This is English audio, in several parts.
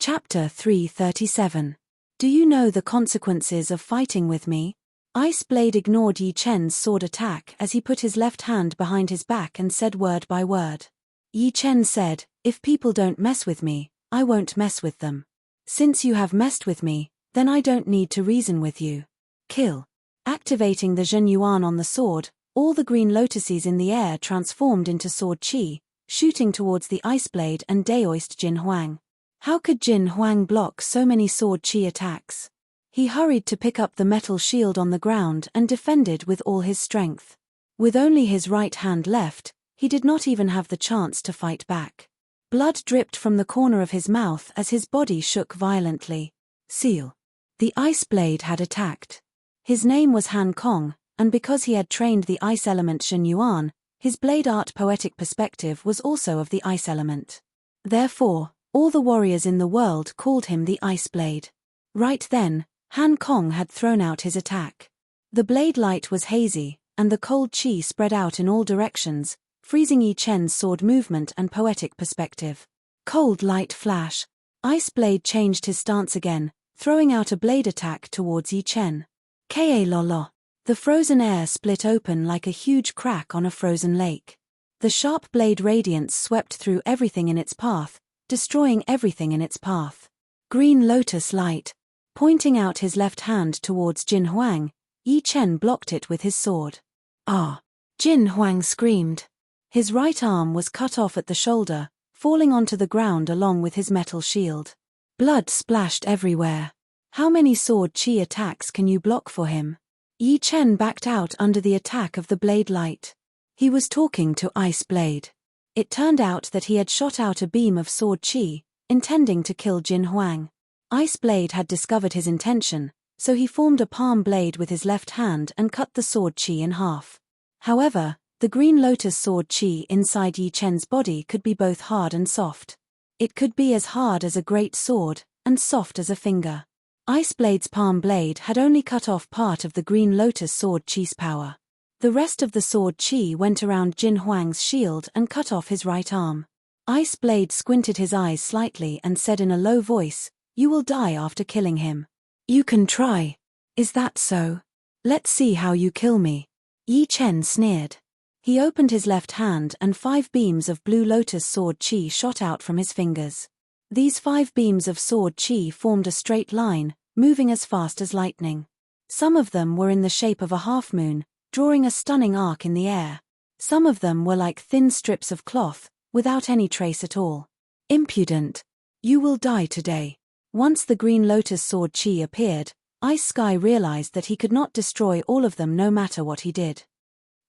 Chapter 337. Do you know the consequences of fighting with me? Ice Blade ignored Yi Chen's sword attack as he put his left hand behind his back and said word by word. Yi Chen said, "If people don't mess with me, I won't mess with them. Since you have messed with me, then I don't need to reason with you. Kill." Activating the Zhen Yuan on the sword, all the green lotuses in the air transformed into sword qi, shooting towards the Ice Blade and Daoist Jin Huang. How could Jin Huang block so many sword qi attacks? He hurried to pick up the metal shield on the ground and defended with all his strength. With only his right hand left, he did not even have the chance to fight back. Blood dripped from the corner of his mouth as his body shook violently. Seal. The Ice Blade had attacked. His name was Han Kong, and because he had trained the ice element Zhen Yuan, his blade art poetic perspective was also of the ice element. Therefore, all the warriors in the world called him the Ice Blade. Right then, Han Kong had thrown out his attack. The blade light was hazy, and the cold qi spread out in all directions, freezing Yi Chen's sword movement and poetic perspective. Cold light flash. Ice Blade changed his stance again, throwing out a blade attack towards Yi Chen. Ka lolo. The frozen air split open like a huge crack on a frozen lake. The sharp blade radiance swept through everything in its path, destroying everything in its path. Green lotus light. Pointing out his left hand towards Jin Huang, Yi Chen blocked it with his sword. Ah! Jin Huang screamed. His right arm was cut off at the shoulder, falling onto the ground along with his metal shield. Blood splashed everywhere. How many sword qi attacks can you block for him? Yi Chen backed out under the attack of the blade light. He was talking to Ice Blade. It turned out that he had shot out a beam of sword qi, intending to kill Jin Huang. Ice Blade had discovered his intention, so he formed a palm blade with his left hand and cut the sword qi in half. However, the green lotus sword qi inside Yi Chen's body could be both hard and soft. It could be as hard as a great sword, and soft as a finger. Ice Blade's palm blade had only cut off part of the green lotus sword qi's power. The rest of the sword qi went around Jin Huang's shield and cut off his right arm. Ice Blade squinted his eyes slightly and said in a low voice, "You will die after killing him." "You can try. Is that so? Let's see how you kill me." Yi Chen sneered. He opened his left hand and 5 beams of blue lotus sword qi shot out from his fingers. These 5 beams of sword qi formed a straight line, moving as fast as lightning. Some of them were in the shape of a half-moon, drawing a stunning arc in the air. Some of them were like thin strips of cloth, without any trace at all. Impudent. You will die today. Once the green lotus sword qi appeared, Ice Sky realized that he could not destroy all of them no matter what he did.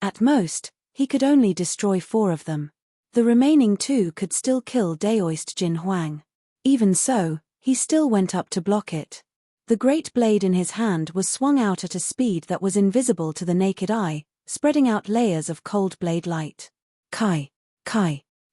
At most, he could only destroy 4 of them. The remaining 2 could still kill Daoist Jin Huang. Even so, he still went up to block it. The great blade in his hand was swung out at a speed that was invisible to the naked eye, spreading out layers of cold blade light. Kai.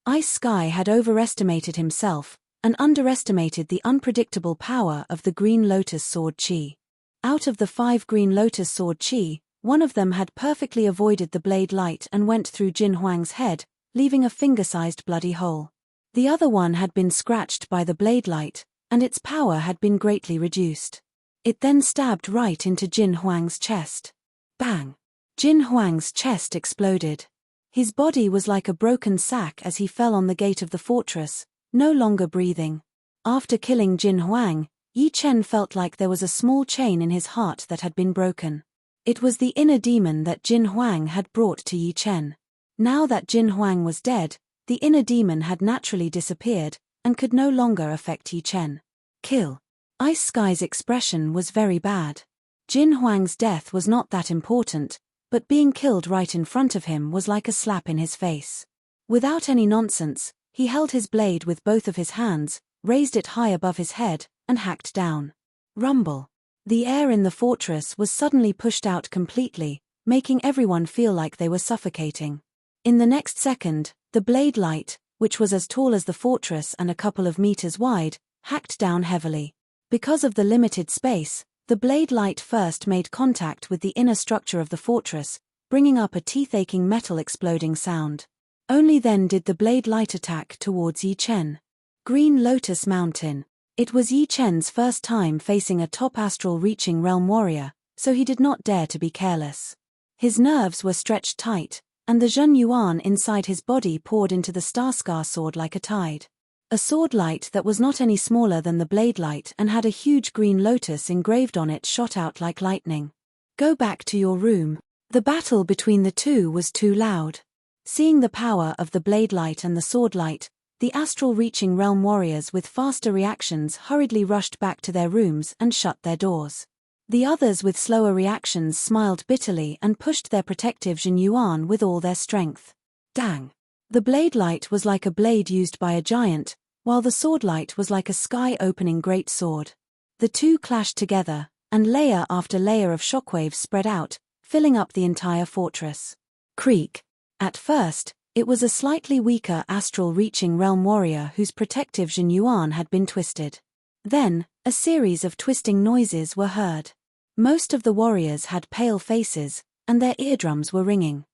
Ice Sky had overestimated himself, and underestimated the unpredictable power of the green lotus sword qi. Out of the 5 green lotus sword qi, one of them had perfectly avoided the blade light and went through Jin Huang's head, leaving a finger-sized bloody hole. The other one had been scratched by the blade light, and its power had been greatly reduced. It then stabbed right into Jin Huang's chest. Bang! Jin Huang's chest exploded. His body was like a broken sack as he fell on the gate of the fortress, no longer breathing. After killing Jin Huang, Yi Chen felt like there was a small chain in his heart that had been broken. It was the inner demon that Jin Huang had brought to Yi Chen. Now that Jin Huang was dead, the inner demon had naturally disappeared, and could no longer affect Yi Chen. Kill. Ice Sky's expression was very bad. Jin Huang's death was not that important, but being killed right in front of him was like a slap in his face. Without any nonsense, he held his blade with both of his hands, raised it high above his head, and hacked down. Rumble. The air in the fortress was suddenly pushed out completely, making everyone feel like they were suffocating. In the next second, the blade light, which was as tall as the fortress and a couple of meters wide, hacked down heavily. Because of the limited space, the blade light first made contact with the inner structure of the fortress, bringing up a teeth-aching metal exploding sound. Only then did the blade light attack towards Yi Chen. Green Lotus Mountain. It was Yi Chen's first time facing a top astral reaching realm warrior, so he did not dare to be careless. His nerves were stretched tight, and the Zhen Yuan inside his body poured into the Starscar sword like a tide. A sword light that was not any smaller than the blade light and had a huge green lotus engraved on it shot out like lightning. Go back to your room. The battle between the two was too loud. Seeing the power of the blade light and the sword light, the astral reaching realm warriors with faster reactions hurriedly rushed back to their rooms and shut their doors. The others with slower reactions smiled bitterly and pushed their protective Zhen Yuan with all their strength. Dang! The blade light was like a blade used by a giant, while the sword light was like a sky-opening great sword. The two clashed together, and layer after layer of shockwaves spread out, filling up the entire fortress. Creak! At first, it was a slightly weaker astral reaching realm warrior whose protective Zhen Yuan had been twisted. Then, a series of twisting noises were heard. Most of the warriors had pale faces, and their eardrums were ringing.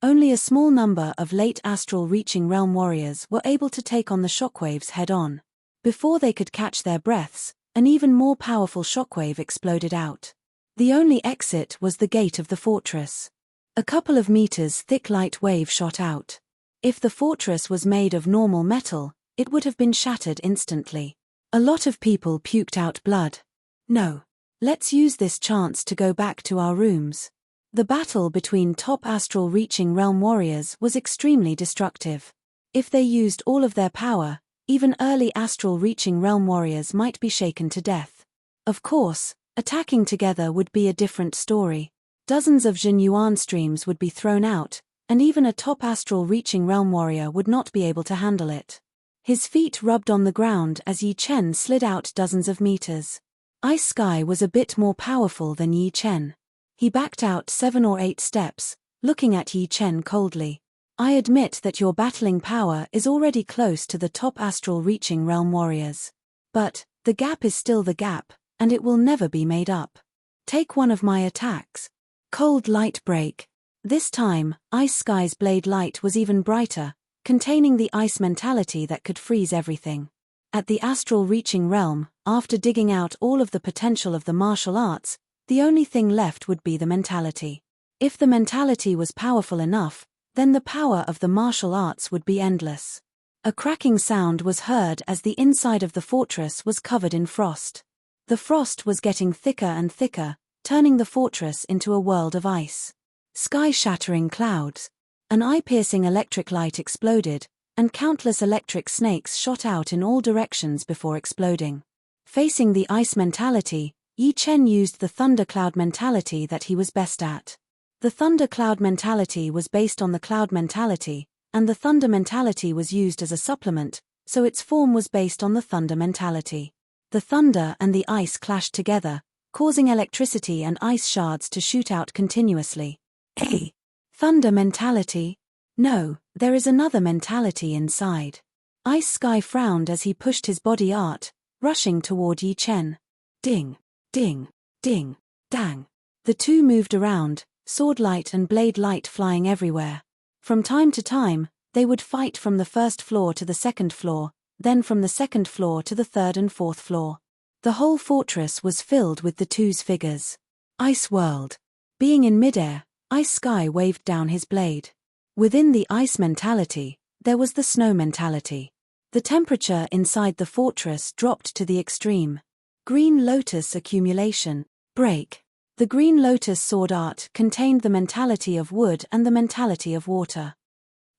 Only a small number of late astral reaching realm warriors were able to take on the shockwaves head-on. Before they could catch their breaths, an even more powerful shockwave exploded out. The only exit was the gate of the fortress. A couple of meters thick light wave shot out. If the fortress was made of normal metal, it would have been shattered instantly. A lot of people puked out blood. No. Let's use this chance to go back to our rooms. The battle between top astral reaching realm warriors was extremely destructive. If they used all of their power, even early astral reaching realm warriors might be shaken to death. Of course, attacking together would be a different story. Dozens of Zhen Yuan streams would be thrown out, and even a top astral reaching realm warrior would not be able to handle it. His feet rubbed on the ground as Yi Chen slid out dozens of meters. Ice Sky was a bit more powerful than Yi Chen. He backed out 7 or 8 steps, looking at Yi Chen coldly. I admit that your battling power is already close to the top astral reaching realm warriors. But, the gap is still the gap, and it will never be made up. Take one of my attacks. Cold Light Break. This time, Ice Sky's blade light was even brighter, containing the ice mentality that could freeze everything. At the astral reaching realm, after digging out all of the potential of the martial arts, the only thing left would be the mentality. If the mentality was powerful enough, then the power of the martial arts would be endless. A cracking sound was heard as the inside of the fortress was covered in frost. The frost was getting thicker and thicker, turning the fortress into a world of ice. Sky-shattering clouds. An eye-piercing electric light exploded, and countless electric snakes shot out in all directions before exploding. Facing the ice mentality, Yi Chen used the thunder cloud mentality that he was best at. The thunder cloud mentality was based on the cloud mentality, and the thunder mentality was used as a supplement, so its form was based on the thunder mentality. The thunder and the ice clashed together, causing electricity and ice shards to shoot out continuously. Hey! Thunder mentality? No, there is another mentality inside. Ice Sky frowned as he pushed his body art, rushing toward Yi Chen. Ding, ding, ding, dang. The two moved around, sword light and blade light flying everywhere. From time to time, they would fight from the first floor to the second floor, then from the second floor to the third and fourth floor. The whole fortress was filled with the two's figures. Ice World. Being in midair, Ice Sky waved down his blade. Within the ice mentality, there was the snow mentality. The temperature inside the fortress dropped to the extreme. Green Lotus accumulation. Break. The Green Lotus sword art contained the mentality of wood and the mentality of water.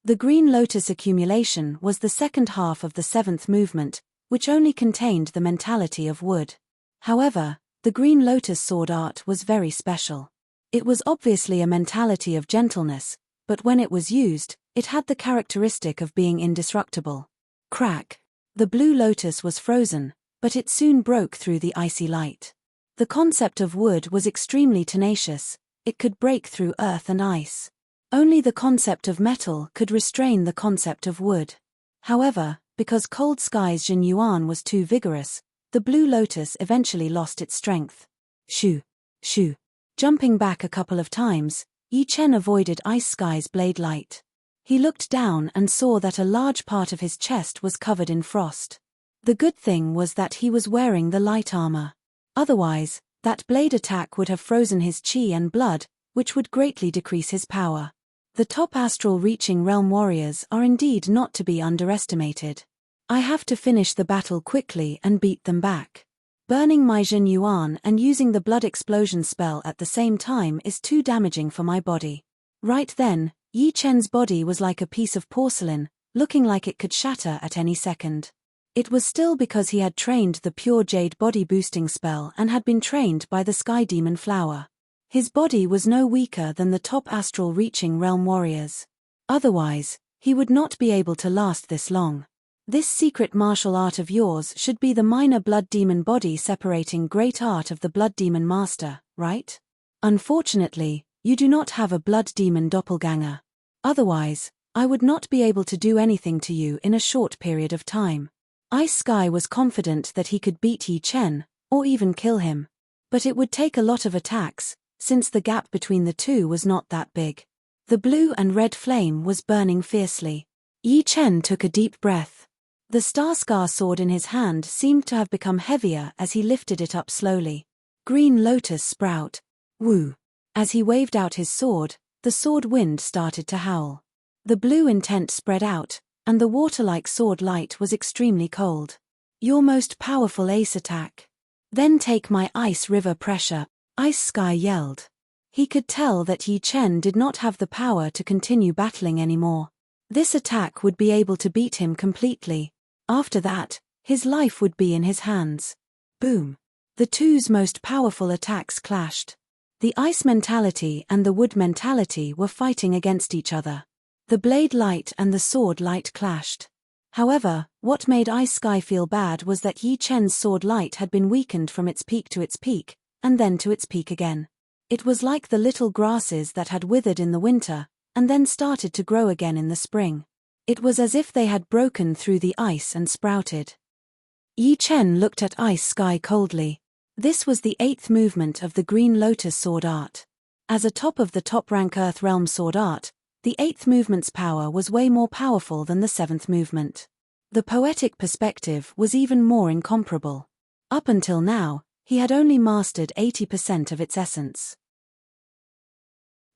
The Green Lotus accumulation was the second half of the 7th movement, which only contained the mentality of wood. However, the Green Lotus sword art was very special. It was obviously a mentality of gentleness, but when it was used, it had the characteristic of being indestructible. Crack. The Blue Lotus was frozen, but it soon broke through the icy light. The concept of wood was extremely tenacious, it could break through earth and ice. Only the concept of metal could restrain the concept of wood. However, because Cold Sky's Zhen Yuan was too vigorous, the Blue Lotus eventually lost its strength. Shoo, shoo. Jumping back a couple of times, Yi Chen avoided Ice Sky's blade light. He looked down and saw that a large part of his chest was covered in frost. The good thing was that he was wearing the light armor. Otherwise, that blade attack would have frozen his chi and blood, which would greatly decrease his power. The top astral reaching realm warriors are indeed not to be underestimated. I have to finish the battle quickly and beat them back. Burning my Jin Yuan and using the blood explosion spell at the same time is too damaging for my body. Right then, Yi Chen's body was like a piece of porcelain, looking like it could shatter at any second. It was still because he had trained the pure jade body boosting spell and had been trained by the sky demon flower. His body was no weaker than the top astral reaching realm warriors. Otherwise, he would not be able to last this long. This secret martial art of yours should be the minor blood demon body separating great art of the blood demon master, right? Unfortunately, you do not have a blood demon doppelganger. Otherwise, I would not be able to do anything to you in a short period of time. Ice Sky was confident that he could beat Yi Chen, or even kill him. But it would take a lot of attacks, since the gap between the two was not that big. The blue and red flame was burning fiercely. Yi Chen took a deep breath. The Star Scar sword in his hand seemed to have become heavier as he lifted it up slowly. Green lotus sprout. Woo. As he waved out his sword, the sword wind started to howl. The blue intent spread out, and the water-like sword light was extremely cold. Your most powerful ace attack. Then take my ice river pressure, Ice Sky yelled. He could tell that Yi Chen did not have the power to continue battling anymore. This attack would be able to beat him completely. After that, his life would be in his hands. Boom. The two's most powerful attacks clashed. The ice mentality and the wood mentality were fighting against each other. The blade light and the sword light clashed. However, what made Ice Sky feel bad was that Yi Chen's sword light had been weakened from its peak to its peak, and then to its peak again. It was like the little grasses that had withered in the winter, and then started to grow again in the spring. It was as if they had broken through the ice and sprouted. Yi Chen looked at Ice Sky coldly. This was the 8th movement of the Green Lotus sword art. As a top of the top-rank Earth Realm sword art, the 8th movement's power was way more powerful than the 7th movement. The poetic perspective was even more incomparable. Up until now, he had only mastered 80% of its essence.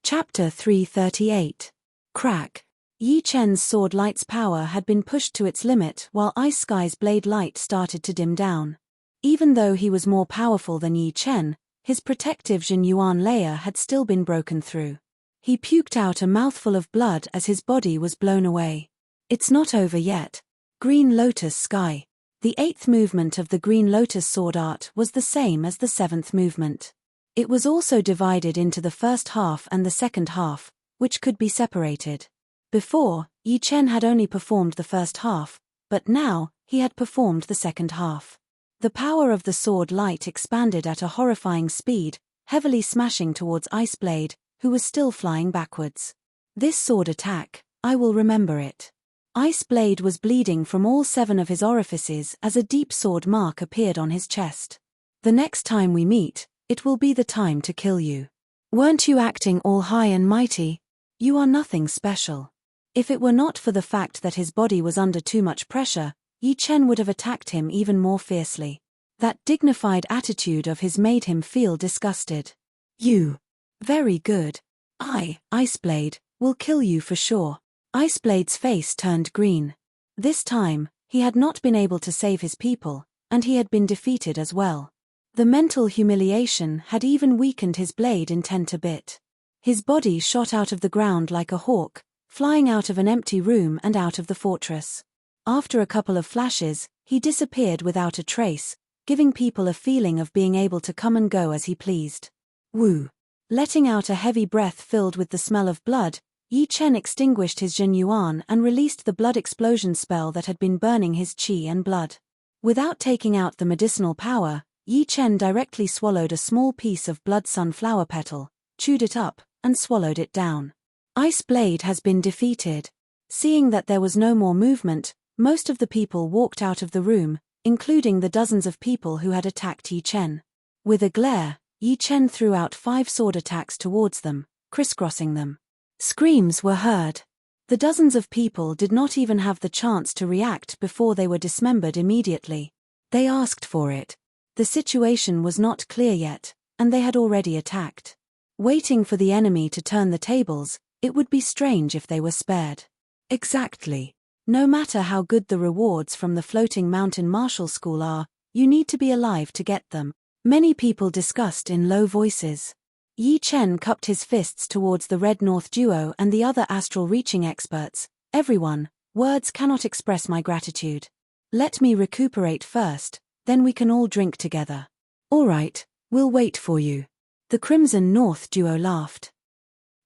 Chapter 338. Crack. Yi Chen's sword light's power had been pushed to its limit while Ice Sky's blade light started to dim down. Even though he was more powerful than Yi Chen, his protective Jin Yuan layer had still been broken through. He puked out a mouthful of blood as his body was blown away. It's not over yet. Green Lotus Sky. The 8th movement of the Green Lotus sword art was the same as the 7th movement. It was also divided into the first half and the second half, which could be separated. Before, Yi Chen had only performed the first half, but now, he had performed the second half. The power of the sword light expanded at a horrifying speed, heavily smashing towards Ice Blade, who was still flying backwards. This sword attack, I will remember it. Ice Blade was bleeding from all 7 of his orifices as a deep sword mark appeared on his chest. The next time we meet, it will be the time to kill you. Weren't you acting all high and mighty? You are nothing special. If it were not for the fact that his body was under too much pressure, Yi Chen would have attacked him even more fiercely. That dignified attitude of his made him feel disgusted. You. Very good. Iceblade, will kill you for sure. Iceblade's face turned green. This time, he had not been able to save his people, and he had been defeated as well. The mental humiliation had even weakened his blade intent a bit. His body shot out of the ground like a hawk, flying out of an empty room and out of the fortress. After a couple of flashes, he disappeared without a trace, giving people a feeling of being able to come and go as he pleased. Woo! Letting out a heavy breath filled with the smell of blood, Yi Chen extinguished his Jin Yuan and released the blood explosion spell that had been burning his chi and blood. Without taking out the medicinal power, Yi Chen directly swallowed a small piece of blood sunflower petal, chewed it up, and swallowed it down. Ice Blade has been defeated. Seeing that there was no more movement, most of the people walked out of the room, including the dozens of people who had attacked Yi Chen. With a glare, Yi Chen threw out 5 sword attacks towards them, crisscrossing them. Screams were heard. The dozens of people did not even have the chance to react before they were dismembered immediately. They asked for it. The situation was not clear yet, and they had already attacked. Waiting for the enemy to turn the tables, it would be strange if they were spared. Exactly. No matter how good the rewards from the floating mountain martial school are, you need to be alive to get them. Many people discussed in low voices. Yi Chen cupped his fists towards the Red North duo and the other astral reaching experts. Everyone, words cannot express my gratitude. Let me recuperate first, then we can all drink together. All right, we'll wait for you. The Crimson North duo laughed.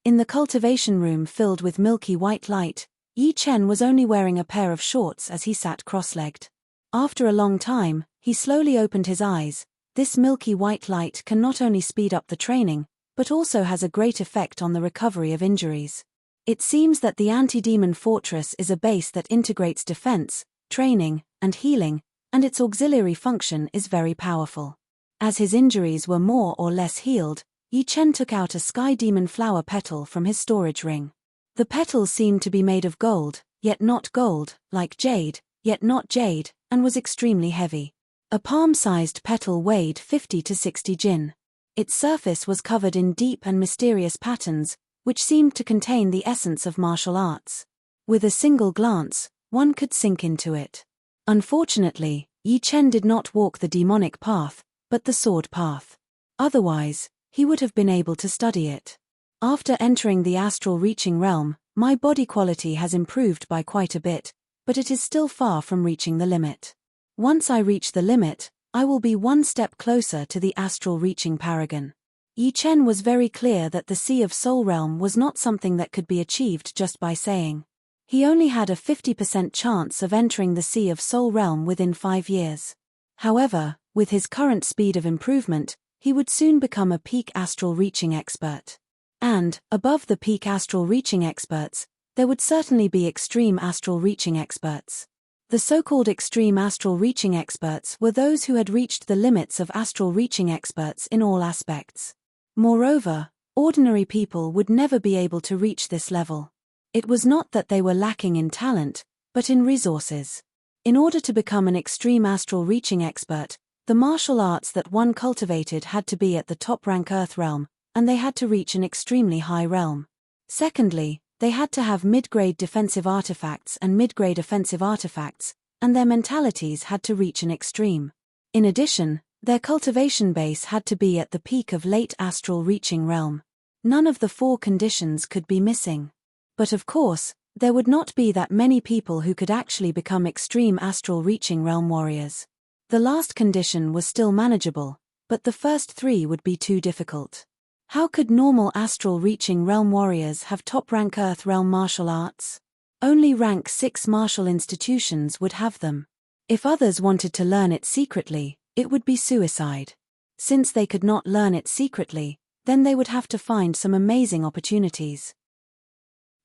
In the cultivation room filled with milky white light, Yi Chen was only wearing a pair of shorts as he sat cross-legged. After a long time, he slowly opened his eyes. This milky white light can not only speed up the training, but also has a great effect on the recovery of injuries. It seems that the Anti-Demon Fortress is a base that integrates defense, training, and healing, and its auxiliary function is very powerful. As his injuries were more or less healed, Yi Chen took out a sky demon flower petal from his storage ring. The petal seemed to be made of gold, yet not gold, like jade, yet not jade, and was extremely heavy. A palm-sized petal weighed 50 to 60 jin. Its surface was covered in deep and mysterious patterns, which seemed to contain the essence of martial arts. With a single glance, one could sink into it. Unfortunately, Yi Chen did not walk the demonic path, but the sword path. Otherwise, he would have been able to study it. After entering the astral reaching realm, my body quality has improved by quite a bit, but it is still far from reaching the limit. Once I reach the limit, I will be one step closer to the astral reaching paragon. Yi Chen was very clear that the Sea of Soul realm was not something that could be achieved just by saying. He only had a 50% chance of entering the Sea of Soul realm within 5 years. However, with his current speed of improvement, he would soon become a peak astral reaching expert. And, above the peak astral reaching experts, there would certainly be extreme astral reaching experts. The so-called extreme astral reaching experts were those who had reached the limits of astral reaching experts in all aspects. Moreover, ordinary people would never be able to reach this level. It was not that they were lacking in talent, but in resources. In order to become an extreme astral reaching expert, the martial arts that one cultivated had to be at the top rank Earth realm, and they had to reach an extremely high realm. Secondly, they had to have mid-grade defensive artifacts and mid-grade offensive artifacts, and their mentalities had to reach an extreme. In addition, their cultivation base had to be at the peak of late astral reaching realm. None of the 4 conditions could be missing. But of course, there would not be that many people who could actually become extreme astral reaching realm warriors. The last condition was still manageable, but the first 3 would be too difficult. How could normal astral reaching realm warriors have top-rank Earth realm martial arts? Only rank 6 martial institutions would have them. If others wanted to learn it secretly, it would be suicide. Since they could not learn it secretly, then they would have to find some amazing opportunities.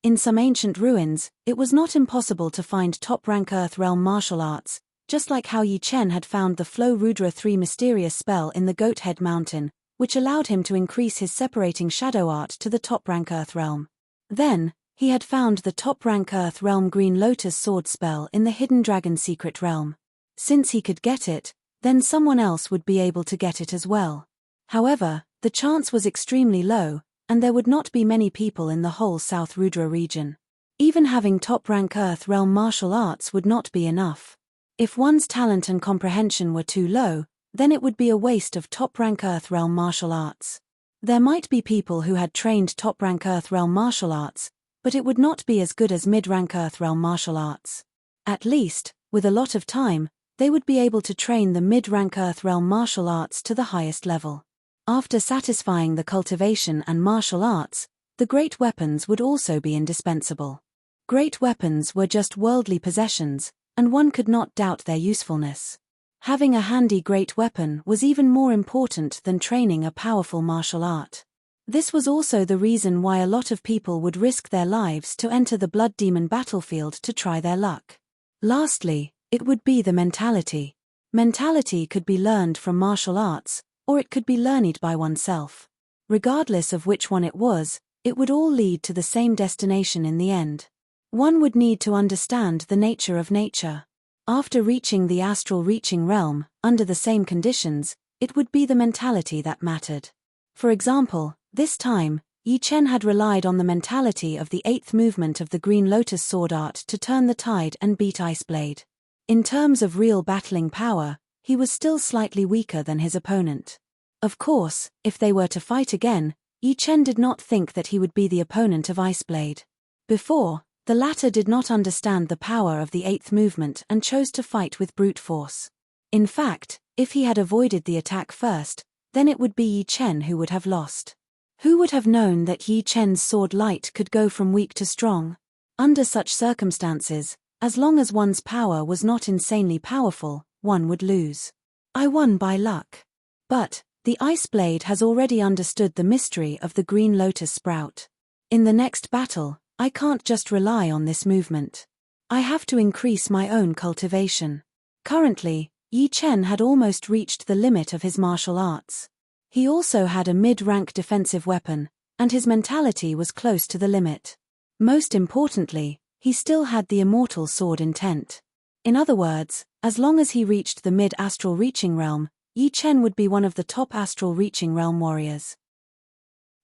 In some ancient ruins, it was not impossible to find top-rank Earth realm martial arts, just like how Yi Chen had found the Flow Rudra 3 mysterious spell in the Goathead Mountain, which allowed him to increase his separating shadow art to the top-rank Earth realm. Then, he had found the top-rank Earth realm Green Lotus sword spell in the Hidden Dragon secret realm. Since he could get it, then someone else would be able to get it as well. However, the chance was extremely low, and there would not be many people in the whole South Rudra region. Even having top-rank Earth realm martial arts would not be enough. If one's talent and comprehension were too low, then it would be a waste of top-rank Earth realm martial arts. There might be people who had trained top-rank Earth realm martial arts, but it would not be as good as mid-rank Earth realm martial arts. At least, with a lot of time, they would be able to train the mid-rank Earth realm martial arts to the highest level. After satisfying the cultivation and martial arts, the great weapons would also be indispensable. Great weapons were just worldly possessions, and one could not doubt their usefulness. Having a handy great weapon was even more important than training a powerful martial art. This was also the reason why a lot of people would risk their lives to enter the Blood Demon battlefield to try their luck. Lastly, it would be the mentality. Mentality could be learned from martial arts, or it could be learned by oneself. Regardless of which one it was, it would all lead to the same destination in the end. One would need to understand the nature of nature. After reaching the astral reaching realm, under the same conditions, it would be the mentality that mattered. For example, this time, Yi Chen had relied on the mentality of the 8th movement of the Green Lotus sword art to turn the tide and beat Iceblade. In terms of real battling power, he was still slightly weaker than his opponent. Of course, if they were to fight again, Yi Chen did not think that he would be the opponent of Iceblade. Before, the latter did not understand the power of the 8th movement and chose to fight with brute force. In fact, if he had avoided the attack first, then it would be Yi Chen who would have lost. Who would have known that Yi Chen's sword light could go from weak to strong? Under such circumstances, as long as one's power was not insanely powerful, one would lose. I won by luck. But the Iceblade has already understood the mystery of the Green Lotus sprout. In the next battle, I can't just rely on this movement. I have to increase my own cultivation. Currently, Yi Chen had almost reached the limit of his martial arts. He also had a mid-rank defensive weapon, and his mentality was close to the limit. Most importantly, he still had the Immortal sword intent. In other words, as long as he reached the mid-astral reaching realm, Yi Chen would be one of the top astral reaching realm warriors.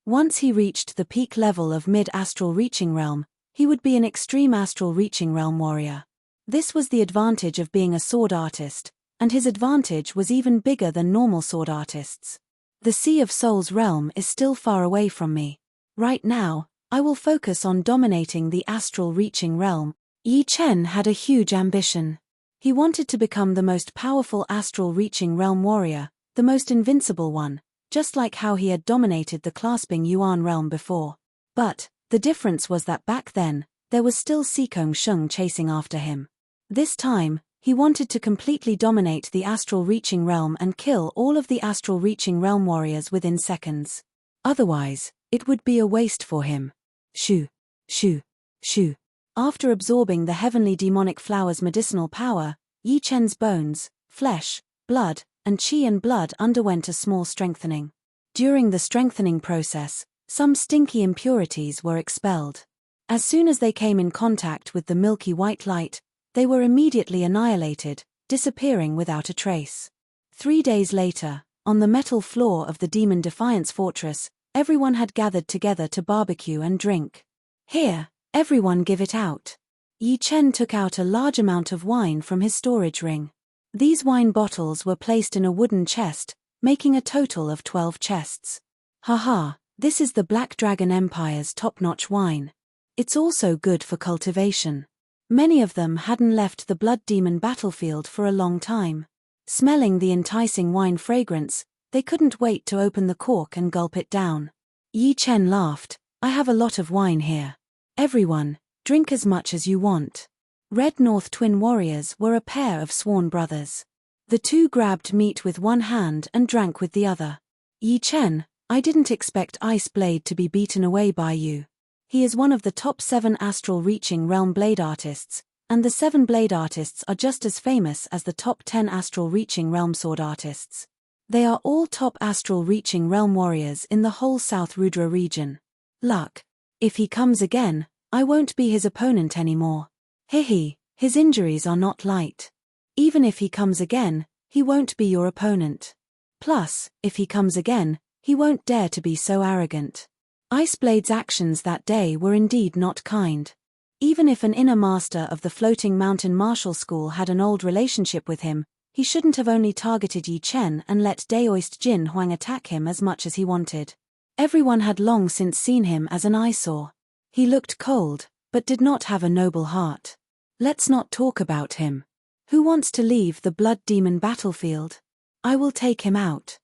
Once he reached the peak level of mid-astral reaching realm, he would be an extreme astral reaching realm warrior. This was the advantage of being a sword artist, and his advantage was even bigger than normal sword artists. The Sea of Souls realm is still far away from me. Right now, I will focus on dominating the astral reaching realm. Yi Chen had a huge ambition. He wanted to become the most powerful astral reaching realm warrior, the most invincible one, just like how he had dominated the clasping Yuan realm before. But the difference was that back then, there was still Sikong Shung chasing after him. This time, he wanted to completely dominate the astral reaching realm and kill all of the astral reaching realm warriors within seconds. Otherwise, it would be a waste for him. Shoo, shoo, shoo. After absorbing the heavenly demonic flower's medicinal power, Yi Chen's bones, flesh, blood, and qi and blood underwent a small strengthening. During the strengthening process, some stinky impurities were expelled. As soon as they came in contact with the milky white light, they were immediately annihilated, disappearing without a trace. 3 days later, on the metal floor of the Demon Defiance Fortress, everyone had gathered together to barbecue and drink. Here, everyone give it out. Yi Chen took out a large amount of wine from his storage ring. These wine bottles were placed in a wooden chest, making a total of 12 chests. Haha, this is the Black Dragon Empire's top-notch wine. It's also good for cultivation. Many of them hadn't left the Blood Demon battlefield for a long time. Smelling the enticing wine fragrance, they couldn't wait to open the cork and gulp it down. Yi Chen laughed, I have a lot of wine here. Everyone, drink as much as you want. Red North twin warriors were a pair of sworn brothers. The two grabbed meat with one hand and drank with the other. Yi Chen, I didn't expect Iceblade to be beaten away by you. He is one of the top 7 astral reaching realm blade artists, and the 7 blade artists are just as famous as the top 10 astral reaching realm sword artists. They are all top astral reaching realm warriors in the whole South Rudra region. Luck. If he comes again, I won't be his opponent anymore. Hihi, his injuries are not light. Even if he comes again, he won't be your opponent. Plus, if he comes again, he won't dare to be so arrogant. Iceblade's actions that day were indeed not kind. Even if an inner master of the Floating Mountain Martial School had an old relationship with him, he shouldn't have only targeted Yi Chen and let Daoist Jin Huang attack him as much as he wanted. Everyone had long since seen him as an eyesore. He looked cold, but did not have a noble heart. Let's not talk about him. Who wants to leave the Blood Demon battlefield? I will take him out.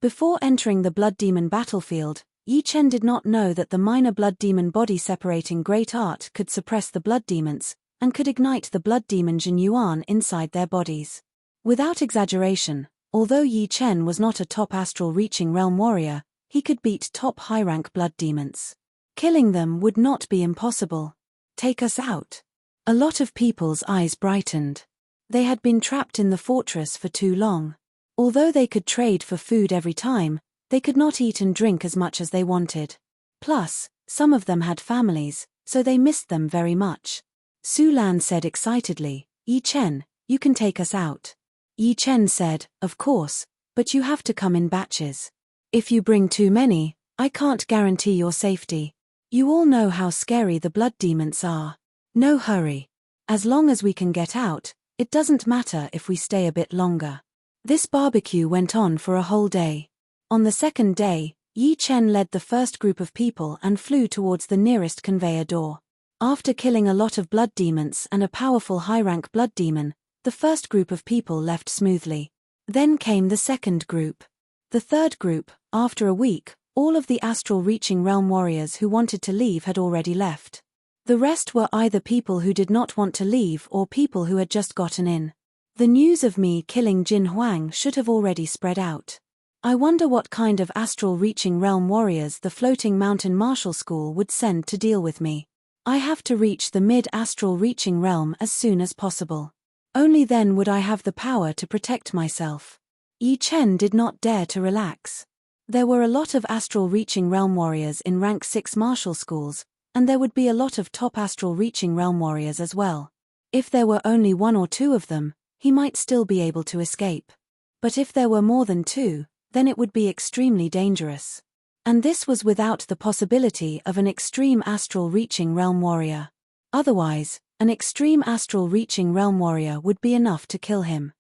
Before entering the Blood Demon battlefield, Yi Chen did not know that the minor Blood Demon body-separating great art could suppress the Blood Demons, and could ignite the Blood Demon Jin Yuan inside their bodies. Without exaggeration, although Yi Chen was not a top astral reaching realm warrior, he could beat top high-rank Blood Demons. Killing them would not be impossible. Take us out. A lot of people's eyes brightened. They had been trapped in the fortress for too long. Although they could trade for food every time, they could not eat and drink as much as they wanted. Plus, some of them had families, so they missed them very much. Su Lan said excitedly, "Yi Chen, you can take us out." Yi Chen said, "Of course, but you have to come in batches. If you bring too many, I can't guarantee your safety. You all know how scary the blood demons are. No hurry. As long as we can get out, it doesn't matter if we stay a bit longer." This barbecue went on for a whole day. On the second day, Yi Chen led the first group of people and flew towards the nearest conveyor door. After killing a lot of blood demons and a powerful high-rank blood demon, the first group of people left smoothly. Then came the second group. The third group, after a week, all of the astral reaching realm warriors who wanted to leave had already left. The rest were either people who did not want to leave or people who had just gotten in. The news of me killing Jin Huang should have already spread out. I wonder what kind of astral reaching realm warriors the floating mountain martial school would send to deal with me. I have to reach the mid-astral reaching realm as soon as possible. Only then would I have the power to protect myself. Yi Chen did not dare to relax. There were a lot of astral reaching realm warriors in rank 6 martial schools, and there would be a lot of top astral reaching realm warriors as well. If there were only 1 or 2 of them, he might still be able to escape. But if there were more than 2, then it would be extremely dangerous. And this was without the possibility of an extreme astral reaching realm warrior. Otherwise, an extreme astral reaching realm warrior would be enough to kill him.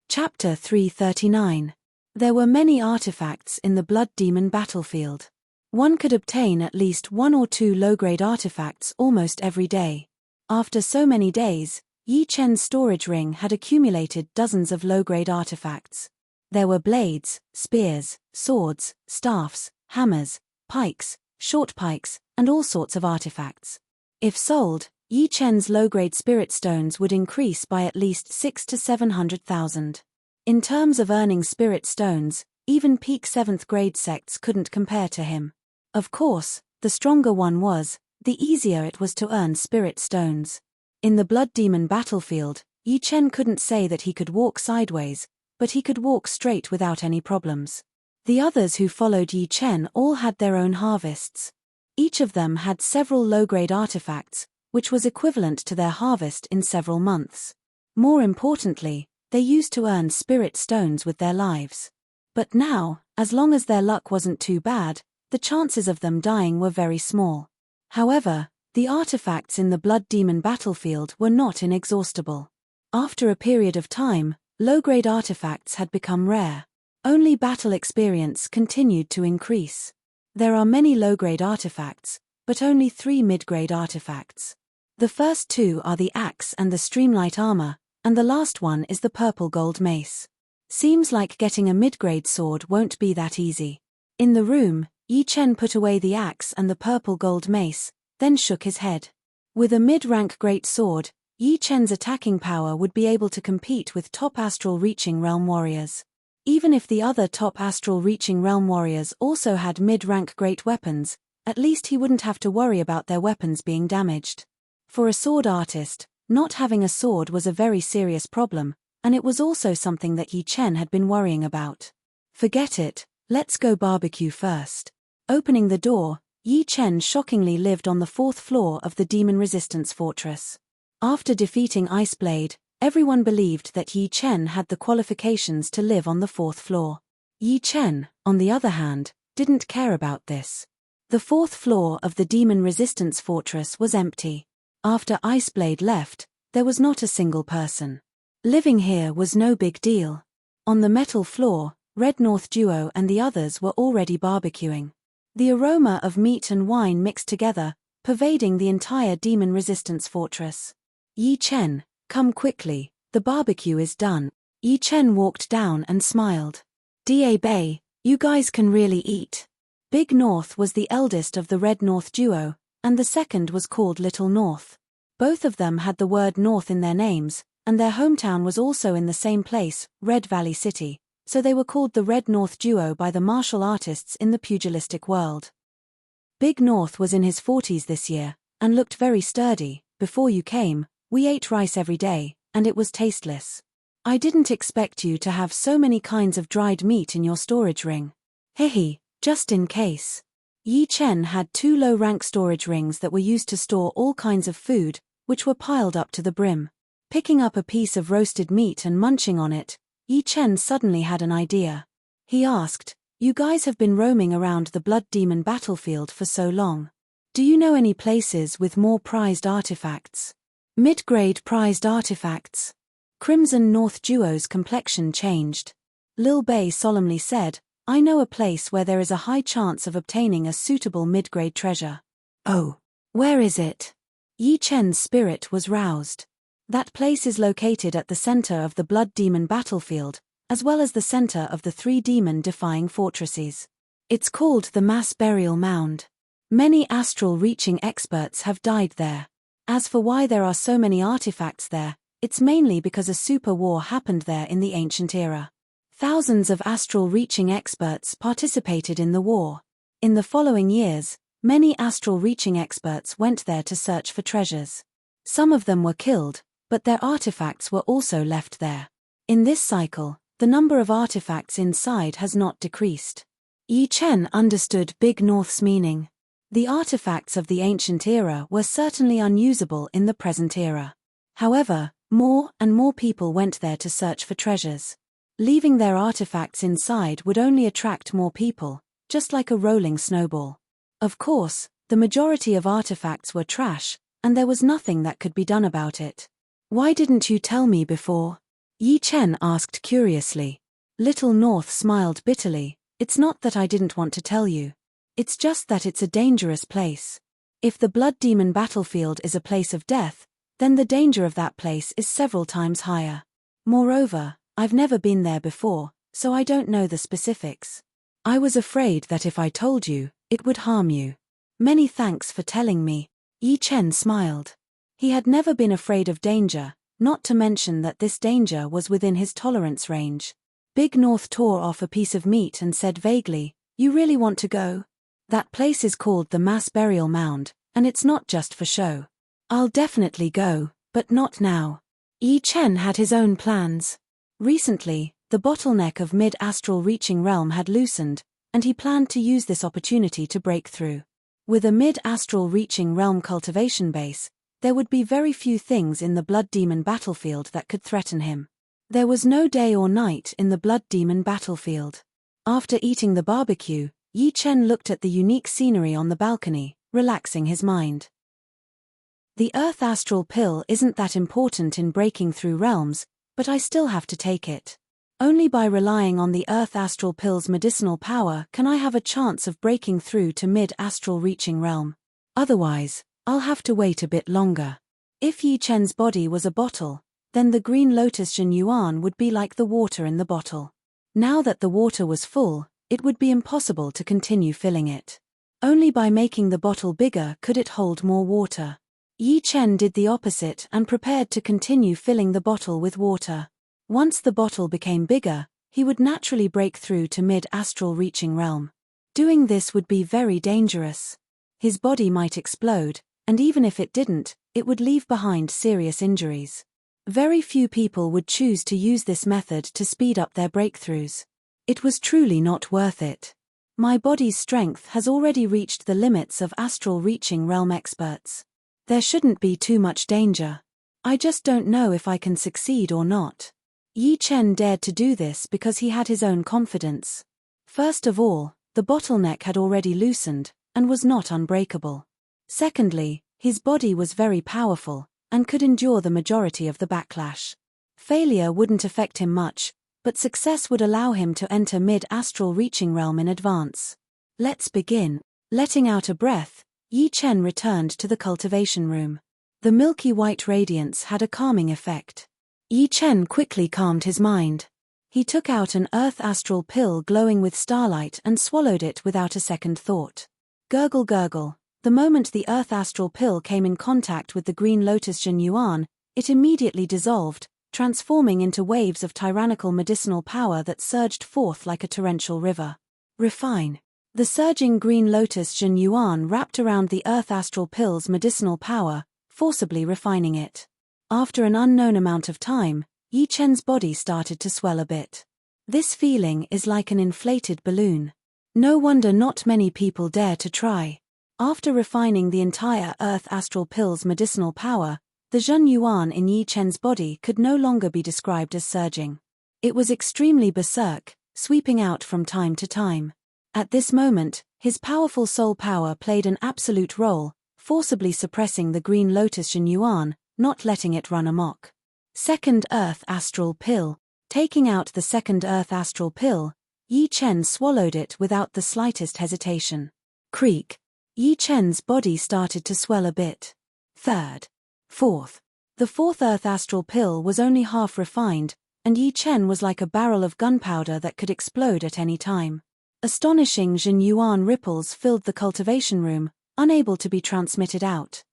Chapter 339. There were many artifacts in the blood demon battlefield. One could obtain at least 1 or 2 low-grade artifacts almost every day. After so many days, Yi Chen's storage ring had accumulated dozens of low-grade artifacts. There were blades, spears, swords, staffs, hammers, pikes, short pikes, and all sorts of artifacts. If sold, Yi Chen's low-grade spirit stones would increase by at least 600,000 to 700,000. In terms of earning spirit stones, even peak 7th grade sects couldn't compare to him. Of course, the stronger one was, the easier it was to earn spirit stones. In the blood demon battlefield, Yi Chen couldn't say that he could walk sideways, but he could walk straight without any problems. The others who followed Yi Chen all had their own harvests. Each of them had several low-grade artifacts, which was equivalent to their harvest in several months. More importantly, they used to earn spirit stones with their lives. But now, as long as their luck wasn't too bad, the chances of them dying were very small. However, the artifacts in the blood demon battlefield were not inexhaustible. After a period of time, low-grade artifacts had become rare. Only battle experience continued to increase. There are many low-grade artifacts, but only 3 mid-grade artifacts. The first 2 are the axe and the streamlight armor, and the last one is the purple gold mace. Seems like getting a mid-grade sword won't be that easy. In the room, Yi Chen put away the axe and the purple gold mace, then shook his head. With a mid-rank great sword, Yi Chen's attacking power would be able to compete with top astral reaching realm warriors. Even if the other top astral reaching realm warriors also had mid-rank great weapons, at least he wouldn't have to worry about their weapons being damaged. For a sword artist, not having a sword was a very serious problem, and it was also something that Yi Chen had been worrying about. Forget it, let's go barbecue first. Opening the door, Yi Chen shockingly lived on the 4th floor of the Demon Resistance Fortress. After defeating Iceblade, everyone believed that Yi Chen had the qualifications to live on the 4th floor. Yi Chen, on the other hand, didn't care about this. The 4th floor of the Demon Resistance Fortress was empty. After Iceblade left, there was not a single person. Living here was no big deal. On the metal floor, Red North Duo and the others were already barbecuing. The aroma of meat and wine mixed together, pervading the entire Demon Resistance Fortress. Yi Chen, come quickly, the barbecue is done. Yi Chen walked down and smiled. Da Bei, you guys can really eat. Big North was the eldest of the Red North Duo, and the second was called Little North. Both of them had the word North in their names, and their hometown was also in the same place, Red Valley City, so they were called the Red North Duo by the martial artists in the pugilistic world. Big North was in his 40s this year, and looked very sturdy. Before you came, we ate rice every day, and it was tasteless. I didn't expect you to have so many kinds of dried meat in your storage ring. Hehe, just in case. Yi Chen had 2 low-rank storage rings that were used to store all kinds of food, which were piled up to the brim. Picking up a piece of roasted meat and munching on it, Yi Chen suddenly had an idea. He asked, "You guys have been roaming around the Blood Demon battlefield for so long. Do you know any places with more prized artifacts? Mid-grade prized artifacts?" Crimson North Duo's complexion changed. Lil Bei solemnly said, "I know a place where there is a high chance of obtaining a suitable mid-grade treasure." "Oh, where is it?" Yi Chen's spirit was roused. That place is located at the center of the Blood Demon battlefield, as well as the center of the 3 demon-defying fortresses. It's called the Mass Burial Mound. Many astral-reaching experts have died there. As for why there are so many artifacts there, it's mainly because a super war happened there in the ancient era. Thousands of astral-reaching experts participated in the war. In the following years, many astral-reaching experts went there to search for treasures. Some of them were killed, but their artifacts were also left there. In this cycle, the number of artifacts inside has not decreased. Yi Chen understood Big North's meaning. The artifacts of the ancient era were certainly unusable in the present era. However, more and more people went there to search for treasures. Leaving their artifacts inside would only attract more people, just like a rolling snowball. Of course, the majority of artifacts were trash, and there was nothing that could be done about it. "Why didn't you tell me before?" Yi Chen asked curiously. Little North smiled bitterly. "It's not that I didn't want to tell you. It's just that it's a dangerous place. If the Blood Demon battlefield is a place of death, then the danger of that place is several times higher. Moreover, I've never been there before, so I don't know the specifics. I was afraid that if I told you, it would harm you. Many thanks for telling me." Yi Chen smiled. He had never been afraid of danger, not to mention that this danger was within his tolerance range. Big North tore off a piece of meat and said vaguely, "You really want to go? That place is called the Mass Burial Mound, and it's not just for show." "I'll definitely go, but not now." Yi Chen had his own plans. Recently, the bottleneck of mid-astral reaching realm had loosened, and he planned to use this opportunity to break through. With a mid-astral reaching realm cultivation base, there would be very few things in the Blood Demon battlefield that could threaten him. There was no day or night in the Blood Demon battlefield. After eating the barbecue, Yi Chen looked at the unique scenery on the balcony, relaxing his mind. The Earth Astral Pill isn't that important in breaking through realms, but I still have to take it. Only by relying on the Earth Astral Pill's medicinal power can I have a chance of breaking through to mid-astral reaching realm. Otherwise, I'll have to wait a bit longer. If Yi Chen's body was a bottle, then the green lotus Jin Yuan would be like the water in the bottle. Now that the water was full, it would be impossible to continue filling it. Only by making the bottle bigger could it hold more water. Yi Chen did the opposite and prepared to continue filling the bottle with water. Once the bottle became bigger, he would naturally break through to mid-astral reaching realm. Doing this would be very dangerous. His body might explode, and even if it didn't, it would leave behind serious injuries. Very few people would choose to use this method to speed up their breakthroughs. It was truly not worth it. My body's strength has already reached the limits of astral reaching realm experts. There shouldn't be too much danger. I just don't know if I can succeed or not. Yi Chen dared to do this because he had his own confidence. First of all, the bottleneck had already loosened, and was not unbreakable. Secondly, his body was very powerful, and could endure the majority of the backlash. Failure wouldn't affect him much, but success would allow him to enter mid-astral reaching realm in advance. Let's begin. Letting out a breath, Yi Chen returned to the cultivation room. The milky white radiance had a calming effect. Yi Chen quickly calmed his mind. He took out an earth astral pill glowing with starlight and swallowed it without a second thought. Gurgle gurgle. The moment the earth astral pill came in contact with the green lotus Jin Yuan, it immediately dissolved, transforming into waves of tyrannical medicinal power that surged forth like a torrential river. Refine. The surging green lotus Jin Yuan wrapped around the earth astral pill's medicinal power, forcibly refining it. After an unknown amount of time, Yi Chen's body started to swell a bit. This feeling is like an inflated balloon. No wonder not many people dare to try. After refining the entire Earth Astral Pill's medicinal power, the Zhen Yuan in Yi Chen's body could no longer be described as surging. It was extremely berserk, sweeping out from time to time. At this moment, his powerful soul power played an absolute role, forcibly suppressing the Green Lotus Zhen Yuan, not letting it run amok. Second Earth Astral Pill. Taking out the second Earth Astral Pill, Yi Chen swallowed it without the slightest hesitation. Creak. Yi Chen's body started to swell a bit. Third. Fourth. The fourth Earth Astral Pill was only half refined, and Yi Chen was like a barrel of gunpowder that could explode at any time. Astonishing Zhen Yuan ripples filled the cultivation room, unable to be transmitted out.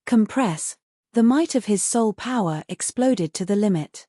Compress. The might of his soul power exploded to the limit.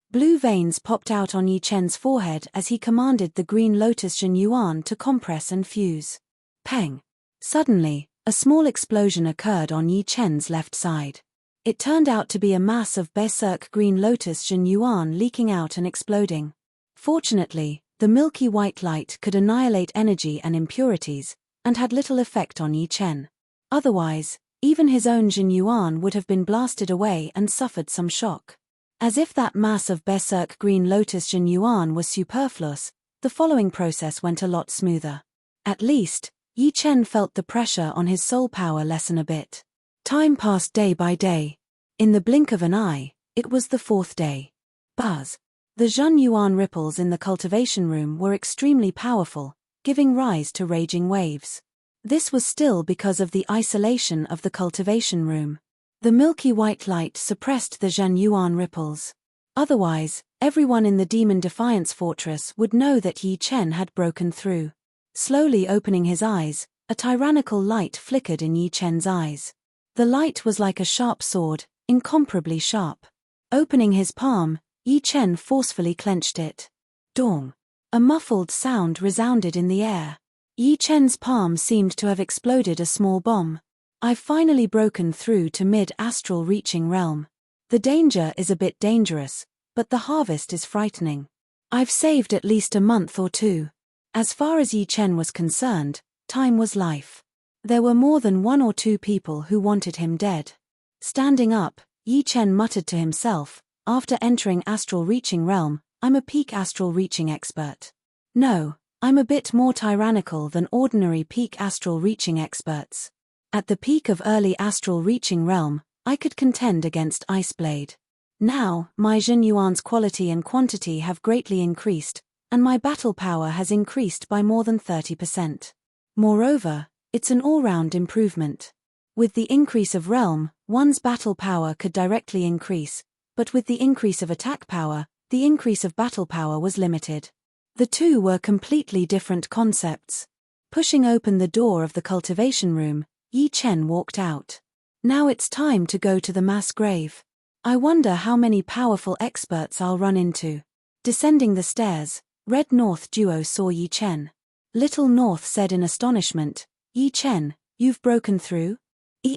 Blue veins popped out on Yi Chen's forehead as he commanded the Green Lotus Zhen Yuan to compress and fuse. Peng. Suddenly, a small explosion occurred on Yi Chen's left side. It turned out to be a mass of berserk Green Lotus Zhen Yuan leaking out and exploding. Fortunately, the milky white light could annihilate energy and impurities, and had little effect on Yi Chen. Otherwise, even his own Zhen Yuan would have been blasted away and suffered some shock. As if that mass of berserk Green Lotus Zhen Yuan was superfluous, the following process went a lot smoother. At least, Yi Chen felt the pressure on his soul power lessen a bit. Time passed day by day. In the blink of an eye, it was the fourth day. Buzz. The Zhen Yuan ripples in the cultivation room were extremely powerful, giving rise to raging waves. This was still because of the isolation of the cultivation room. The milky white light suppressed the Zhen Yuan ripples. Otherwise, everyone in the Demon Defiance Fortress would know that Yi Chen had broken through. Slowly opening his eyes, a tyrannical light flickered in Yi Chen's eyes. The light was like a sharp sword, incomparably sharp. Opening his palm, Yi Chen forcefully clenched it. Dong. A muffled sound resounded in the air. Yi Chen's palm seemed to have exploded a small bomb. I've finally broken through to mid-astral reaching realm. The danger is a bit dangerous, but the harvest is frightening. I've saved at least a month or two. As far as Yi Chen was concerned, time was life. There were more than one or two people who wanted him dead. Standing up, Yi Chen muttered to himself, after entering astral reaching realm, I'm a peak astral reaching expert. No, I'm a bit more tyrannical than ordinary peak astral reaching experts. At the peak of early astral reaching realm, I could contend against Iceblade. Now, my Zhen Yuan's quality and quantity have greatly increased, and my battle power has increased by more than 30%. Moreover, it's an all-round improvement. With the increase of realm, one's battle power could directly increase, but with the increase of attack power, the increase of battle power was limited. The two were completely different concepts. Pushing open the door of the cultivation room, Yi Chen walked out. Now it's time to go to the mass grave. I wonder how many powerful experts I'll run into. Descending the stairs, Red North duo saw Yi Chen. Little North said in astonishment, Yi Chen, you've broken through?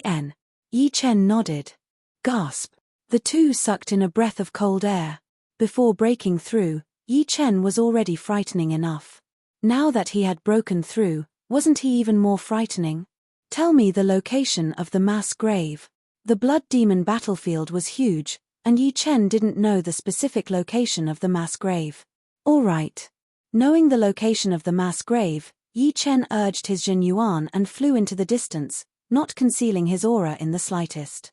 En. Yi Chen nodded. Gasp. The two sucked in a breath of cold air. Before breaking through, Yi Chen was already frightening enough. Now that he had broken through, wasn't he even more frightening? Tell me the location of the mass grave. The Blood Demon battlefield was huge, and Yi Chen didn't know the specific location of the mass grave. All right. Knowing the location of the mass grave, Yi Chen urged his Zhen Yuan and flew into the distance, not concealing his aura in the slightest.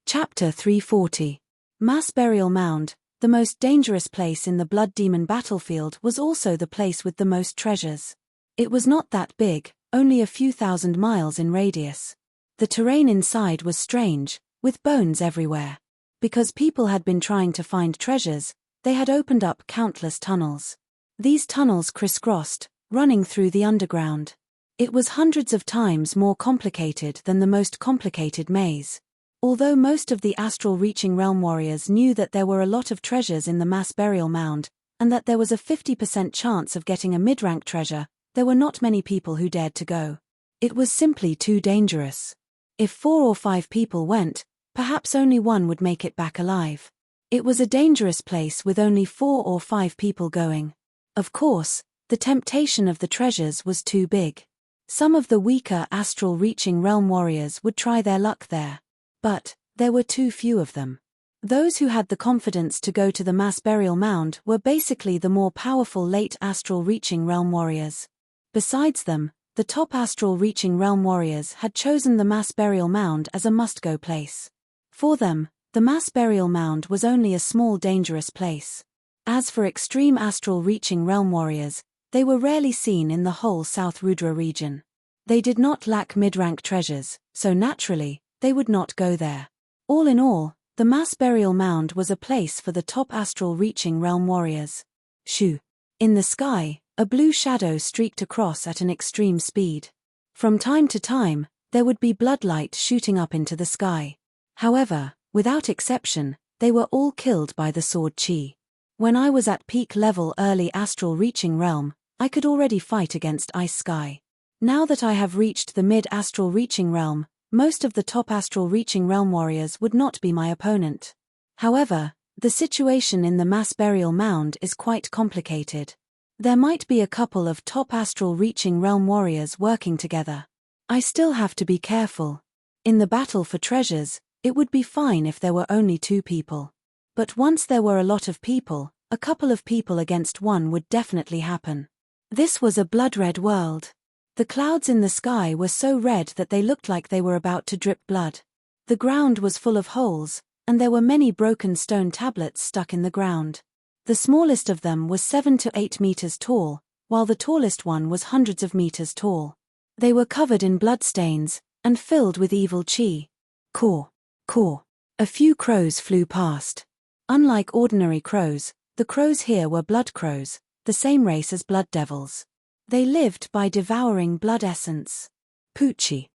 Chapter 340. Mass Burial Mound. The most dangerous place in the Blood Demon battlefield was also the place with the most treasures. It was not that big, only a few thousand miles in radius. The terrain inside was strange, with bones everywhere. Because people had been trying to find treasures, they had opened up countless tunnels. These tunnels crisscrossed, running through the underground. It was hundreds of times more complicated than the most complicated maze. Although most of the astral reaching realm warriors knew that there were a lot of treasures in the mass burial mound, and that there was a 50% chance of getting a mid-rank treasure, there were not many people who dared to go. It was simply too dangerous. If 4 or 5 people went, perhaps only one would make it back alive. It was a dangerous place with only 4 or 5 people going. Of course, the temptation of the treasures was too big. Some of the weaker astral reaching realm warriors would try their luck there. But there were too few of them. Those who had the confidence to go to the mass burial mound were basically the more powerful late astral reaching realm warriors. Besides them, the top astral reaching realm warriors had chosen the mass burial mound as a must-go place. For them, the mass burial mound was only a small dangerous place. As for extreme astral reaching realm warriors, they were rarely seen in the whole South Rudra region. They did not lack mid-rank treasures, so naturally, they would not go there. All in all, the mass burial mound was a place for the top astral reaching realm warriors. Shoo! In the sky, a blue shadow streaked across at an extreme speed. From time to time, there would be bloodlight shooting up into the sky. However, without exception, they were all killed by the sword chi. When I was at peak level early astral reaching realm, I could already fight against ice sky. Now that I have reached the mid astral reaching realm, most of the top astral reaching realm warriors would not be my opponent. However, the situation in the mass burial mound is quite complicated. There might be a couple of top astral reaching realm warriors working together. I still have to be careful. In the battle for treasures, it would be fine if there were only 2 people. But once there were a lot of people, a couple of people against one would definitely happen. This was a blood-red world. The clouds in the sky were so red that they looked like they were about to drip blood. The ground was full of holes, and there were many broken stone tablets stuck in the ground. The smallest of them was 7 to 8 meters tall, while the tallest one was hundreds of meters tall. They were covered in bloodstains, and filled with evil chi. Caw, caw. A few crows flew past. Unlike ordinary crows, the crows here were blood crows, the same race as blood devils. They lived by devouring blood essence. Poochie.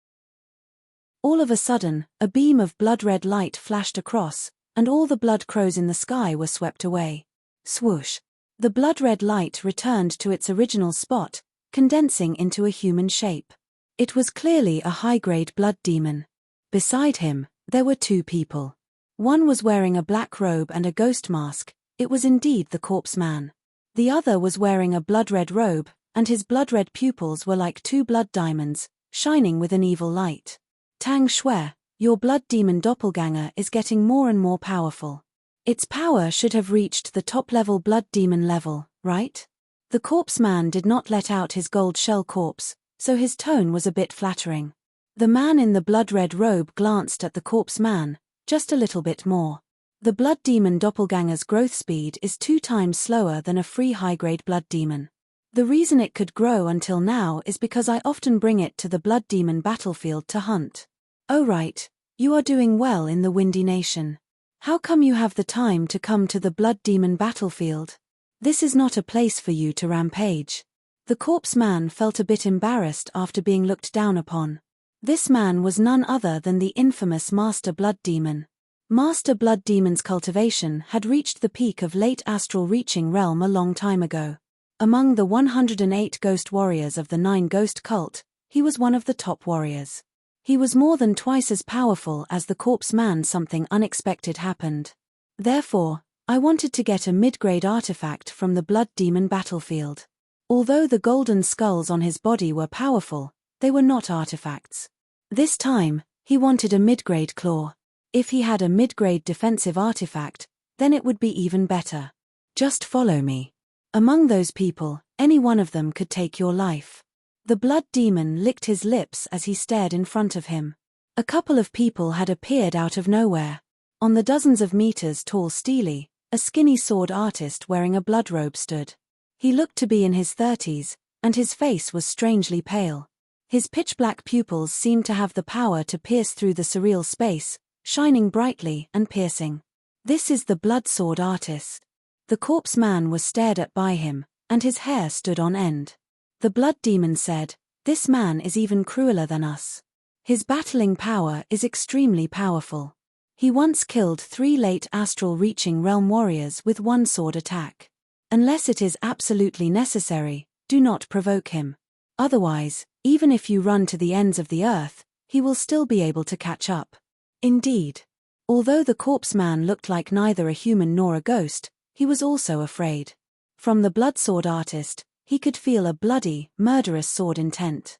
All of a sudden, a beam of blood-red light flashed across, and all the blood crows in the sky were swept away. Swoosh. The blood-red light returned to its original spot, condensing into a human shape. It was clearly a high-grade blood demon. Beside him, there were 2 people. One was wearing a black robe and a ghost mask. It was indeed the corpse man. The other was wearing a blood-red robe, and his blood-red pupils were like 2 blood diamonds, shining with an evil light. Tang Shui, your blood demon doppelganger is getting more and more powerful. Its power should have reached the top-level blood demon level, right? The corpse man did not let out his gold shell corpse, so his tone was a bit flattering. The man in the blood-red robe glanced at the corpse man, just a little bit more. The blood demon doppelganger's growth speed is 2 times slower than a free high-grade blood demon. The reason it could grow until now is because I often bring it to the blood demon battlefield to hunt. Oh right, you are doing well in the Windy Nation. How come you have the time to come to the blood demon battlefield? This is not a place for you to rampage. The corpse man felt a bit embarrassed after being looked down upon. This man was none other than the infamous Master Blood Demon. Master Blood Demon's cultivation had reached the peak of late astral reaching realm a long time ago. Among the 108 ghost warriors of the 9 ghost cult, he was one of the top warriors. He was more than twice as powerful as the corpse man. Something unexpected happened. Therefore, I wanted to get a mid-grade artifact from the blood demon battlefield. Although the golden skulls on his body were powerful, they were not artifacts. This time, he wanted a mid-grade claw. If he had a mid-grade defensive artifact, then it would be even better. Just follow me. Among those people, any one of them could take your life. The blood demon licked his lips as he stared in front of him. A couple of people had appeared out of nowhere. On the dozens of meters tall Steely, a skinny sword artist wearing a blood robe stood. He looked to be in his 30s, and his face was strangely pale. His pitch-black pupils seemed to have the power to pierce through the surreal space, shining brightly and piercing. This is the blood sword artist. The corpse man was stared at by him, and his hair stood on end. The blood demon said, "This man is even crueler than us. His battling power is extremely powerful. He once killed 3 late astral reaching realm warriors with 1 sword attack. Unless it is absolutely necessary, do not provoke him. Otherwise, even if you run to the ends of the earth, he will still be able to catch up." Indeed. Although the corpse man looked like neither a human nor a ghost, he was also afraid. From the blood sword artist, he could feel a bloody, murderous sword intent.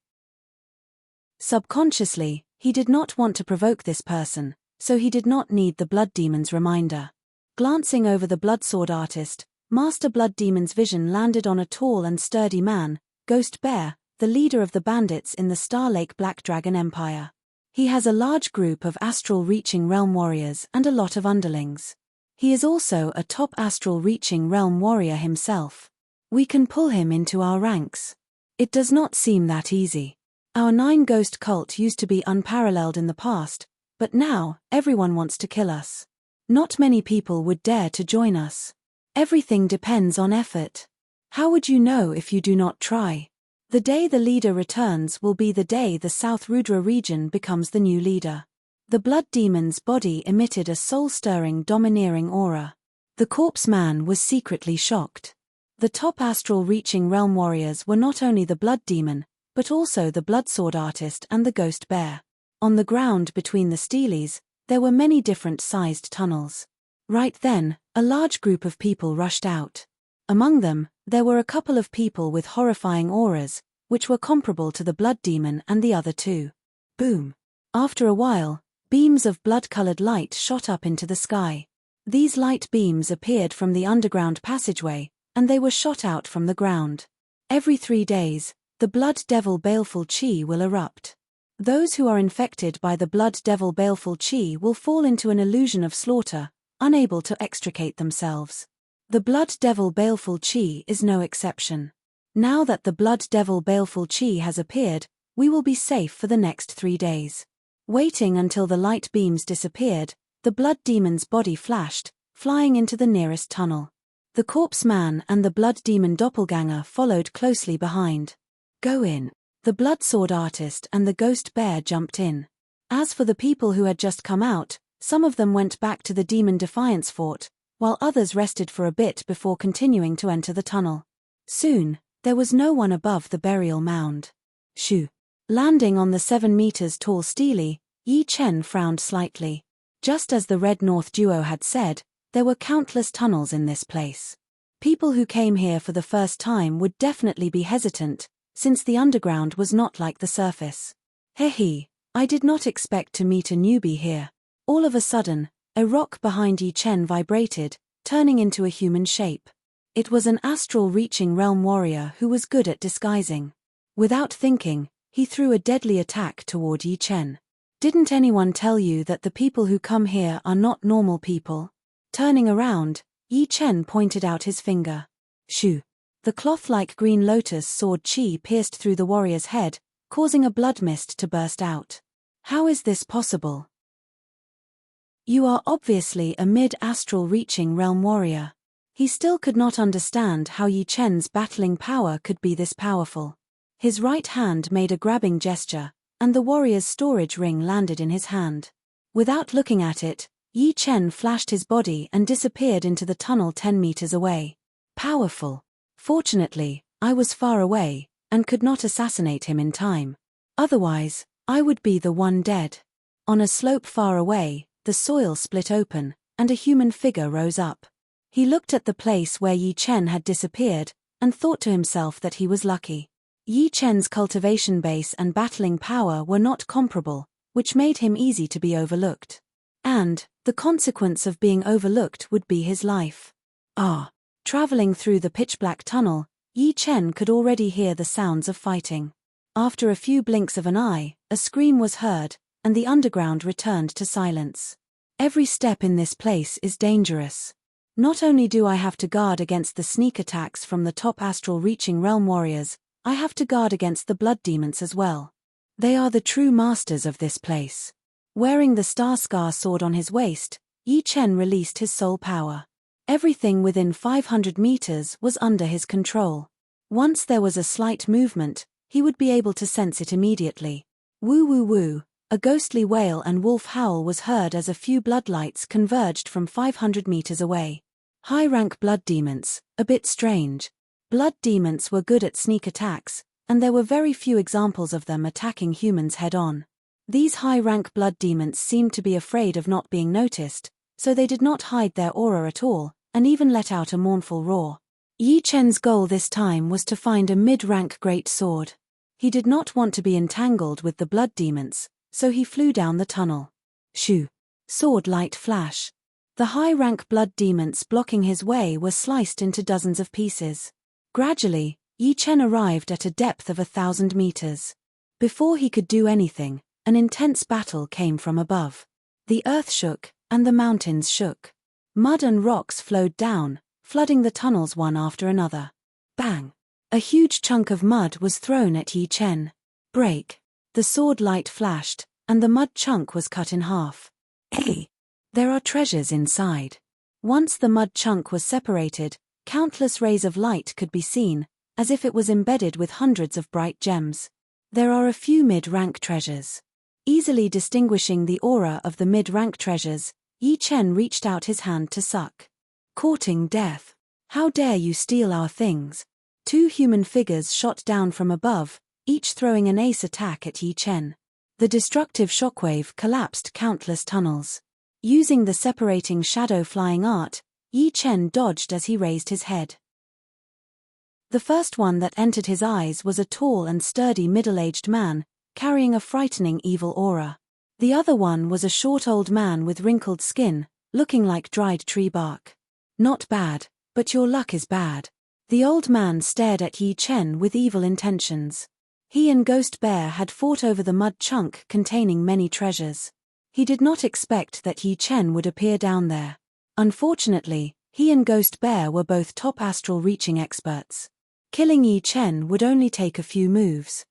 Subconsciously, he did not want to provoke this person, so he did not need the blood demon's reminder. Glancing over the blood sword artist, Master Blood Demon's vision landed on a tall and sturdy man, Ghost Bear, the leader of the bandits in the Star Lake Black Dragon Empire. He has a large group of astral-reaching realm warriors and a lot of underlings. He is also a top astral-reaching realm warrior himself. We can pull him into our ranks. It does not seem that easy. Our 9-ghost cult used to be unparalleled in the past, but now, everyone wants to kill us. Not many people would dare to join us. Everything depends on effort. How would you know if you do not try? The day the leader returns will be the day the South Rudra region becomes the new leader. The blood demon's body emitted a soul-stirring, domineering aura. The corpse man was secretly shocked. The top astral-reaching realm warriors were not only the blood demon, but also the blood sword artist and the ghost bear. On the ground between the steelies, there were many different sized tunnels. Right then, a large group of people rushed out. Among them, there were a couple of people with horrifying auras, which were comparable to the blood demon and the other two. Boom! After a while, beams of blood-colored light shot up into the sky. These light beams appeared from the underground passageway, and they were shot out from the ground. Every 3 days, the blood devil baleful chi will erupt. Those who are infected by the blood devil baleful chi will fall into an illusion of slaughter, unable to extricate themselves. The blood devil baleful chi is no exception. Now that the blood devil baleful chi has appeared, we will be safe for the next 3 days. Waiting until the light beams disappeared, the blood demon's body flashed, flying into the nearest tunnel. The corpse man and the blood demon doppelganger followed closely behind. Go in. The blood sword artist and the ghost bear jumped in. As for the people who had just come out, some of them went back to the demon defiance fort, while others rested for a bit before continuing to enter the tunnel. Soon, there was no one above the burial mound. Shoo! Landing on the 7 meters tall stele, Yi Chen frowned slightly. Just as the Red North duo had said, there were countless tunnels in this place. People who came here for the first time would definitely be hesitant, since the underground was not like the surface. Hehe, I did not expect to meet a newbie here. All of a sudden, a rock behind Yi Chen vibrated, turning into a human shape. It was an astral-reaching realm warrior who was good at disguising. Without thinking, he threw a deadly attack toward Yi Chen. Didn't anyone tell you that the people who come here are not normal people? Turning around, Yi Chen pointed out his finger. Shoo! The cloth-like green lotus sword chi pierced through the warrior's head, causing a blood mist to burst out. How is this possible? You are obviously a mid-astral reaching realm warrior. He still could not understand how Yi Chen's battling power could be this powerful. His right hand made a grabbing gesture, and the warrior's storage ring landed in his hand. Without looking at it, Yi Chen flashed his body and disappeared into the tunnel 10 meters away. Powerful. Fortunately, I was far away, and could not assassinate him in time. Otherwise, I would be the one dead. On a slope far away, the soil split open, and a human figure rose up. He looked at the place where Yi Chen had disappeared, and thought to himself that he was lucky. Yi Chen's cultivation base and battling power were not comparable, which made him easy to be overlooked. And, the consequence of being overlooked would be his life. Traveling through the pitch-black tunnel, Yi Chen could already hear the sounds of fighting. After a few blinks of an eye, a scream was heard, and the underground returned to silence. Every step in this place is dangerous. Not only do I have to guard against the sneak attacks from the top astral-reaching realm warriors, I have to guard against the blood demons as well. They are the true masters of this place. Wearing the Star Scar sword on his waist, Yi Chen released his soul power. Everything within 500 meters was under his control. Once there was a slight movement, he would be able to sense it immediately. Woo woo woo, a ghostly wail and wolf howl was heard as a few bloodlights converged from 500 meters away. High-rank blood demons, a bit strange. Blood demons were good at sneak attacks, and there were very few examples of them attacking humans head-on. These high-rank blood demons seemed to be afraid of not being noticed, so they did not hide their aura at all, and even let out a mournful roar. Yi Chen's goal this time was to find a mid-rank great sword. He did not want to be entangled with the blood demons, so he flew down the tunnel. Shoo! Sword light flash. The high-rank blood demons blocking his way were sliced into dozens of pieces. Gradually, Yi Chen arrived at a depth of 1,000 meters. Before he could do anything, an intense battle came from above. The earth shook, and the mountains shook. Mud and rocks flowed down, flooding the tunnels one after another. Bang! A huge chunk of mud was thrown at Yi Chen. Break! The sword light flashed, and the mud chunk was cut in half. Hey! There are treasures inside. Once the mud chunk was separated, countless rays of light could be seen, as if it was embedded with hundreds of bright gems. There are a few mid-rank treasures. Easily distinguishing the aura of the mid-rank treasures, Yi Chen reached out his hand to suck. Courting death. How dare you steal our things? Two human figures shot down from above, each throwing an ace attack at Yi Chen. The destructive shockwave collapsed countless tunnels. Using the separating shadow flying art, Yi Chen dodged as he raised his head. The first one that entered his eyes was a tall and sturdy middle-aged man, carrying a frightening evil aura. The other one was a short old man with wrinkled skin, looking like dried tree bark. Not bad, but your luck is bad. The old man stared at Yi Chen with evil intentions. He and Ghost Bear had fought over the mud chunk containing many treasures. He did not expect that Yi Chen would appear down there. Unfortunately, he and Ghost Bear were both top astral reaching experts. Killing Yi Chen would only take a few moves.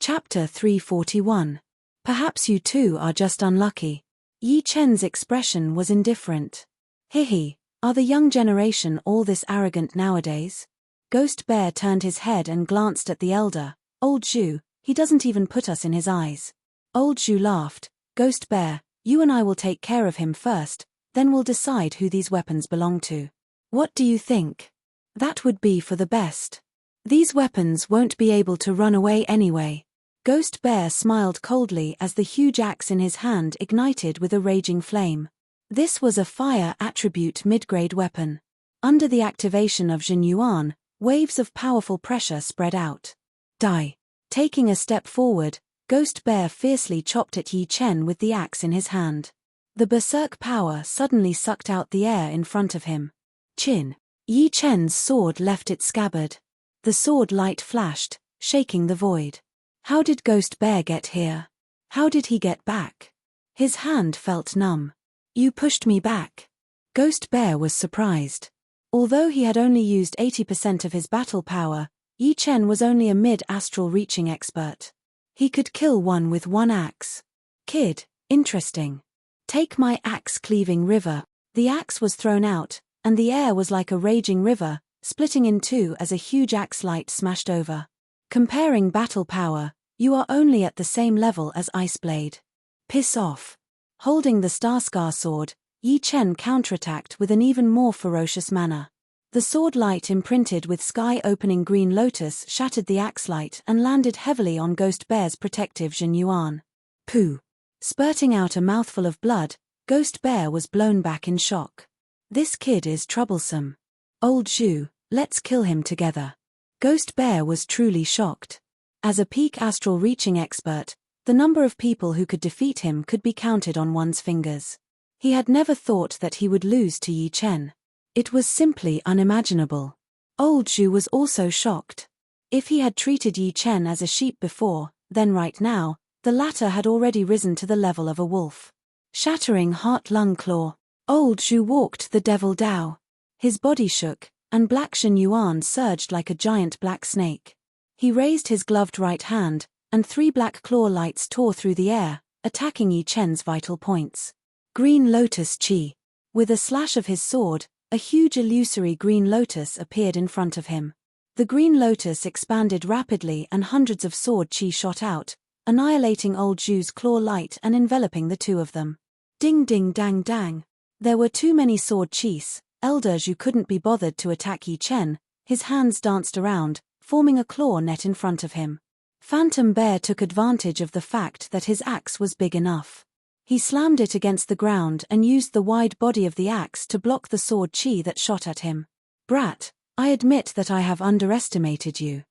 Chapter 341. Perhaps you two are just unlucky. Yi Chen's expression was indifferent. Hihi, are the young generation all this arrogant nowadays? Ghost Bear turned his head and glanced at the elder. Old Zhu, he doesn't even put us in his eyes. Old Zhu laughed. Ghost Bear, you and I will take care of him first, then we'll decide who these weapons belong to. What do you think? That would be for the best. These weapons won't be able to run away anyway. Ghost Bear smiled coldly as the huge axe in his hand ignited with a raging flame. This was a fire attribute mid-grade weapon. Under the activation of Jin Yuan, waves of powerful pressure spread out. Die. Taking a step forward, Ghost Bear fiercely chopped at Yi Chen with the axe in his hand. The berserk power suddenly sucked out the air in front of him. Chin. Yi Chen's sword left its scabbard. The sword light flashed, shaking the void. How did Ghost Bear get here? How did he get back? His hand felt numb. You pushed me back. Ghost Bear was surprised. Although he had only used 80% of his battle power, Yi Chen was only a mid-astral reaching expert. He could kill one with one axe. Kid, interesting. Take my axe-cleaving river. The axe was thrown out, and the air was like a raging river, splitting in two as a huge axe light smashed over. Comparing battle power, you are only at the same level as Iceblade. Piss off. Holding the Starscar sword, Yi Chen counterattacked with an even more ferocious manner. The sword light imprinted with sky-opening green lotus shattered the axe light and landed heavily on Ghost Bear's protective Jin Yuan. Pooh! Spurting out a mouthful of blood, Ghost Bear was blown back in shock. This kid is troublesome. Old Zhu, let's kill him together. Ghost Bear was truly shocked. As a peak astral reaching expert, the number of people who could defeat him could be counted on one's fingers. He had never thought that he would lose to Yi Chen. It was simply unimaginable. Old Zhu was also shocked. If he had treated Yi Chen as a sheep before, then right now, the latter had already risen to the level of a wolf. Shattering heart-lung claw, Old Zhu walked the devil Dao. His body shook, and black Jin Yuan surged like a giant black snake. He raised his gloved right hand, and 3 black claw lights tore through the air, attacking Yi Chen's vital points. Green Lotus Chi. With a slash of his sword, a huge illusory green lotus appeared in front of him. The green lotus expanded rapidly and hundreds of sword chi shot out, annihilating Old Zhu's claw light and enveloping the two of them. Ding ding dang dang. There were too many sword chis. Elder Zhu couldn't be bothered to attack Yi Chen. His hands danced around, forming a claw net in front of him. Phantom Bear took advantage of the fact that his axe was big enough. He slammed it against the ground and used the wide body of the axe to block the sword chi that shot at him. Brat, I admit that I have underestimated you.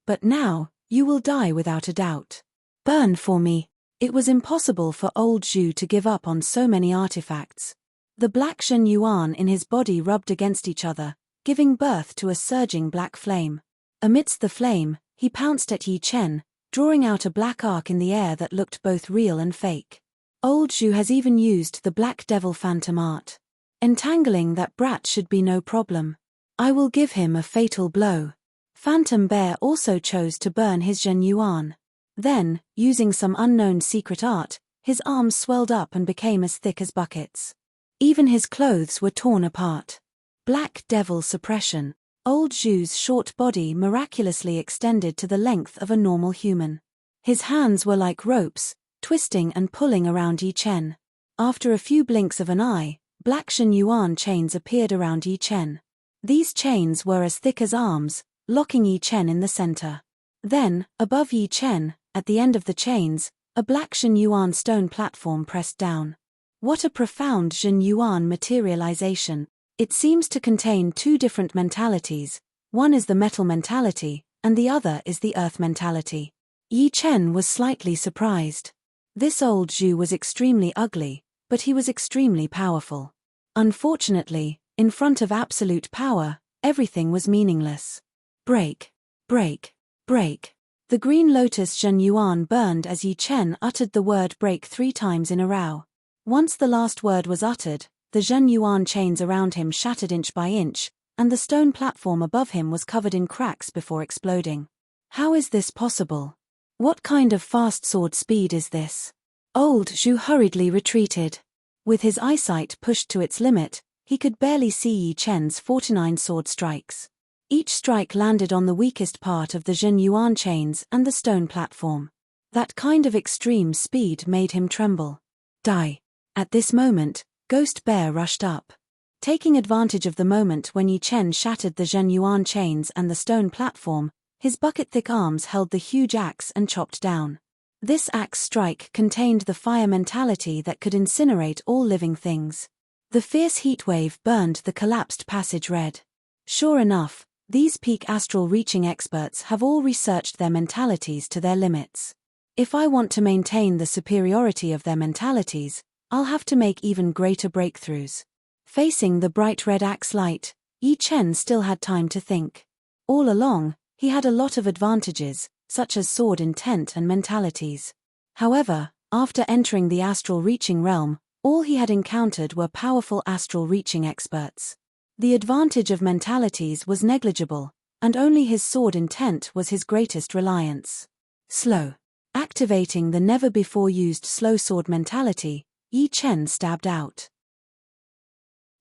But now, you will die without a doubt. Burn for me. It was impossible for old Zhu to give up on so many artifacts. The black Zhen Yuan in his body rubbed against each other, giving birth to a surging black flame. Amidst the flame, he pounced at Yi Chen, drawing out a black arc in the air that looked both real and fake. Old Zhu has even used the Black Devil Phantom art. Entangling that brat should be no problem. I will give him a fatal blow. Phantom Bear also chose to burn his Zhen Yuan. Then, using some unknown secret art, his arms swelled up and became as thick as buckets. Even his clothes were torn apart. Black Devil Suppression. Old Zhu's short body miraculously extended to the length of a normal human. His hands were like ropes, twisting and pulling around Yi Chen. After a few blinks of an eye, black Zhen Yuan chains appeared around Yi Chen. These chains were as thick as arms, locking Yi Chen in the center. Then, above Yi Chen, at the end of the chains, a black Zhen Yuan stone platform pressed down. What a profound Zhen Yuan materialization. It seems to contain two different mentalities. One is the metal mentality, and the other is the earth mentality. Yi Chen was slightly surprised. This old Zhu was extremely ugly, but he was extremely powerful. Unfortunately, in front of absolute power, everything was meaningless. Break, break, break. The green lotus Zhen Yuan burned as Yi Chen uttered the word break 3 times in a row. Once the last word was uttered, the Zhen Yuan chains around him shattered inch by inch, and the stone platform above him was covered in cracks before exploding. How is this possible? What kind of fast sword speed is this? Old Zhu hurriedly retreated. With his eyesight pushed to its limit, he could barely see Yi Chen's 49 sword strikes. Each strike landed on the weakest part of the Zhen Yuan chains and the stone platform. That kind of extreme speed made him tremble. Die. At this moment, Ghost Bear rushed up. Taking advantage of the moment when Yi Chen shattered the Zhen Yuan chains and the stone platform, his bucket-thick arms held the huge axe and chopped down. This axe strike contained the fire mentality that could incinerate all living things. The fierce heatwave burned the collapsed passage red. Sure enough, these peak astral reaching experts have all researched their mentalities to their limits. If I want to maintain the superiority of their mentalities, I'll have to make even greater breakthroughs. Facing the bright red axe light, Yi Chen still had time to think. All along, he had a lot of advantages, such as sword intent and mentalities. However, after entering the astral reaching realm, all he had encountered were powerful astral reaching experts. The advantage of mentalities was negligible, and only his sword intent was his greatest reliance. Slow. Activating the never-before-used slow sword mentality, Yi Chen stabbed out.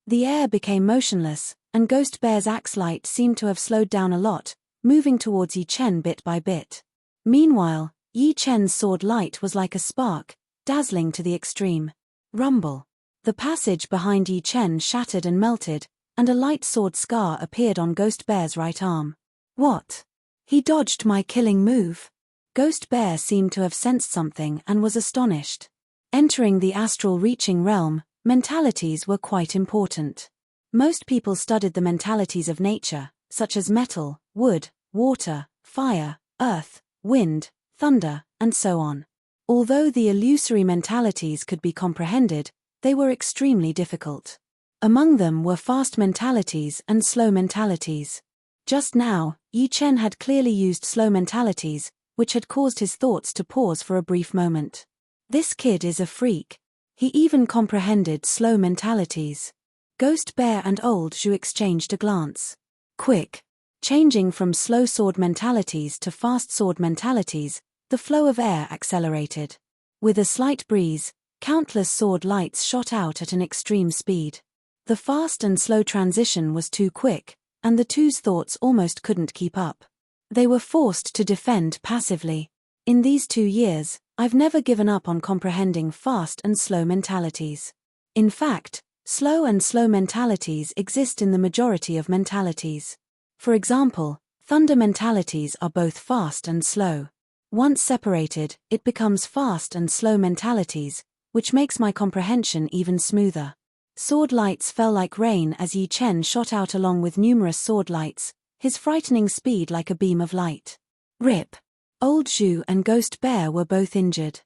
The air became motionless, and Ghost Bear's axe light seemed to have slowed down a lot, moving towards Yi Chen bit by bit. Meanwhile, Yi Chen's sword light was like a spark, dazzling to the extreme. Rumble. The passage behind Yi Chen shattered and melted, and a light sword scar appeared on Ghost Bear's right arm. What? He dodged my killing move. Ghost Bear seemed to have sensed something and was astonished. Entering the astral reaching realm, mentalities were quite important. Most people studied the mentalities of nature, such as metal, wood, water, fire, earth, wind, thunder, and so on. Although the illusory mentalities could be comprehended, they were extremely difficult. Among them were fast mentalities and slow mentalities. Just now, Yi Chen had clearly used slow mentalities, which had caused his thoughts to pause for a brief moment. This kid is a freak. He even comprehended slow mentalities. Ghost Bear and Old Zhu exchanged a glance. Quick. Changing from slow sword mentalities to fast sword mentalities, the flow of air accelerated. With a slight breeze, countless sword lights shot out at an extreme speed. The fast and slow transition was too quick, and the two's thoughts almost couldn't keep up. They were forced to defend passively. In these 2 years, I've never given up on comprehending fast and slow mentalities. In fact, slow and slow mentalities exist in the majority of mentalities. For example, Thunder mentalities are both fast and slow. Once separated, it becomes fast and slow mentalities, which makes my comprehension even smoother. Sword lights fell like rain as Yi Chen shot out along with numerous sword lights, his frightening speed like a beam of light. Rip. Old Zhu and Ghost Bear were both injured.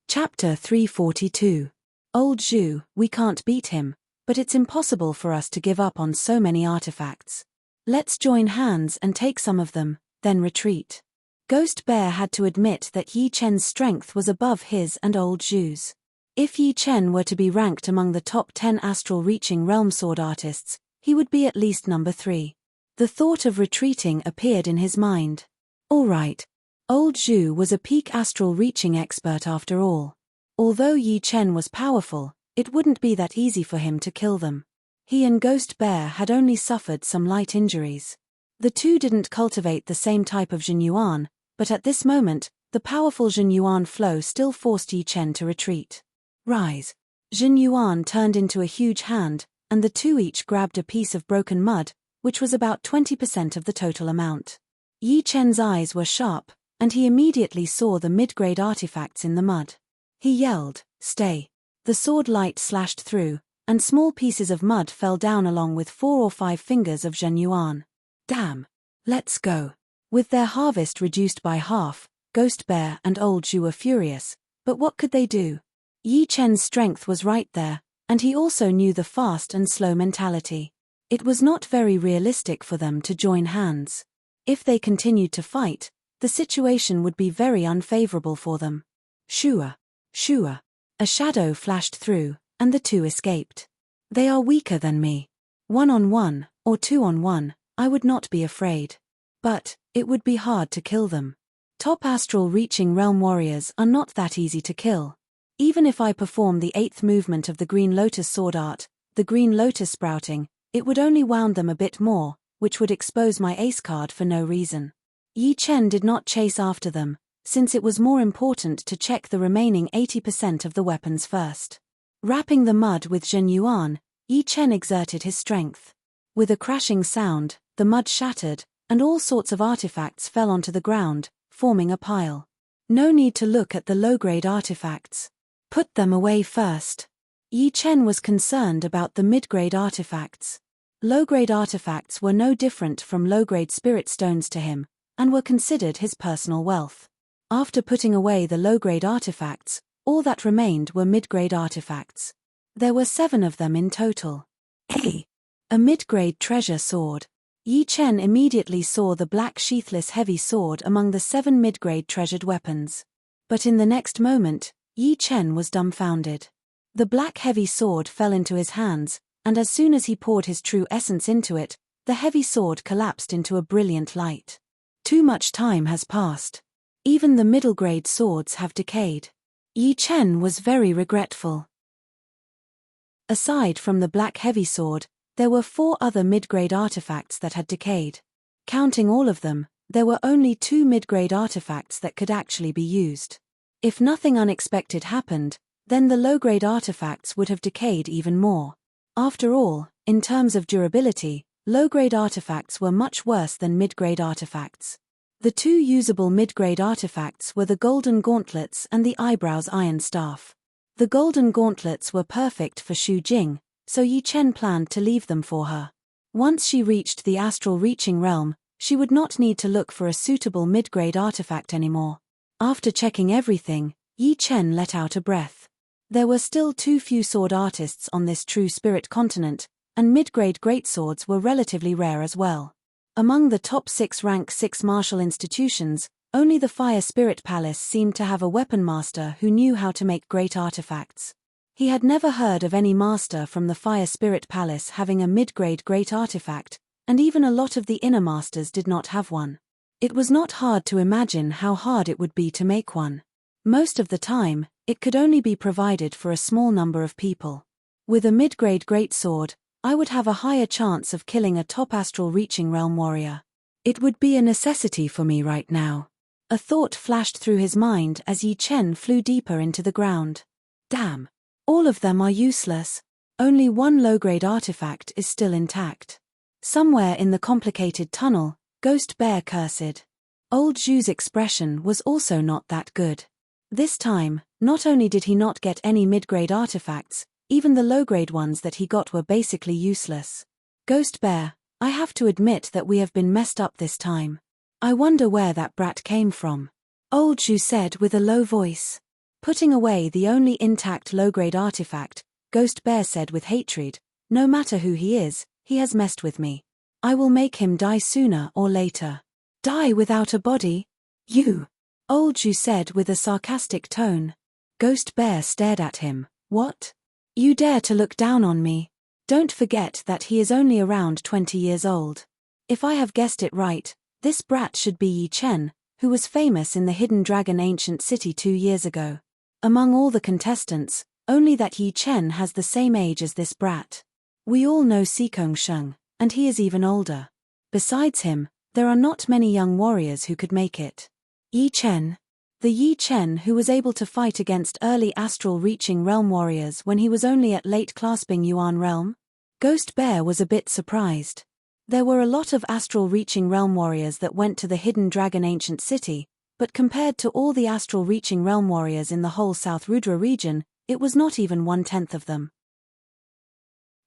Chapter 342. Old Zhu, we can't beat him, but it's impossible for us to give up on so many artifacts. Let's join hands and take some of them, then retreat. Ghost Bear had to admit that Yi Chen's strength was above his and Old Zhu's. If Yi Chen were to be ranked among the top 10 astral-reaching realm sword artists, he would be at least number 3. The thought of retreating appeared in his mind. All right. Old Zhu was a peak astral-reaching expert after all. Although Yi Chen was powerful, it wouldn't be that easy for him to kill them. He and Ghost Bear had only suffered some light injuries. The two didn't cultivate the same type of Jin Yuan, but at this moment, the powerful Jin Yuan flow still forced Yi Chen to retreat. Rise. Jin Yuan turned into a huge hand, and the two each grabbed a piece of broken mud, which was about 20% of the total amount. Yi Chen's eyes were sharp, and he immediately saw the mid-grade artifacts in the mud. He yelled, "Stay." The sword light slashed through, and small pieces of mud fell down along with 4 or 5 fingers of Jin Yuan. Damn. Let's go. With their harvest reduced by half, Ghost Bear and Old Zhu were furious, but what could they do? Yi Chen's strength was right there, and he also knew the fast and slow mentality. It was not very realistic for them to join hands. If they continued to fight, the situation would be very unfavorable for them. Shua. Shua. A shadow flashed through, and the two escaped. They are weaker than me. 1-on-1, or 2-on-1, I would not be afraid. But, it would be hard to kill them. Top astral-reaching realm warriors are not that easy to kill. Even if I perform the 8th movement of the Green Lotus sword art, the Green Lotus sprouting, it would only wound them a bit more, which would expose my ace card for no reason. Yi Chen did not chase after them, since it was more important to check the remaining 80% of the weapons first. Wrapping the mud with Jin Yuan, Yi Chen exerted his strength. With a crashing sound, the mud shattered, and all sorts of artifacts fell onto the ground, forming a pile. No need to look at the low-grade artifacts. Put them away first. Yi Chen was concerned about the mid-grade artifacts. Low-grade artifacts were no different from low-grade spirit stones to him, and were considered his personal wealth. After putting away the low-grade artifacts, all that remained were mid-grade artifacts. There were 7 of them in total. Hey! A mid-grade treasure sword. Yi Chen immediately saw the black sheathless heavy sword among the 7 mid-grade treasured weapons. But in the next moment, Yi Chen was dumbfounded. The black heavy sword fell into his hands, and as soon as he poured his true essence into it, the heavy sword collapsed into a brilliant light. Too much time has passed. Even the middle-grade swords have decayed. Yi Chen was very regretful. Aside from the black heavy sword, there were 4 other mid-grade artifacts that had decayed. Counting all of them, there were only 2 mid-grade artifacts that could actually be used. If nothing unexpected happened, then the low-grade artifacts would have decayed even more. After all, in terms of durability, low-grade artifacts were much worse than mid-grade artifacts. The 2 usable mid-grade artifacts were the Golden Gauntlets and the Eyebrows Iron Staff. The Golden Gauntlets were perfect for Xu Jing, so Yi Chen planned to leave them for her. Once she reached the astral-reaching realm, she would not need to look for a suitable mid-grade artifact anymore. After checking everything, Yi Chen let out a breath. There were still too few sword artists on this true spirit continent, and mid-grade greatswords were relatively rare as well. Among the top 6 rank 6 martial institutions, only the Fire Spirit Palace seemed to have a weapon master who knew how to make great artifacts. He had never heard of any master from the Fire Spirit Palace having a mid-grade great artifact, and even a lot of the inner masters did not have one. It was not hard to imagine how hard it would be to make one. Most of the time, it could only be provided for a small number of people. With a mid-grade greatsword, I would have a higher chance of killing a top astral-reaching realm warrior. It would be a necessity for me right now. A thought flashed through his mind as Yi Chen flew deeper into the ground. Damn! All of them are useless. Only one low-grade artifact is still intact. Somewhere in the complicated tunnel, Ghost Bear cursed. Old Zhu's expression was also not that good. This time, not only did he not get any mid-grade artifacts, even the low-grade ones that he got were basically useless. Ghost Bear, I have to admit that we have been messed up this time. I wonder where that brat came from. Old Zhu said with a low voice. Putting away the only intact low-grade artifact, Ghost Bear said with hatred, no matter who he is, he has messed with me. I will make him die sooner or later. Die without a body? You! Old Zhu said with a sarcastic tone. Ghost Bear stared at him. What? You dare to look down on me? Don't forget that he is only around 20 years old. If I have guessed it right, this brat should be Yi Chen, who was famous in the Hidden Dragon Ancient City 2 years ago. Among all the contestants, only that Yi Chen has the same age as this brat. We all know Sikong Sheng, and he is even older. Besides him, there are not many young warriors who could make it. Yi Chen. The Yi Chen who was able to fight against early astral reaching realm warriors when he was only at late clasping Yuan realm? Ghost Bear was a bit surprised. There were a lot of astral reaching realm warriors that went to the Hidden Dragon Ancient City, but compared to all the astral reaching realm warriors in the whole South Rudra region, it was not even 1/10 of them.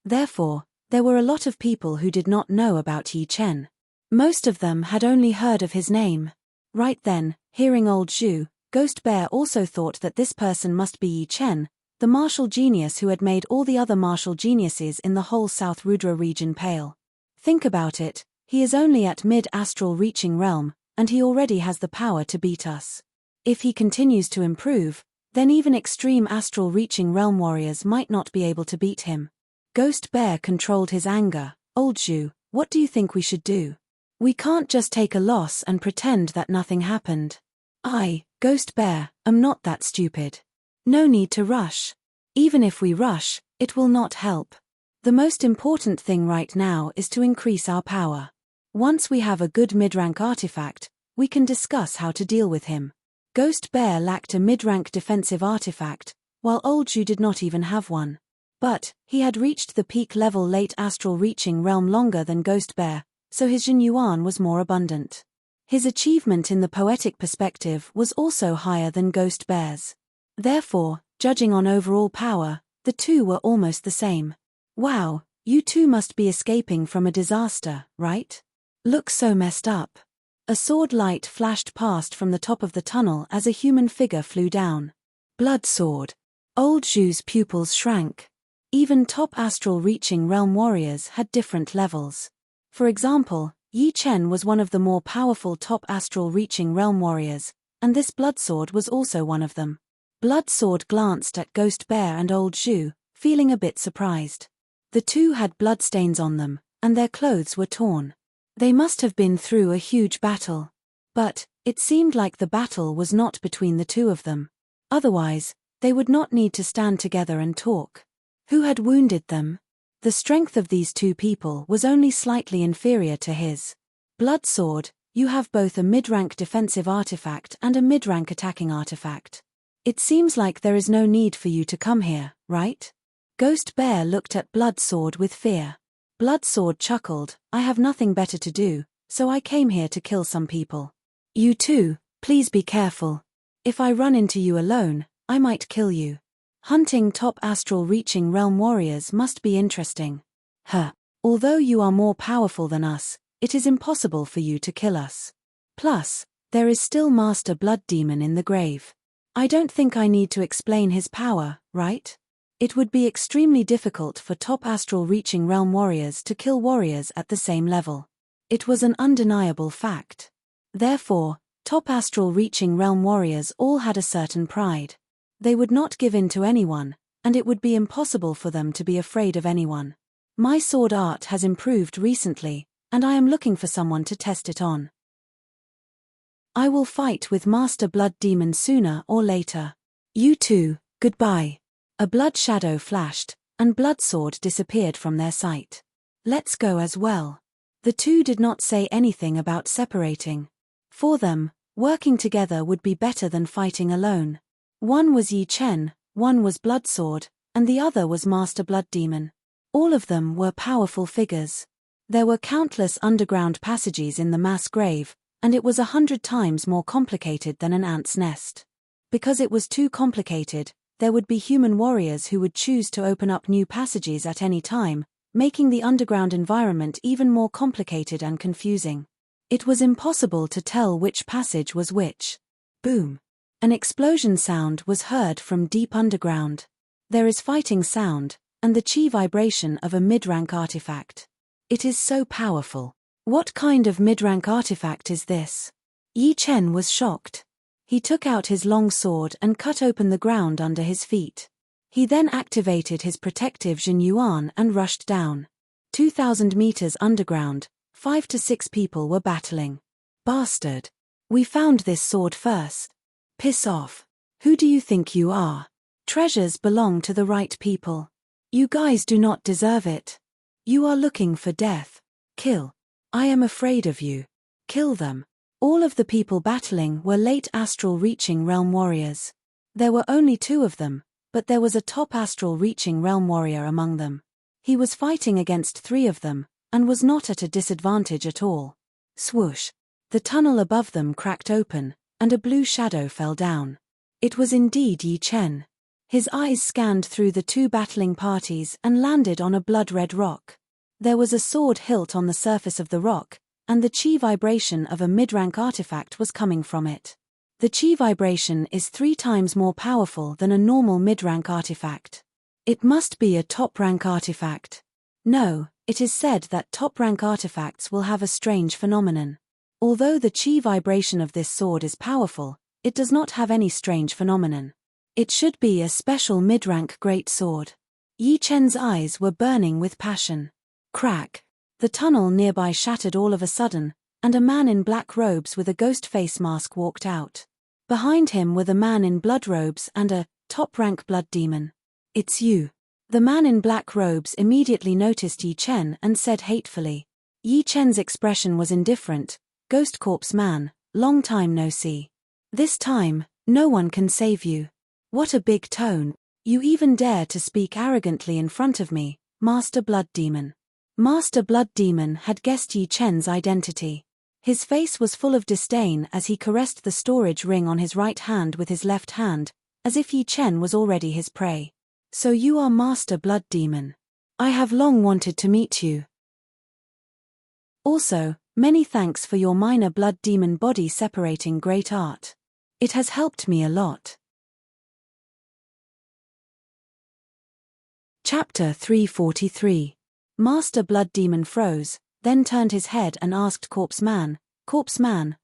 Therefore, there were a lot of people who did not know about Yi Chen. Most of them had only heard of his name. Right then, hearing Old Zhu, Ghost Bear also thought that this person must be Yi Chen, the martial genius who had made all the other martial geniuses in the whole South Rudra region pale. Think about it, he is only at mid-astral reaching realm, and he already has the power to beat us. If he continues to improve, then even extreme astral reaching realm warriors might not be able to beat him. Ghost Bear controlled his anger. Old Zhu, what do you think we should do? We can't just take a loss and pretend that nothing happened. I, Ghost Bear, am not that stupid. No need to rush. Even if we rush, it will not help. The most important thing right now is to increase our power. Once we have a good mid-rank artifact, we can discuss how to deal with him. Ghost Bear lacked a mid-rank defensive artifact, while Old Zhu did not even have one. But, he had reached the peak level late astral reaching realm longer than Ghost Bear, so his Jin Yuan was more abundant. His achievement in the poetic perspective was also higher than Ghost Bear's. Therefore, judging on overall power, the two were almost the same. Wow, you two must be escaping from a disaster, right? Look so messed up. A sword light flashed past from the top of the tunnel as a human figure flew down. Blood sword. Old Zhu's pupils shrank. Even top astral reaching realm warriors had different levels. For example, Yi Chen was one of the more powerful top astral reaching realm warriors, and this blood sword was also one of them. Blood sword glanced at Ghost Bear and Old Zhu, feeling a bit surprised. The two had bloodstains on them, and their clothes were torn. They must have been through a huge battle. But, it seemed like the battle was not between the two of them. Otherwise, they would not need to stand together and talk. Who had wounded them? The strength of these two people was only slightly inferior to his. Blood sword, you have both a mid-rank defensive artifact and a mid-rank attacking artifact. It seems like there is no need for you to come here, right? Ghost Bear looked at Blood Sword with fear. Blood Sword chuckled, I have nothing better to do, so I came here to kill some people. You too, please be careful. If I run into you alone, I might kill you. Hunting top astral reaching realm warriors must be interesting. Although you are more powerful than us, it is impossible for you to kill us. Plus, there is still Master Blood Demon in the grave. I don't think I need to explain his power, right? It would be extremely difficult for top astral reaching realm warriors to kill warriors at the same level. It was an undeniable fact. Therefore, top astral reaching realm warriors all had a certain pride. They would not give in to anyone, and it would be impossible for them to be afraid of anyone. My sword art has improved recently, and I am looking for someone to test it on. I will fight with Master Blood Demon sooner or later. You two, goodbye. A blood shadow flashed, and Blood Sword disappeared from their sight. Let's go as well. The two did not say anything about separating. For them, working together would be better than fighting alone. One was Yi Chen, one was Blood Sword, and the other was Master Blood Demon. All of them were powerful figures. There were countless underground passages in the mass grave, and it was 100 times more complicated than an ant's nest. Because it was too complicated, there would be human warriors who would choose to open up new passages at any time, making the underground environment even more complicated and confusing. It was impossible to tell which passage was which. Boom! An explosion sound was heard from deep underground. There is fighting sound, and the chi vibration of a mid-rank artifact. It is so powerful. What kind of mid-rank artifact is this? Yi Chen was shocked. He took out his long sword and cut open the ground under his feet. He then activated his protective Jin Yuan and rushed down. 2,000 meters underground, 5 to 6 people were battling. Bastard! We found this sword first. Piss off. Who do you think you are? Treasures belong to the right people. You guys do not deserve it. You are looking for death. Kill. I am afraid of you. Kill them. All of the people battling were late astral reaching realm warriors. There were only 2 of them, but there was a top astral reaching realm warrior among them. He was fighting against 3 of them, and was not at a disadvantage at all. Swoosh! The tunnel above them cracked open, and a blue shadow fell down. It was indeed Yi Chen. His eyes scanned through the 2 battling parties and landed on a blood-red rock. There was a sword hilt on the surface of the rock, and the chi vibration of a mid-rank artifact was coming from it. The chi vibration is 3 times more powerful than a normal mid-rank artifact. It must be a top-rank artifact. No, it is said that top-rank artifacts will have a strange phenomenon. Although the chi vibration of this sword is powerful, it does not have any strange phenomenon. It should be a special mid-rank great sword. Yi Chen's eyes were burning with passion. Crack! The tunnel nearby shattered all of a sudden, and a man in black robes with a ghost face mask walked out. Behind him were the man in blood robes and a top-rank blood demon. It's you. The man in black robes immediately noticed Yi Chen and said hatefully. Yi Chen's expression was indifferent. Ghost corpse man, long time no see. This time, no one can save you. What a big tone. You even dare to speak arrogantly in front of me, Master Blood Demon. Master Blood Demon had guessed Yi Chen's identity. His face was full of disdain as he caressed the storage ring on his right hand with his left hand, as if Yi Chen was already his prey. So you are Master Blood Demon. I have long wanted to meet you. Also, many thanks for your minor blood demon body separating great art. It has helped me a lot. Chapter 343. Master Blood Demon froze, then turned his head and asked Corpse Man,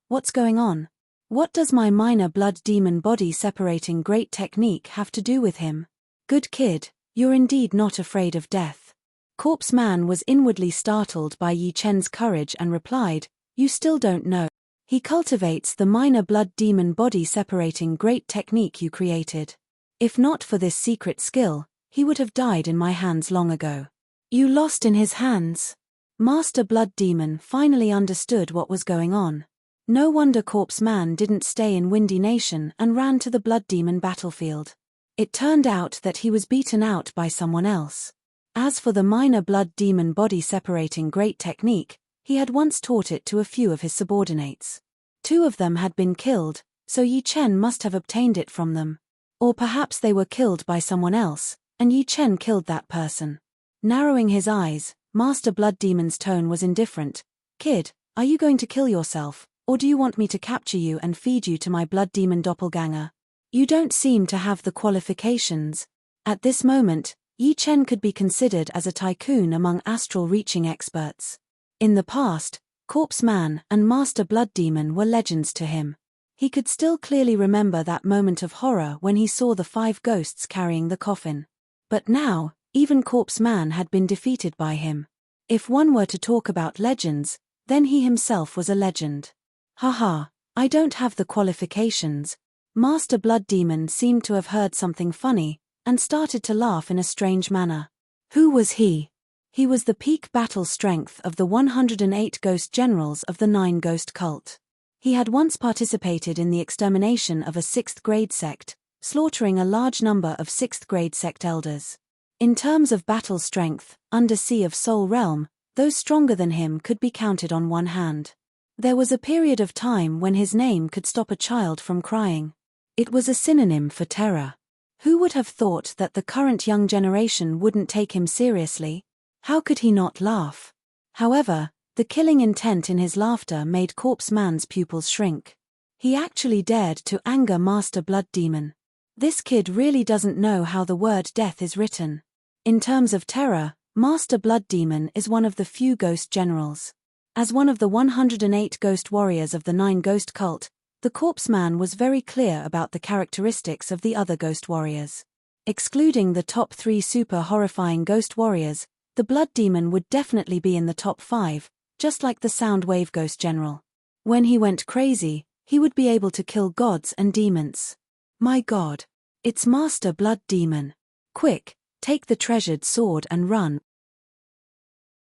what's going on? What does my minor blood demon body separating great technique have to do with him? Good kid, you're indeed not afraid of death. Corpse Man was inwardly startled by Yi Chen's courage and replied, you still don't know. He cultivates the minor blood demon body separating great technique you created. If not for this secret skill, he would have died in my hands long ago. You lost in his hands. Master Blood Demon finally understood what was going on. No wonder Corpse Man didn't stay in Windy Nation and ran to the Blood Demon battlefield. It turned out that he was beaten out by someone else. As for the minor blood demon body separating great technique, he had once taught it to a few of his subordinates. 2 of them had been killed, so Yi Chen must have obtained it from them. Or perhaps they were killed by someone else, and Yi Chen killed that person. Narrowing his eyes, Master Blood Demon's tone was indifferent. Kid, are you going to kill yourself, or do you want me to capture you and feed you to my blood demon doppelganger? You don't seem to have the qualifications. At this moment, Yi Chen could be considered as a tycoon among astral reaching experts. In the past, Corpse Man and Master Blood Demon were legends to him. He could still clearly remember that moment of horror when he saw the 5 ghosts carrying the coffin. But now, even Corpse Man had been defeated by him. If one were to talk about legends, then he himself was a legend. Haha, I don't have the qualifications. Master Blood Demon seemed to have heard something funny, and started to laugh in a strange manner. Who was he? He was the peak battle strength of the 108 ghost generals of the 9 ghost cult. He had once participated in the extermination of a 6th grade sect, slaughtering a large number of 6th grade sect elders. In terms of battle strength, under Sea of Soul Realm, those stronger than him could be counted on one hand. There was a period of time when his name could stop a child from crying. It was a synonym for terror. Who would have thought that the current young generation wouldn't take him seriously? How could he not laugh? However, the killing intent in his laughter made Corpse Man's pupils shrink. He actually dared to anger Master Blood Demon. This kid really doesn't know how the word death is written. In terms of terror, Master Blood Demon is one of the few ghost generals. As one of the 108 ghost warriors of the Nine Ghost cult, the Corpse Man was very clear about the characteristics of the other ghost warriors. Excluding the top 3 super horrifying ghost warriors, the Blood Demon would definitely be in the top 5, just like the Soundwave Ghost General. When he went crazy, he would be able to kill gods and demons. My god. It's Master Blood Demon. Quick, take the treasured sword and run.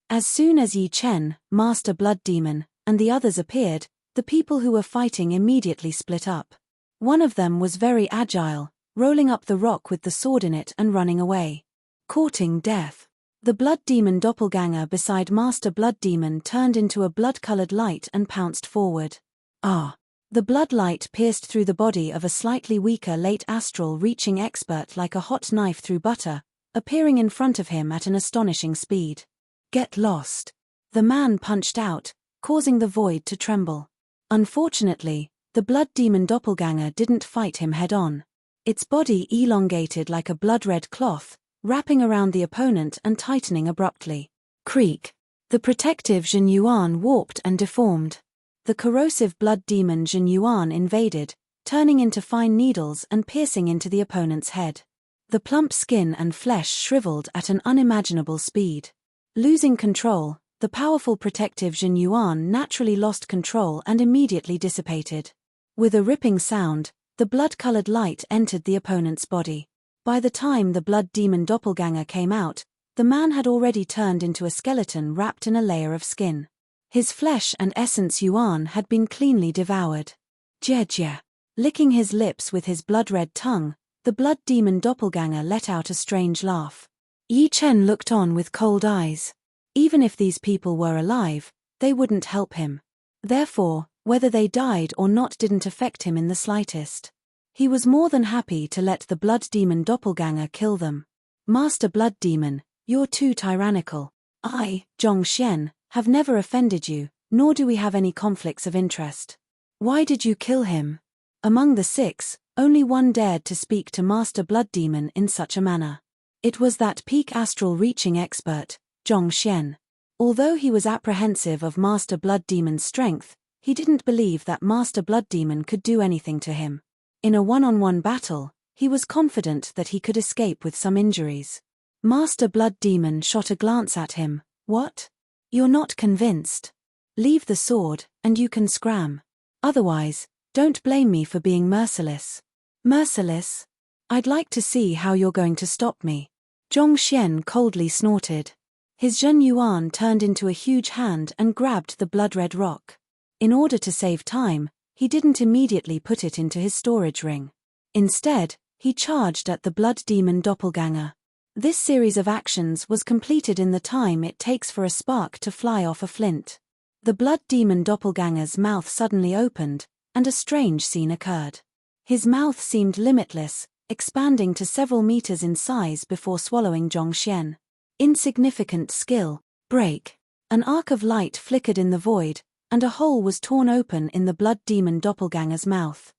As soon as Yi Chen, Master Blood Demon, and the others appeared, the people who were fighting immediately split up. One of them was very agile, rolling up the rock with the sword in it and running away. Courting death. The Blood Demon doppelganger beside Master Blood Demon turned into a blood-colored light and pounced forward. Ah! The blood light pierced through the body of a slightly weaker late astral reaching expert like a hot knife through butter, appearing in front of him at an astonishing speed. Get lost. The man punched out, causing the void to tremble. Unfortunately, the Blood Demon doppelganger didn't fight him head-on. Its body elongated like a blood-red cloth, wrapping around the opponent and tightening abruptly. Creak. The protective Jin Yuan warped and deformed. The corrosive Blood Demon Jin Yuan invaded, turning into fine needles and piercing into the opponent's head. The plump skin and flesh shriveled at an unimaginable speed. Losing control, the powerful protective Jin Yuan naturally lost control and immediately dissipated. With a ripping sound, the blood-colored light entered the opponent's body. By the time the Blood Demon doppelganger came out, the man had already turned into a skeleton wrapped in a layer of skin. His flesh and essence Yuan had been cleanly devoured. Jie. Licking his lips with his blood-red tongue, the Blood Demon doppelganger let out a strange laugh. Yi Chen looked on with cold eyes. Even if these people were alive, they wouldn't help him. Therefore, whether they died or not didn't affect him in the slightest. He was more than happy to let the Blood Demon doppelganger kill them. Master Blood Demon, you're too tyrannical. I, Zhongxian, have never offended you, nor do we have any conflicts of interest. Why did you kill him? Among the 6, only one dared to speak to Master Blood Demon in such a manner. It was that peak astral reaching expert, Zhongxian. Although he was apprehensive of Master Blood Demon's strength, he didn't believe that Master Blood Demon could do anything to him. In a one-on-one battle, he was confident that he could escape with some injuries. Master Blood Demon shot a glance at him. What? You're not convinced? Leave the sword, and you can scram. Otherwise, don't blame me for being merciless. Merciless? I'd like to see how you're going to stop me. Zhongxian coldly snorted. His Jin Yuan turned into a huge hand and grabbed the blood-red rock. In order to save time, he didn't immediately put it into his storage ring. Instead, he charged at the Blood Demon doppelganger. This series of actions was completed in the time it takes for a spark to fly off a flint. The Blood Demon doppelganger's mouth suddenly opened, and a strange scene occurred. His mouth seemed limitless, expanding to several meters in size before swallowing Zhongxian. Insignificant skill. Break. An arc of light flickered in the void, and a hole was torn open in the Blood Demon doppelganger's mouth.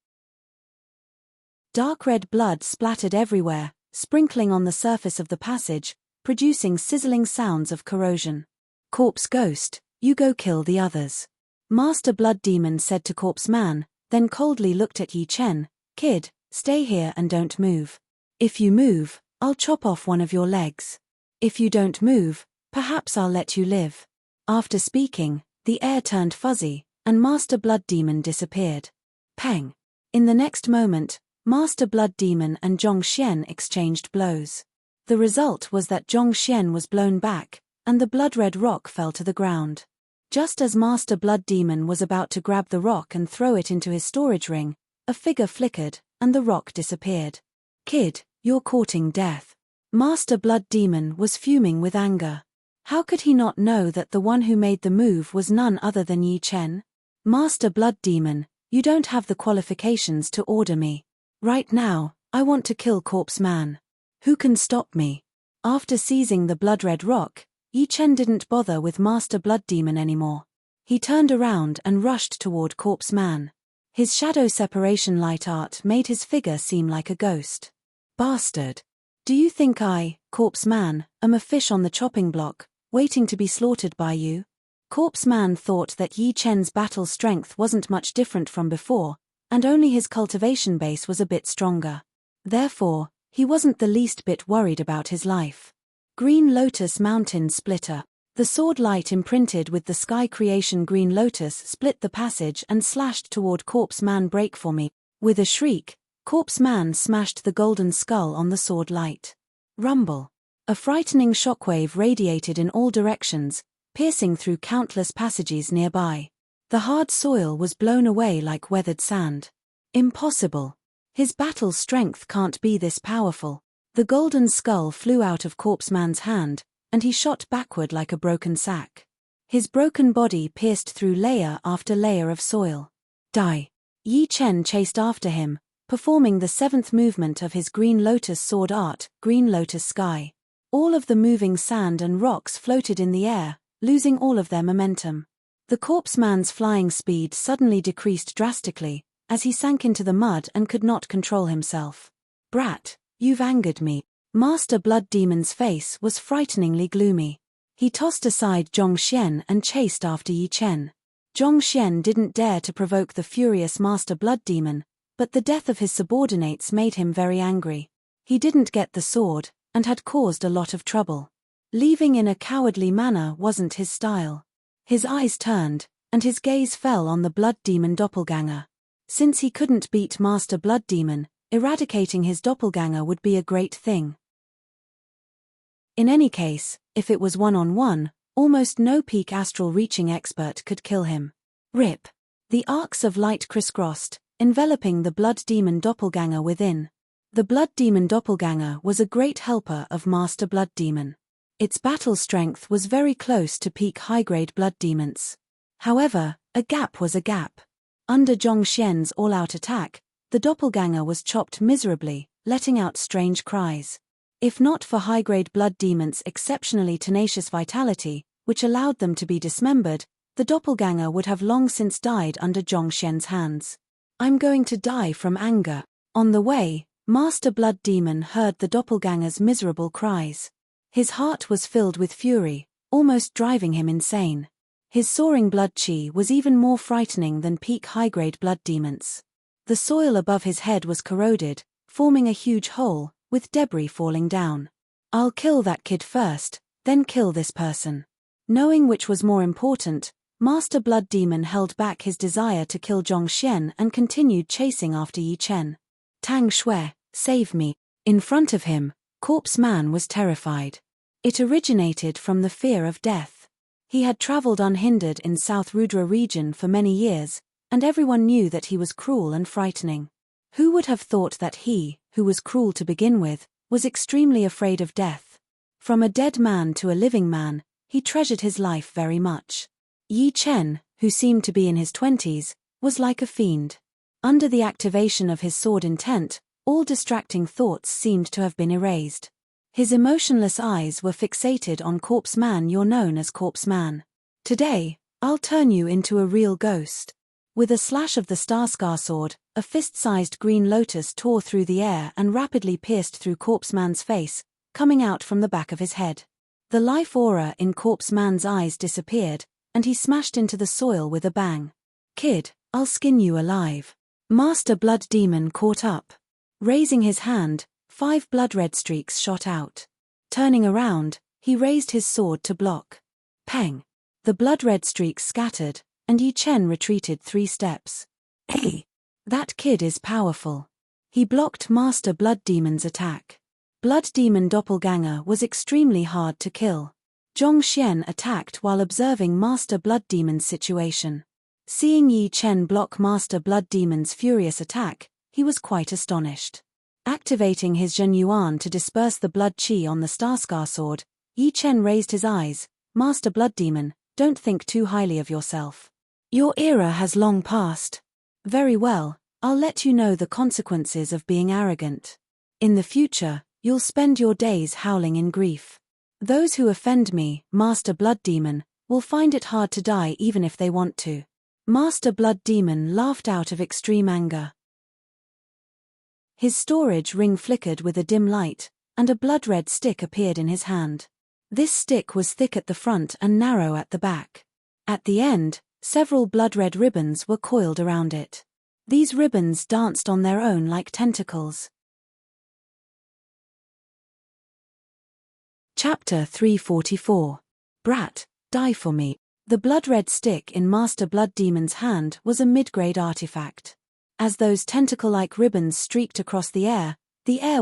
Dark red blood splattered everywhere, sprinkling on the surface of the passage, producing sizzling sounds of corrosion. Corpse Ghost, you go kill the others. Master Blood Demon said to Corpse Man, then coldly looked at Yi Chen. Kid, stay here and don't move. If you move, I'll chop off one of your legs. If you don't move, perhaps I'll let you live. After speaking, the air turned fuzzy, and Master Blood Demon disappeared. Pang! In the next moment, Master Blood Demon and Zhongxian exchanged blows. The result was that Zhongxian was blown back, and the blood-red rock fell to the ground. Just as Master Blood Demon was about to grab the rock and throw it into his storage ring, a figure flickered, and the rock disappeared. Kid, you're courting death. Master Blood Demon was fuming with anger. How could he not know that the one who made the move was none other than Yi Chen? Master Blood Demon, you don't have the qualifications to order me. Right now, I want to kill Corpse Man. Who can stop me? After seizing the blood-red rock, Yi Chen didn't bother with Master Blood Demon anymore. He turned around and rushed toward Corpse Man. His shadow separation light art made his figure seem like a ghost. Bastard! Do you think I, Corpse Man, am a fish on the chopping block, waiting to be slaughtered by you? Corpse Man thought that Yi Chen's battle strength wasn't much different from before, and only his cultivation base was a bit stronger. Therefore, he wasn't the least bit worried about his life. Green Lotus Mountain Splitter. The sword light imprinted with the sky creation Green Lotus split the passage and slashed toward Corpse Man. Break for me. With a shriek, Corpse Man smashed the golden skull on the sword light. Rumble. A frightening shockwave radiated in all directions, piercing through countless passages nearby. The hard soil was blown away like weathered sand. Impossible. His battle strength can't be this powerful. The golden skull flew out of Corpse Man's hand, and he shot backward like a broken sack. His broken body pierced through layer after layer of soil. Die. Yi Chen chased after him, performing the 7th movement of his Green Lotus sword art, Green Lotus Sky. All of the moving sand and rocks floated in the air, losing all of their momentum. The Corpse Man's flying speed suddenly decreased drastically, as he sank into the mud and could not control himself. Brat, you've angered me. Master Blood Demon's face was frighteningly gloomy. He tossed aside Zhongxian and chased after Yi Chen. Zhongxian didn't dare to provoke the furious Master Blood Demon, but the death of his subordinates made him very angry. He didn't get the sword, and had caused a lot of trouble. Leaving in a cowardly manner wasn't his style. His eyes turned, and his gaze fell on the Blood Demon doppelganger. Since he couldn't beat Master Blood Demon, eradicating his doppelganger would be a great thing. In any case, if it was one-on-one, almost no peak astral reaching expert could kill him. Rip. The arcs of light crisscrossed, enveloping the Blood Demon doppelganger within. The Blood Demon doppelganger was a great helper of Master Blood Demon. Its battle strength was very close to peak high-grade Blood Demons. However, a gap was a gap. Under Zhongxian's all-out attack, the doppelganger was chopped miserably, letting out strange cries. If not for high-grade Blood Demons' exceptionally tenacious vitality, which allowed them to be dismembered, the doppelganger would have long since died under Zhongxian's hands. I'm going to die from anger. On the way, Master Blood Demon heard the doppelganger's miserable cries. His heart was filled with fury, almost driving him insane. His soaring blood chi was even more frightening than peak high-grade Blood Demons. The soil above his head was corroded, forming a huge hole, with debris falling down. I'll kill that kid first, then kill this person. Knowing which was more important, Master Blood Demon held back his desire to kill Zhongxian and continued chasing after Yi Chen. Tang Shui, save me. In front of him, Corpse Man was terrified. It originated from the fear of death. He had traveled unhindered in South Rudra region for many years, and everyone knew that he was cruel and frightening. Who would have thought that he, who was cruel to begin with, was extremely afraid of death? From a dead man to a living man, he treasured his life very much. Yi Chen, who seemed to be in his 20s, was like a fiend. Under the activation of his sword intent, all distracting thoughts seemed to have been erased. His emotionless eyes were fixated on Corpse Man. You're known as Corpse Man. Today, I'll turn you into a real ghost. With a slash of the Starscar sword, a fist-sized green lotus tore through the air and rapidly pierced through Corpse Man's face, coming out from the back of his head. The life aura in Corpse Man's eyes disappeared, and he smashed into the soil with a bang. Kid, I'll skin you alive. Master Blood Demon caught up. Raising his hand, 5 blood-red streaks shot out. Turning around, he raised his sword to block. Peng! The blood-red streaks scattered, and Yi Chen retreated 3 steps. Hey! That kid is powerful. He blocked Master Blood Demon's attack. Blood Demon Doppelganger was extremely hard to kill. Zhongxian attacked while observing Master Blood Demon's situation. Seeing Yi Chen block Master Blood Demon's furious attack, he was quite astonished. Activating his Zhen Yuan to disperse the blood chi on the Starscar sword, Yi Chen raised his eyes, Master Blood Demon, don't think too highly of yourself. Your era has long passed. Very well, I'll let you know the consequences of being arrogant. In the future, you'll spend your days howling in grief. Those who offend me, Master Blood Demon, will find it hard to die even if they want to. Master Blood Demon laughed out of extreme anger. His storage ring flickered with a dim light, and a blood-red stick appeared in his hand. This stick was thick at the front and narrow at the back. At the end, several blood-red ribbons were coiled around it. These ribbons danced on their own like tentacles. Chapter 344. Brat, die for me. The blood-red stick in Master Blood Demon's hand was a mid-grade artifact. As those tentacle-like ribbons streaked across the air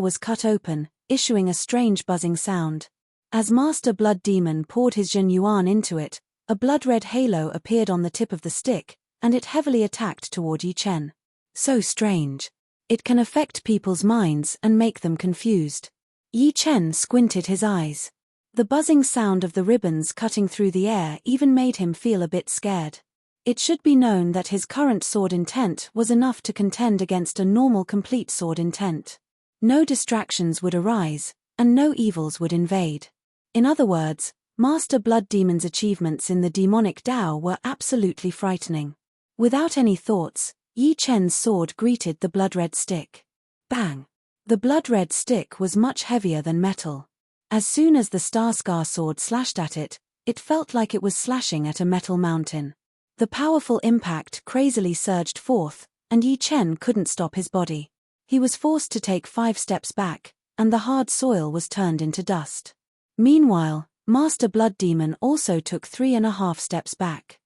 was cut open, issuing a strange buzzing sound. As Master Blood Demon poured his Jin Yuan into it, a blood-red halo appeared on the tip of the stick, and it heavily attacked toward Yi Chen. So strange. It can affect people's minds and make them confused. Yi Chen squinted his eyes. The buzzing sound of the ribbons cutting through the air even made him feel a bit scared. It should be known that his current sword intent was enough to contend against a normal complete sword intent. No distractions would arise, and no evils would invade. In other words, Master Blood Demon's achievements in the demonic Tao were absolutely frightening. Without any thoughts, Yi Chen's sword greeted the blood-red stick. Bang! The blood-red stick was much heavier than metal. As soon as the Starscar sword slashed at it, it felt like it was slashing at a metal mountain. The powerful impact crazily surged forth, and Yi Chen couldn't stop his body. He was forced to take 5 steps back, and the hard soil was turned into dust. Meanwhile, Master Blood Demon also took 3.5 steps back.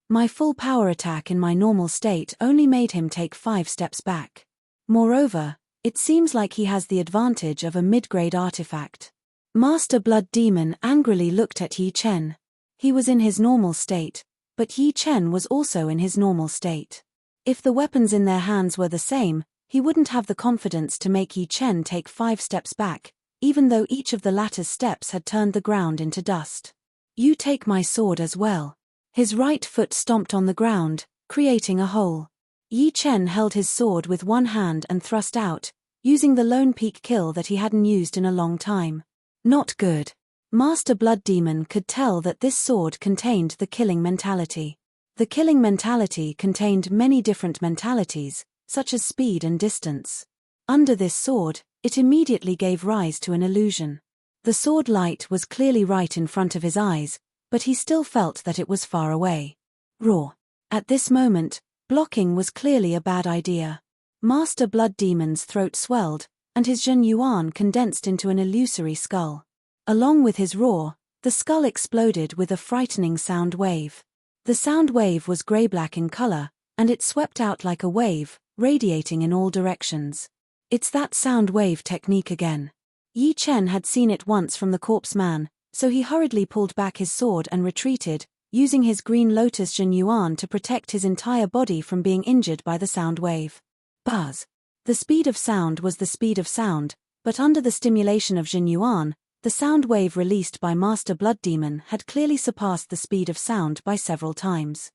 My full power attack in my normal state only made him take 5 steps back. Moreover, it seems like he has the advantage of a mid-grade artifact. Master Blood Demon angrily looked at Yi Chen. He was in his normal state, but Yi Chen was also in his normal state. If the weapons in their hands were the same, he wouldn't have the confidence to make Yi Chen take 5 steps back, even though each of the latter's steps had turned the ground into dust. You take my sword as well. His right foot stomped on the ground, creating a hole. Yi Chen held his sword with one hand and thrust out, using the lone peak kill that he hadn't used in a long time. Not good. Master Blood Demon could tell that this sword contained the killing mentality. The killing mentality contained many different mentalities, such as speed and distance. Under this sword, it immediately gave rise to an illusion. The sword light was clearly right in front of his eyes, but he still felt that it was far away. Raw. At this moment, blocking was clearly a bad idea. Master Blood Demon's throat swelled, and his Jin Yuan condensed into an illusory skull. Along with his roar, the skull exploded with a frightening sound wave. The sound wave was grey-black in color, and it swept out like a wave, radiating in all directions. It's that sound wave technique again. Yi Chen had seen it once from the corpse man, so he hurriedly pulled back his sword and retreated, using his green lotus Jin Yuan to protect his entire body from being injured by the sound wave. Buzz. The speed of sound was the speed of sound, but under the stimulation of Jin Yuan, the sound wave released by Master Blood Demon had clearly surpassed the speed of sound by several times.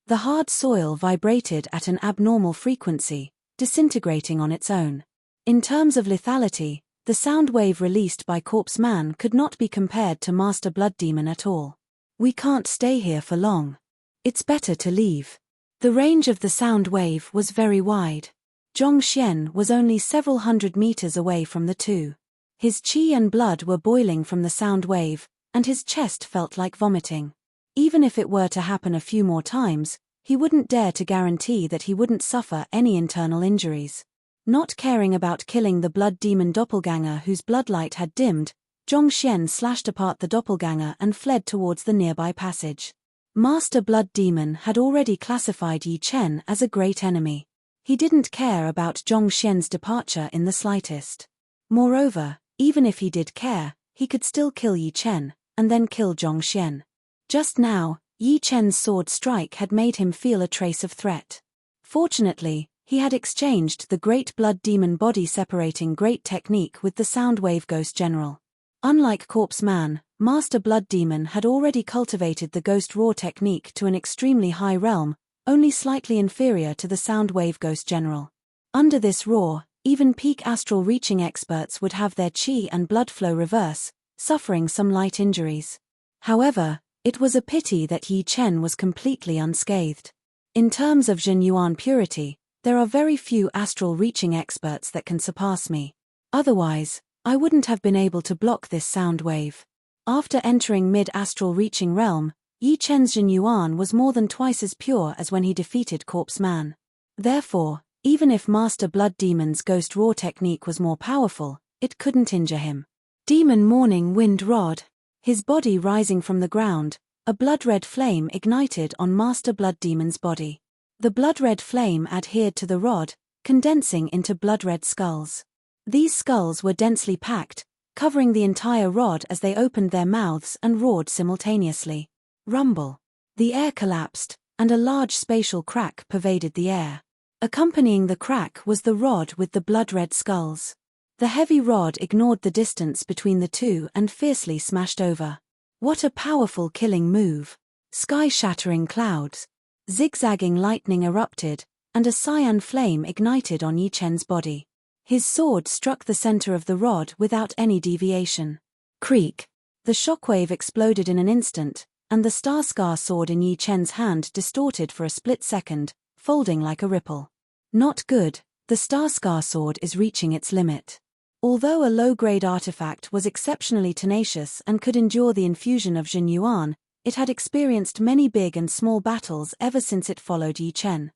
The hard soil vibrated at an abnormal frequency, disintegrating on its own. In terms of lethality, the sound wave released by Corpse Man could not be compared to Master Blood Demon at all. We can't stay here for long. It's better to leave. The range of the sound wave was very wide. Zhong Xian was only several hundred meters away from the two. His qi and blood were boiling from the sound wave, and his chest felt like vomiting. Even if it were to happen a few more times, he wouldn't dare to guarantee that he wouldn't suffer any internal injuries. Not caring about killing the blood demon doppelganger whose bloodlight had dimmed, Zhong Xian slashed apart the doppelganger and fled towards the nearby passage. Master Blood Demon had already classified Yi Chen as a great enemy. He didn't care about Zhong Xian's departure in the slightest. Moreover, even if he did care, he could still kill Yi Chen, and then kill Zhong Xian. Just now, Yi Chen's sword strike had made him feel a trace of threat. Fortunately, he had exchanged the Great Blood Demon body separating great technique with the Soundwave Ghost General. Unlike Corpse Man, Master Blood Demon had already cultivated the Ghost Roar technique to an extremely high realm, only slightly inferior to the Soundwave Ghost General. Under this roar, even peak astral reaching experts would have their chi and blood flow reverse, suffering some light injuries. However, it was a pity that Yi Chen was completely unscathed. In terms of Jin Yuan purity, there are very few astral reaching experts that can surpass me. Otherwise, I wouldn't have been able to block this sound wave. After entering mid-astral reaching realm, Yi Chen's Jin Yuan was more than twice as pure as when he defeated Corpse Man. Therefore, even if Master Blood Demon's Ghost Roar technique was more powerful, it couldn't injure him. Demon Morning Wind Rod. His body rising from the ground, a blood-red flame ignited on Master Blood Demon's body. The blood-red flame adhered to the rod, condensing into blood-red skulls. These skulls were densely packed, covering the entire rod as they opened their mouths and roared simultaneously. Rumble. The air collapsed, and a large spatial crack pervaded the air. Accompanying the crack was the rod with the blood-red skulls. The heavy rod ignored the distance between the two and fiercely smashed over. What a powerful killing move! Sky-shattering clouds. Zigzagging lightning erupted, and a cyan flame ignited on Yi Chen's body. His sword struck the center of the rod without any deviation. Creak. The shockwave exploded in an instant, and the Star-Scar sword in Yi Chen's hand distorted for a split second, folding like a ripple. Not good, the Star-Scar sword is reaching its limit. Although a low-grade artifact was exceptionally tenacious and could endure the infusion of Jin Yuan, it had experienced many big and small battles ever since it followed Yi Chen.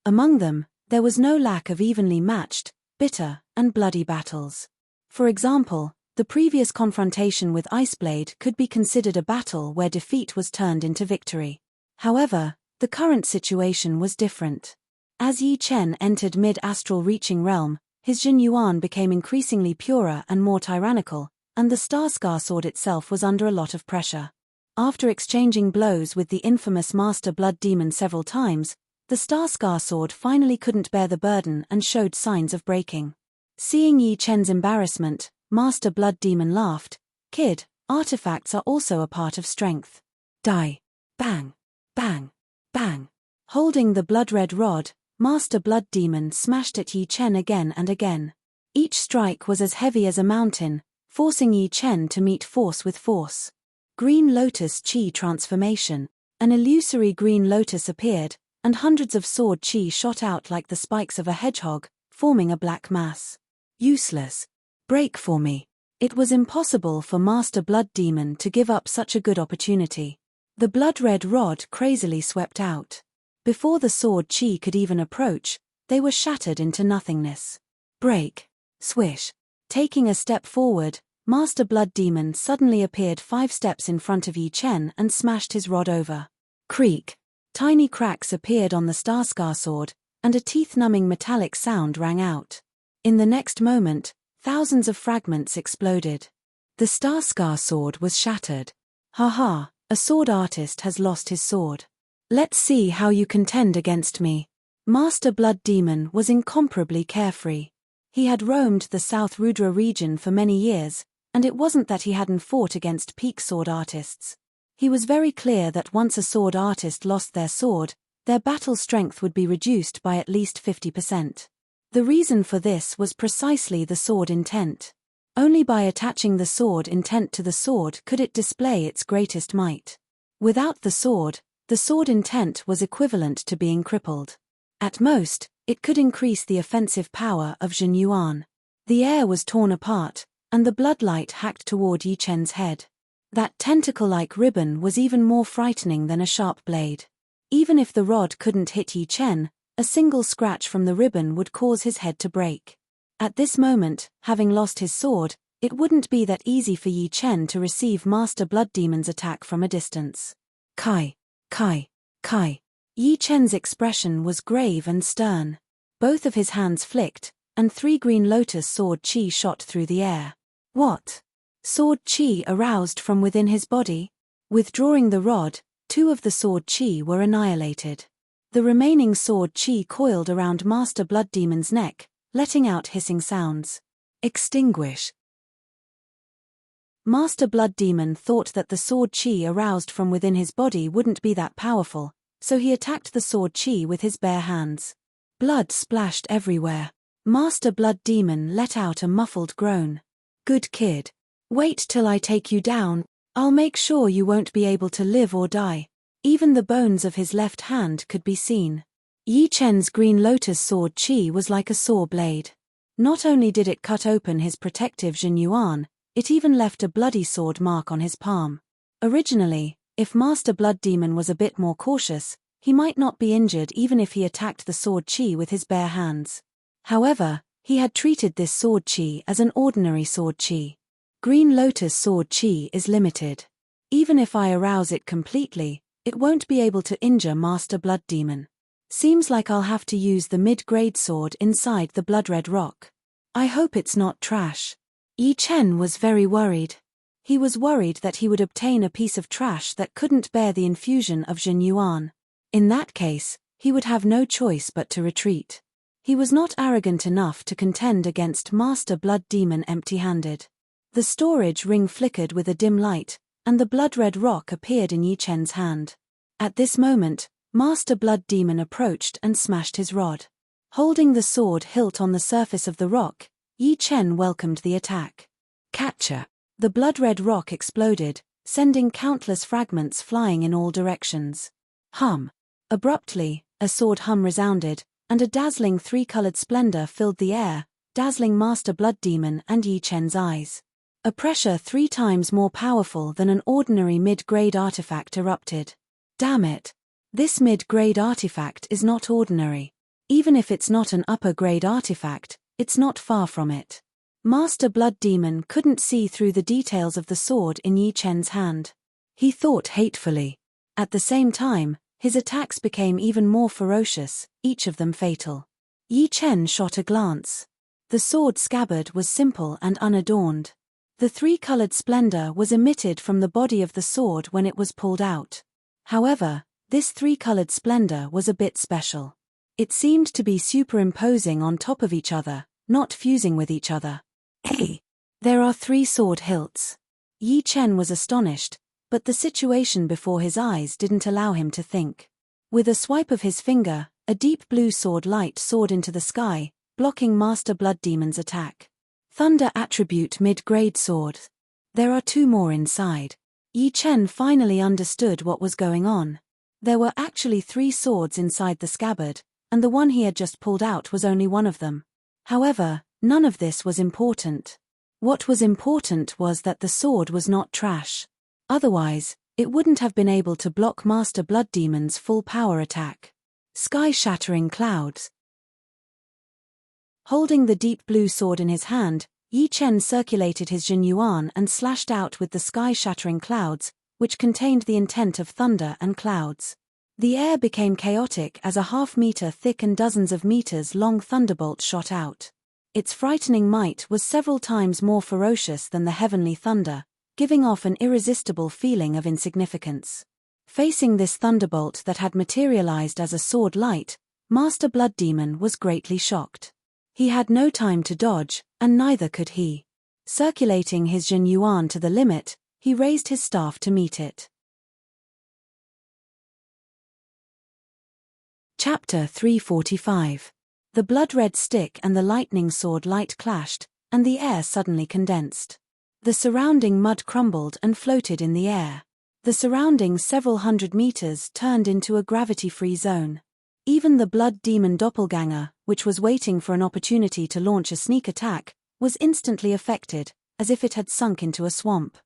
Among them, there was no lack of evenly matched, bitter, and bloody battles. For example, the previous confrontation with Iceblade could be considered a battle where defeat was turned into victory. However, the current situation was different. As Yi Chen entered mid-astral reaching realm, his Jin Yuan became increasingly purer and more tyrannical, and the Star-Scar sword itself was under a lot of pressure. After exchanging blows with the infamous Master Blood Demon several times, the Star-Scar sword finally couldn't bear the burden and showed signs of breaking. Seeing Yi Chen's embarrassment, Master Blood Demon laughed. "Kid, artifacts are also a part of strength." Die. Bang. Bang. Bang. Holding the blood-red rod, Master Blood Demon smashed at Yi Chen again and again. Each strike was as heavy as a mountain, forcing Yi Chen to meet force with force. Green Lotus Chi transformation. An illusory green lotus appeared, and hundreds of sword chi shot out like the spikes of a hedgehog, forming a black mass. Useless. Break for me. It was impossible for Master Blood Demon to give up such a good opportunity. The blood-red rod crazily swept out. Before the sword chi could even approach, they were shattered into nothingness. Break. Swish. Taking a step forward, Master Blood Demon suddenly appeared 5 steps in front of Yi Chen and smashed his rod over. Creak. Tiny cracks appeared on the Star-Scar sword, and a teeth-numbing metallic sound rang out. In the next moment, thousands of fragments exploded. The Star-Scar sword was shattered. Ha, a sword artist has lost his sword. Let's see how you contend against me. Master Blood Demon was incomparably carefree. He had roamed the South Rudra region for many years, and it wasn't that he hadn't fought against peak sword artists. He was very clear that once a sword artist lost their sword, their battle strength would be reduced by at least 50%. The reason for this was precisely the sword intent. Only by attaching the sword intent to the sword could it display its greatest might. Without the sword intent was equivalent to being crippled. At most, it could increase the offensive power of Jin Yuan. The air was torn apart, and the bloodlight hacked toward Yi Chen's head. That tentacle-like ribbon was even more frightening than a sharp blade. Even if the rod couldn't hit Yi Chen, a single scratch from the ribbon would cause his head to break. At this moment, having lost his sword, it wouldn't be that easy for Yi Chen to receive Master Blood Demon's attack from a distance. Kai. Yi Chen's expression was grave and stern. Both of his hands flicked, and 3 green lotus sword chi shot through the air. What? Sword chi aroused from within his body? Withdrawing the rod, 2 of the sword chi were annihilated. The remaining sword chi coiled around Master Blood Demon's neck, letting out hissing sounds. Extinguish. Master Blood Demon thought that the sword chi aroused from within his body wouldn't be that powerful, so he attacked the sword chi with his bare hands. Blood splashed everywhere. Master Blood Demon let out a muffled groan. "Good kid. Wait till I take you down. I'll make sure you won't be able to live or die." Even the bones of his left hand could be seen. Yi Chen's green lotus sword chi was like a saw blade. Not only did it cut open his protective Jinyuan, it even left a bloody sword mark on his palm. Originally, if Master Blood Demon was a bit more cautious, he might not be injured even if he attacked the sword chi with his bare hands. However, he had treated this sword chi as an ordinary sword chi. Green lotus sword chi is limited. Even if I arouse it completely, it won't be able to injure Master Blood Demon. Seems like I'll have to use the mid-grade sword inside the blood-red rock. I hope it's not trash. Yi Chen was very worried. He was worried that he would obtain a piece of trash that couldn't bear the infusion of Jinyuan. In that case, he would have no choice but to retreat. He was not arrogant enough to contend against Master Blood Demon empty-handed. The storage ring flickered with a dim light, and the blood-red rock appeared in Yi Chen's hand. At this moment, Master Blood Demon approached and smashed his rod. Holding the sword hilt on the surface of the rock, Yi Chen welcomed the attack. Catcher! The blood-red rock exploded, sending countless fragments flying in all directions. Hum! Abruptly, a sword hum resounded, and a dazzling three-colored splendor filled the air, dazzling Master Blood Demon and Yi Chen's eyes. A pressure 3 times more powerful than an ordinary mid-grade artifact erupted. Damn it! This mid-grade artifact is not ordinary. Even if it's not an upper-grade artifact, it's not far from it. Master Blood Demon couldn't see through the details of the sword in Yi Chen's hand. He thought hatefully. At the same time, his attacks became even more ferocious, each of them fatal. Yi Chen shot a glance. The sword scabbard was simple and unadorned. The 3-colored splendor was emitted from the body of the sword when it was pulled out. However, this 3-colored splendor was a bit special. It seemed to be superimposing on top of each other, not fusing with each other. Hey! There are 3 sword hilts. Yi Chen was astonished, but the situation before his eyes didn't allow him to think. With a swipe of his finger, a deep blue sword light soared into the sky, blocking Master Blood Demon's attack. Thunder attribute mid-grade sword. There are 2 more inside. Yi Chen finally understood what was going on. There were actually 3 swords inside the scabbard, and the one he had just pulled out was only one of them. However, none of this was important. What was important was that the sword was not trash. Otherwise, it wouldn't have been able to block Master Blood Demon's full power attack. Sky-shattering clouds. Holding the deep blue sword in his hand, Yi Chen circulated his Jinyuan and slashed out with the sky-shattering clouds, which contained the intent of thunder and clouds. The air became chaotic as a half-meter thick and dozens of meters long thunderbolt shot out. Its frightening might was several times more ferocious than the heavenly thunder, giving off an irresistible feeling of insignificance. Facing this thunderbolt that had materialized as a sword light, Master Blood Demon was greatly shocked. He had no time to dodge, and neither could he. Circulating his Jinyuan to the limit, he raised his staff to meet it. Chapter 345. The blood-red stick and the lightning sword light clashed, and the air suddenly condensed. The surrounding mud crumbled and floated in the air. The surrounding several hundred meters turned into a gravity-free zone. Even the blood demon doppelganger, which was waiting for an opportunity to launch a sneak attack, was instantly affected, as if it had sunk into a swamp.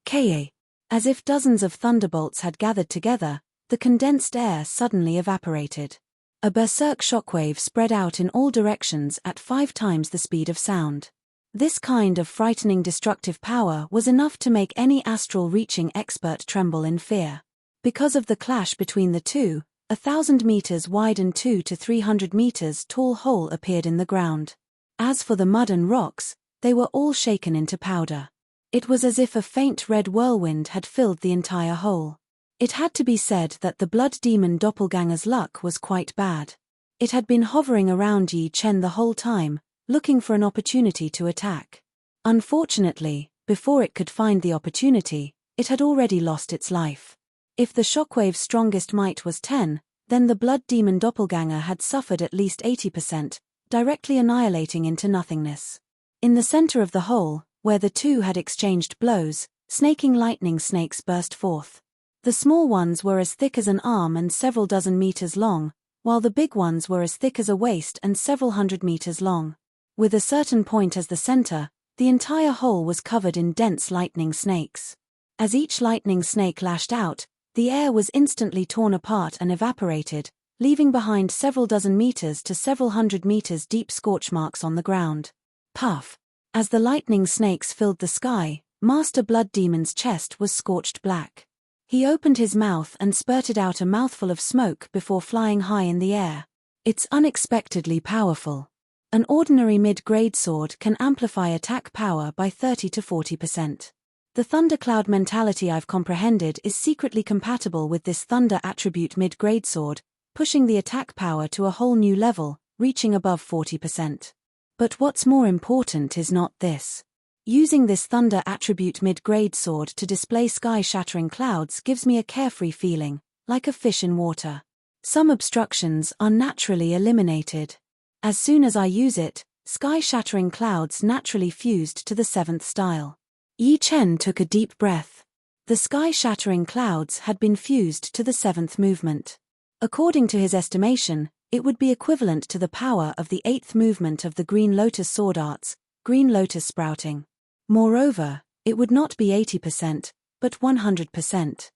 Ka! As if dozens of thunderbolts had gathered together, the condensed air suddenly evaporated. A berserk shockwave spread out in all directions at 5 times the speed of sound. This kind of frightening destructive power was enough to make any astral-reaching expert tremble in fear. Because of the clash between the two, 1,000 meters wide and 200 to 300 meters tall hole appeared in the ground. As for the mud and rocks, they were all shaken into powder. It was as if a faint red whirlwind had filled the entire hole. It had to be said that the blood demon doppelganger's luck was quite bad. It had been hovering around Yi Chen the whole time, looking for an opportunity to attack. Unfortunately, Before it could find the opportunity, it had already lost its life. If the shockwave's strongest might was 10, then the blood demon doppelganger had suffered at least 80%, directly annihilating into nothingness. In the center of the hole, where the two had exchanged blows, snaking lightning snakes burst forth. The small ones were as thick as an arm and several dozen meters long, while the big ones were as thick as a waist and several hundred meters long. With a certain point as the center, the entire hole was covered in dense lightning snakes. As each lightning snake lashed out, the air was instantly torn apart and evaporated, leaving behind several dozen meters to several hundred meters deep scorch marks on the ground. Puff! As the lightning snakes filled the sky, Master Blood Demon's chest was scorched black. He opened his mouth and spurted out a mouthful of smoke before flying high in the air. It's unexpectedly powerful. An ordinary mid-grade sword can amplify attack power by 30 to 40%. The thundercloud mentality I've comprehended is secretly compatible with this thunder attribute mid-grade sword, pushing the attack power to a whole new level, reaching above 40%. But what's more important is not this. Using this thunder attribute mid-grade sword to display sky-shattering clouds gives me a carefree feeling, like a fish in water. Some obstructions are naturally eliminated. As soon as I use it, sky-shattering clouds naturally fused to the 7th style. Yi Chen took a deep breath. The sky-shattering clouds had been fused to the 7th movement. According to his estimation, it would be equivalent to the power of the 8th movement of the Green Lotus Sword Arts, Green Lotus Sprouting. Moreover, it would not be 80%, but 100%.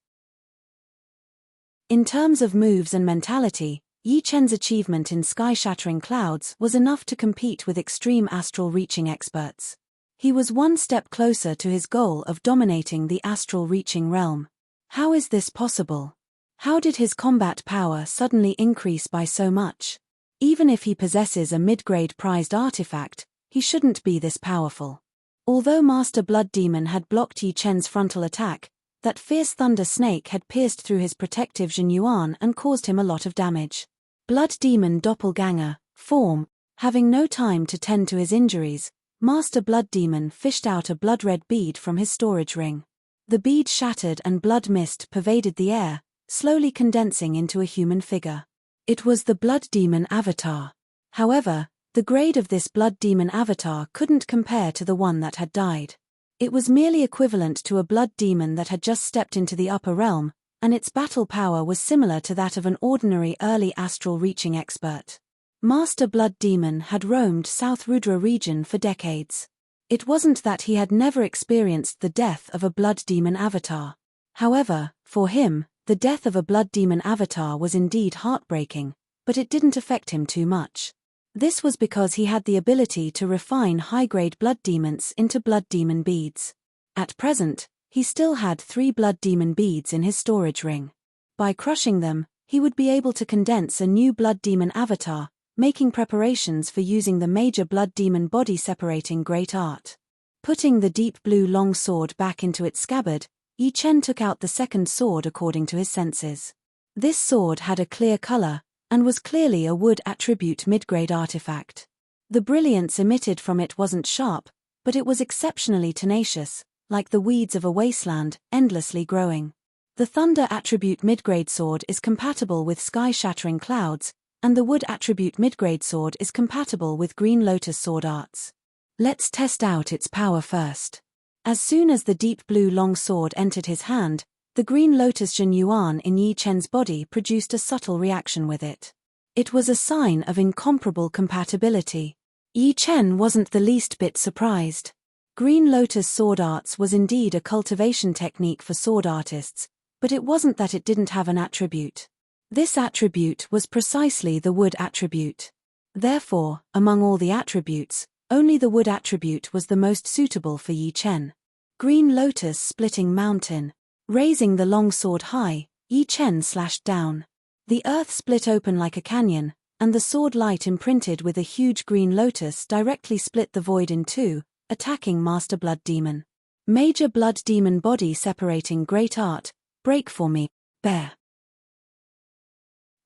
In terms of moves and mentality, Yi Chen's achievement in sky-shattering clouds was enough to compete with extreme astral-reaching experts. He was one step closer to his goal of dominating the astral-reaching realm. How is this possible? How did his combat power suddenly increase by so much? Even if he possesses a mid-grade prized artifact, he shouldn't be this powerful. Although Master Blood Demon had blocked Yi Chen's frontal attack, that fierce thunder snake had pierced through his protective Jinyuan and caused him a lot of damage. Blood Demon Doppelganger, form, having no time to tend to his injuries, Master Blood Demon fished out a blood-red bead from his storage ring. The bead shattered and blood mist pervaded the air, slowly condensing into a human figure. It was the Blood Demon avatar. However, the grade of this Blood Demon avatar couldn't compare to the one that had died. It was merely equivalent to a blood demon that had just stepped into the upper realm, and its battle power was similar to that of an ordinary early astral-reaching expert. Master Blood Demon had roamed South Rudra region for decades. It wasn't that he had never experienced the death of a blood demon avatar. However, for him, the death of a blood demon avatar was indeed heartbreaking, but it didn't affect him too much. This was because he had the ability to refine high-grade blood demons into blood demon beads. At present, he still had 3 blood demon beads in his storage ring. By crushing them, he would be able to condense a new blood demon avatar, making preparations for using the major blood demon body separating great art. Putting the deep blue long sword back into its scabbard, Yi Chen took out the second sword according to his senses. This sword had a clear color, and was clearly a wood attribute mid-grade artifact. The brilliance emitted from it wasn't sharp, but it was exceptionally tenacious, like the weeds of a wasteland, endlessly growing. The thunder attribute mid-grade sword is compatible with sky-shattering clouds, and the wood attribute mid-grade sword is compatible with Green Lotus Sword Arts. Let's test out its power first. As soon as the deep blue long sword entered his hand, the Green Lotus Jinyuan in Yi Chen's body produced a subtle reaction with it. It was a sign of incomparable compatibility. Yi Chen wasn't the least bit surprised. Green Lotus Sword Arts was indeed a cultivation technique for sword artists, but it wasn't that it didn't have an attribute. This attribute was precisely the wood attribute. Therefore, among all the attributes, only the wood attribute was the most suitable for Yi Chen. Green Lotus Splitting Mountain. Raising the long sword high, Yi Chen slashed down. The earth split open like a canyon, and the sword light imprinted with a huge green lotus directly split the void in two, attacking Master Blood Demon. Major Blood Demon body separating great art, break for me, bear.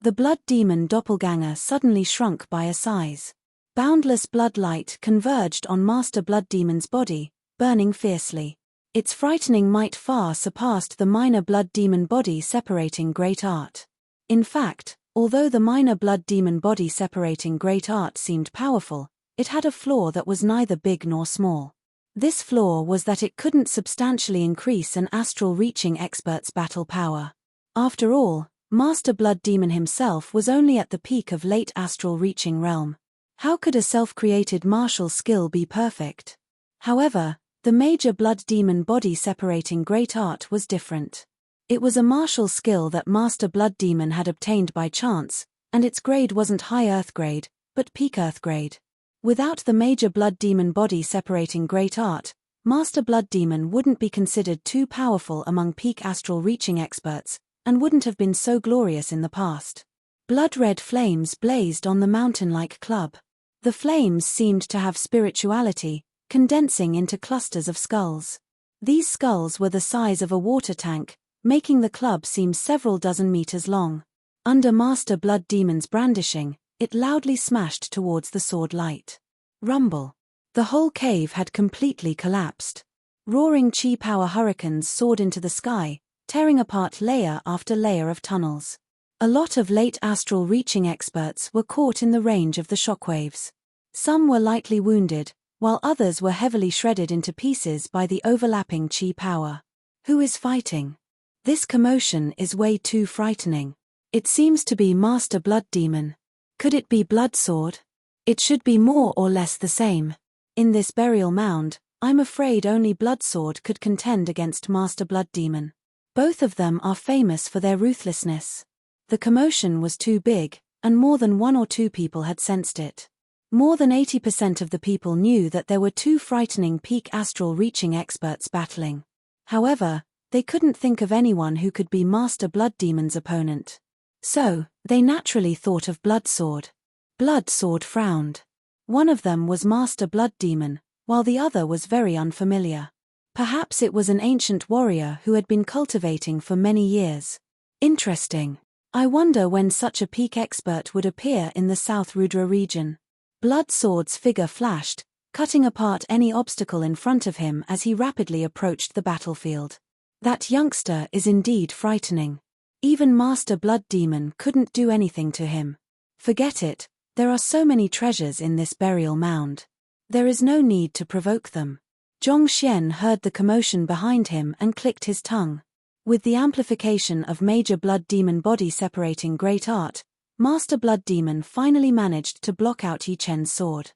The Blood Demon doppelganger suddenly shrunk by a size. Boundless blood light converged on Master Blood Demon's body, burning fiercely. Its frightening might far surpassed the minor blood demon body separating great art. In fact, although the minor blood demon body separating great art seemed powerful, it had a flaw that was neither big nor small. This flaw was that it couldn't substantially increase an astral reaching expert's battle power. After all, Master Blood Demon himself was only at the peak of late astral reaching realm. How could a self-created martial skill be perfect? However, the major blood demon body separating great art was different. It was a martial skill that Master Blood Demon had obtained by chance, and its grade wasn't high earth grade, but peak earth grade. Without the major blood demon body separating great art, Master Blood Demon wouldn't be considered too powerful among peak astral reaching experts, and wouldn't have been so glorious in the past. Blood-red flames blazed on the mountain-like club. The flames seemed to have spirituality, condensing into clusters of skulls. These skulls were the size of a water tank, making the club seem several dozen meters long. Under Master Blood Demon's brandishing, it loudly smashed towards the sword light. Rumble. The whole cave had completely collapsed. Roaring chi power hurricanes soared into the sky, tearing apart layer after layer of tunnels. A lot of late astral reaching experts were caught in the range of the shockwaves. Some were lightly wounded, while others were heavily shredded into pieces by the overlapping chi power. Who is fighting? This commotion is way too frightening. It seems to be Master Blood Demon. Could it be Blood Sword? It should be more or less the same. In this burial mound, I'm afraid only Blood Sword could contend against Master Blood Demon. Both of them are famous for their ruthlessness. The commotion was too big, and more than one or two people had sensed it. More than 80% of the people knew that there were two frightening peak astral reaching experts battling. However, they couldn't think of anyone who could be Master Blood Demon's opponent. So, they naturally thought of Blood Sword. Blood Sword frowned. One of them was Master Blood Demon, while the other was very unfamiliar. Perhaps it was an ancient warrior who had been cultivating for many years. Interesting. I wonder when such a peak expert would appear in the South Rudra region. Blood Sword's figure flashed, cutting apart any obstacle in front of him as he rapidly approached the battlefield. That youngster is indeed frightening. Even Master Blood Demon couldn't do anything to him. Forget it, there are so many treasures in this burial mound. There is no need to provoke them. Zhongxian heard the commotion behind him and clicked his tongue. With the amplification of Major Blood Demon body separating great art, Master Blood Demon finally managed to block out Yi Chen's sword.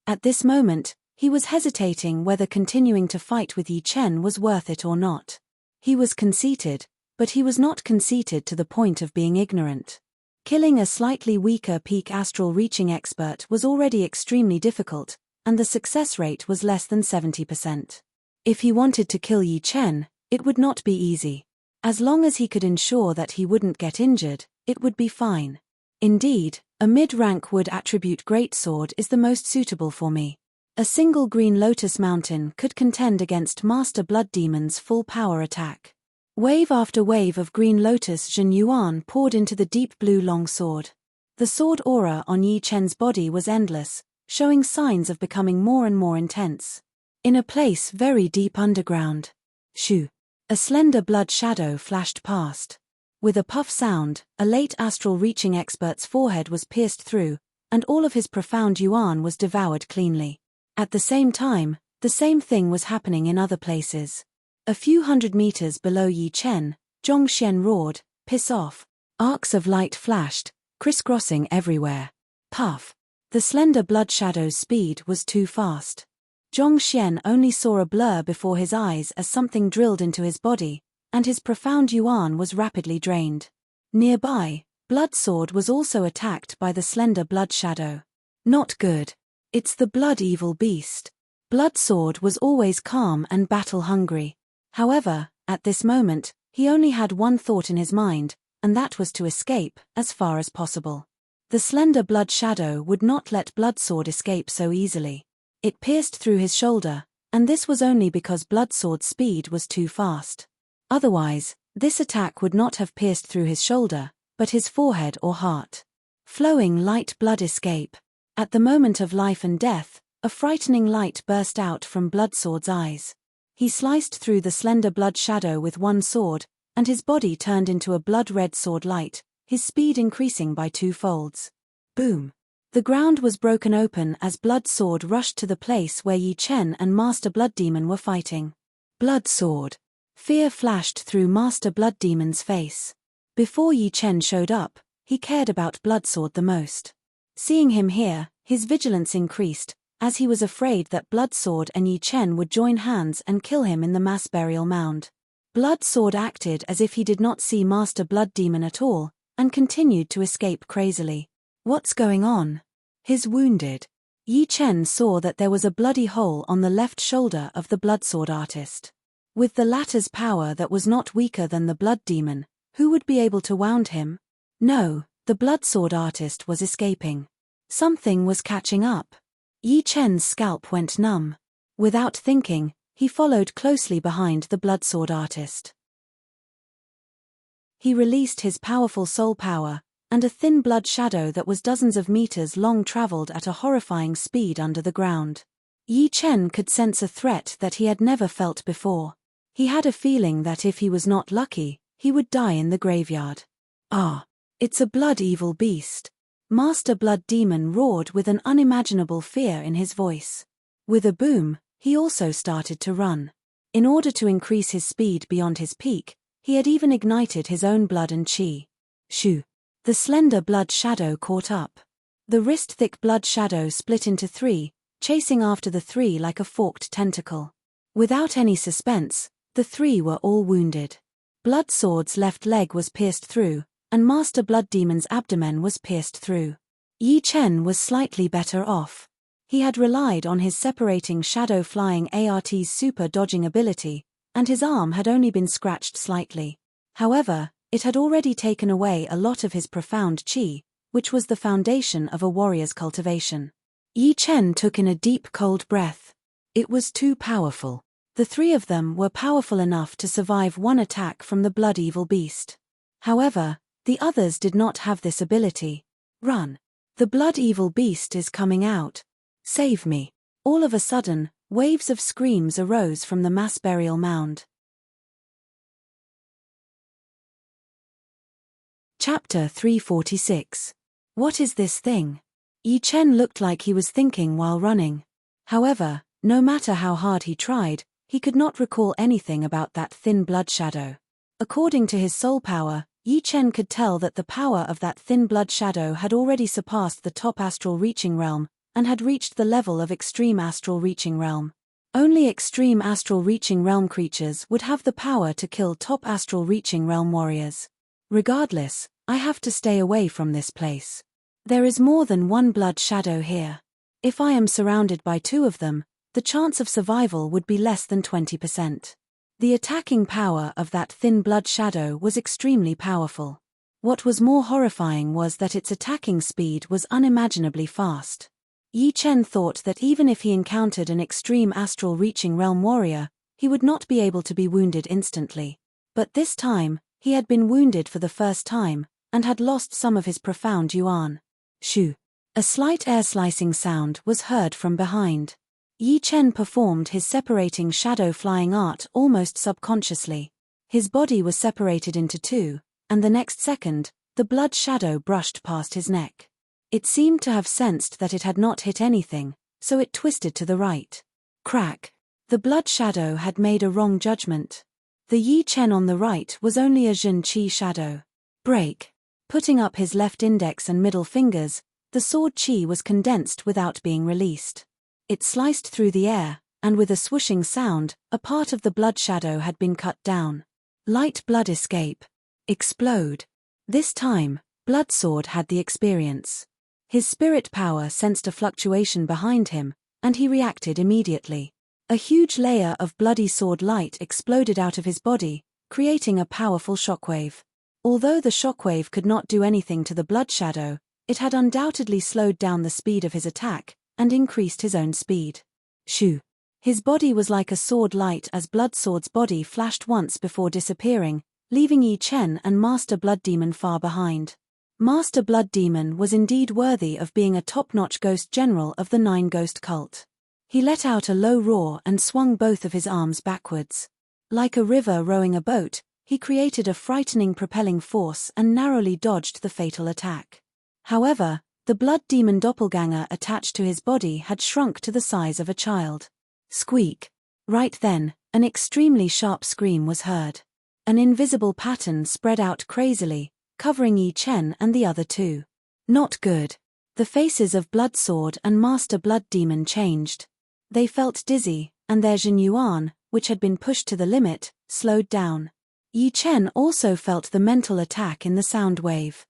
At this moment, he was hesitating whether continuing to fight with Yi Chen was worth it or not. He was conceited, but he was not conceited to the point of being ignorant. Killing a slightly weaker peak astral reaching expert was already extremely difficult, and the success rate was less than 70%. If he wanted to kill Yi Chen, it would not be easy. As long as he could ensure that he wouldn't get injured, it would be fine. Indeed, a mid-rank wood attribute greatsword is the most suitable for me. A single Green Lotus Mountain could contend against Master Blood Demon's full power attack. Wave after wave of Green Lotus Zhen Yuan poured into the deep blue longsword. The sword aura on Yi Chen's body was endless, showing signs of becoming more and more intense. In a place very deep underground. Shoo! A slender blood shadow flashed past. With a puff sound, a late astral reaching expert's forehead was pierced through, and all of his profound yuan was devoured cleanly. At the same time, the same thing was happening in other places. A few hundred meters below Yi Chen, Zhongxian roared, "Piss off." Arcs of light flashed, crisscrossing everywhere. Puff! The slender blood shadow's speed was too fast. Zhongxian only saw a blur before his eyes as something drilled into his body, and his profound yuan was rapidly drained. Nearby, Blood Sword was also attacked by the slender blood shadow. Not good. It's the blood evil beast. Blood Sword was always calm and battle-hungry. However, at this moment, he only had one thought in his mind, and that was to escape, as far as possible. The slender blood shadow would not let Blood Sword escape so easily. It pierced through his shoulder, and this was only because Blood Sword's speed was too fast. Otherwise, this attack would not have pierced through his shoulder, but his forehead or heart. Flowing light blood escape. At the moment of life and death, A frightening light burst out from Bloodsword's eyes. He sliced through the slender blood shadow with one sword, and his body turned into a blood-red sword light, his speed increasing by 2 folds. Boom! The ground was broken open as Bloodsword rushed to the place where Yi Chen and Master Blood Demon were fighting. Bloodsword! Fear flashed through Master Blood Demon's face. Before Yi Chen showed up, he cared about Bloodsword the most. Seeing him here, his vigilance increased, as he was afraid that Bloodsword and Yi Chen would join hands and kill him in the mass burial mound. Bloodsword acted as if he did not see Master Blood Demon at all, and continued to escape crazily. What's going on? He's wounded. Yi Chen saw that there was a bloody hole on the left shoulder of the Bloodsword artist. With the latter's power that was not weaker than the Blood Demon, who would be able to wound him? No, the Bloodsword artist was escaping. Something was catching up. Yi Chen's scalp went numb. Without thinking, he followed closely behind the Bloodsword artist. He released his powerful soul power, and a thin blood shadow that was dozens of meters long traveled at a horrifying speed under the ground. Yi Chen could sense a threat that he had never felt before. He had a feeling that if he was not lucky, he would die in the graveyard. Ah! It's a blood-evil beast. Master Blood Demon roared with an unimaginable fear in his voice. With a boom, he also started to run. In order to increase his speed beyond his peak, he had even ignited his own blood and chi. Shoo! The slender blood shadow caught up. The wrist-thick blood shadow split into 3, chasing after the 3 like a forked tentacle. Without any suspense, the 3 were all wounded. Bloodsword's left leg was pierced through, and Master Blood Demon's abdomen was pierced through. Yi Chen was slightly better off. He had relied on his separating shadow-flying ART's super dodging ability, and his arm had only been scratched slightly. However, it had already taken away a lot of his profound chi, which was the foundation of a warrior's cultivation. Yi Chen took in a deep cold breath. It was too powerful. The 3 of them were powerful enough to survive one attack from the blood-evil beast. However, the others did not have this ability. Run! The blood-evil beast is coming out. Save me! All of a sudden, waves of screams arose from the mass burial mound. Chapter 346. What is this thing? Yi Chen looked like he was thinking while running. However, no matter how hard he tried, he could not recall anything about that thin blood shadow. According to his soul power, Yi Chen could tell that the power of that thin blood shadow had already surpassed the top astral reaching realm, and had reached the level of extreme astral reaching realm. Only extreme astral reaching realm creatures would have the power to kill top astral reaching realm warriors. Regardless, I have to stay away from this place. There is more than one blood shadow here. If I am surrounded by 2 of them, the chance of survival would be less than 20%. The attacking power of that thin blood shadow was extremely powerful. What was more horrifying was that its attacking speed was unimaginably fast. Yi Chen thought that even if he encountered an extreme astral reaching realm warrior, he would not be able to be wounded instantly. But this time, he had been wounded for the first time, and had lost some of his profound yuan. Shoo! A slight air-slicing sound was heard from behind. Yi Chen performed his separating shadow-flying art almost subconsciously. His body was separated into 2, and the next second, the blood shadow brushed past his neck. It seemed to have sensed that it had not hit anything, so it twisted to the right. Crack! The blood shadow had made a wrong judgment. The Yi Chen on the right was only a Jin Qi shadow. Break! Putting up his left index and middle fingers, the sword Qi was condensed without being released. It sliced through the air, and with a swooshing sound, a part of the blood shadow had been cut down. Light blood escape. Explode. This time, Bloodsword had the experience. His spirit power sensed a fluctuation behind him, and he reacted immediately. A huge layer of bloody sword light exploded out of his body, creating a powerful shockwave. Although the shockwave could not do anything to the blood shadow, it had undoubtedly slowed down the speed of his attack, and increased his own speed. Shoo! His body was like a sword light as Bloodsword's body flashed once before disappearing, leaving Yi Chen and Master Blood Demon far behind. Master Blood Demon was indeed worthy of being a top-notch ghost general of the Nine Ghost cult. He let out a low roar and swung both of his arms backwards. Like a river rowing a boat, he created a frightening propelling force and narrowly dodged the fatal attack. However, the Blood Demon doppelganger attached to his body had shrunk to the size of a child. Squeak! Right then, an extremely sharp scream was heard. An invisible pattern spread out crazily, covering Yi Chen and the other two. Not good. The faces of Bloodsword and Master Blood Demon changed. They felt dizzy, and their Jin Yuan, which had been pushed to the limit, slowed down. Yi Chen also felt the mental attack in the sound wave.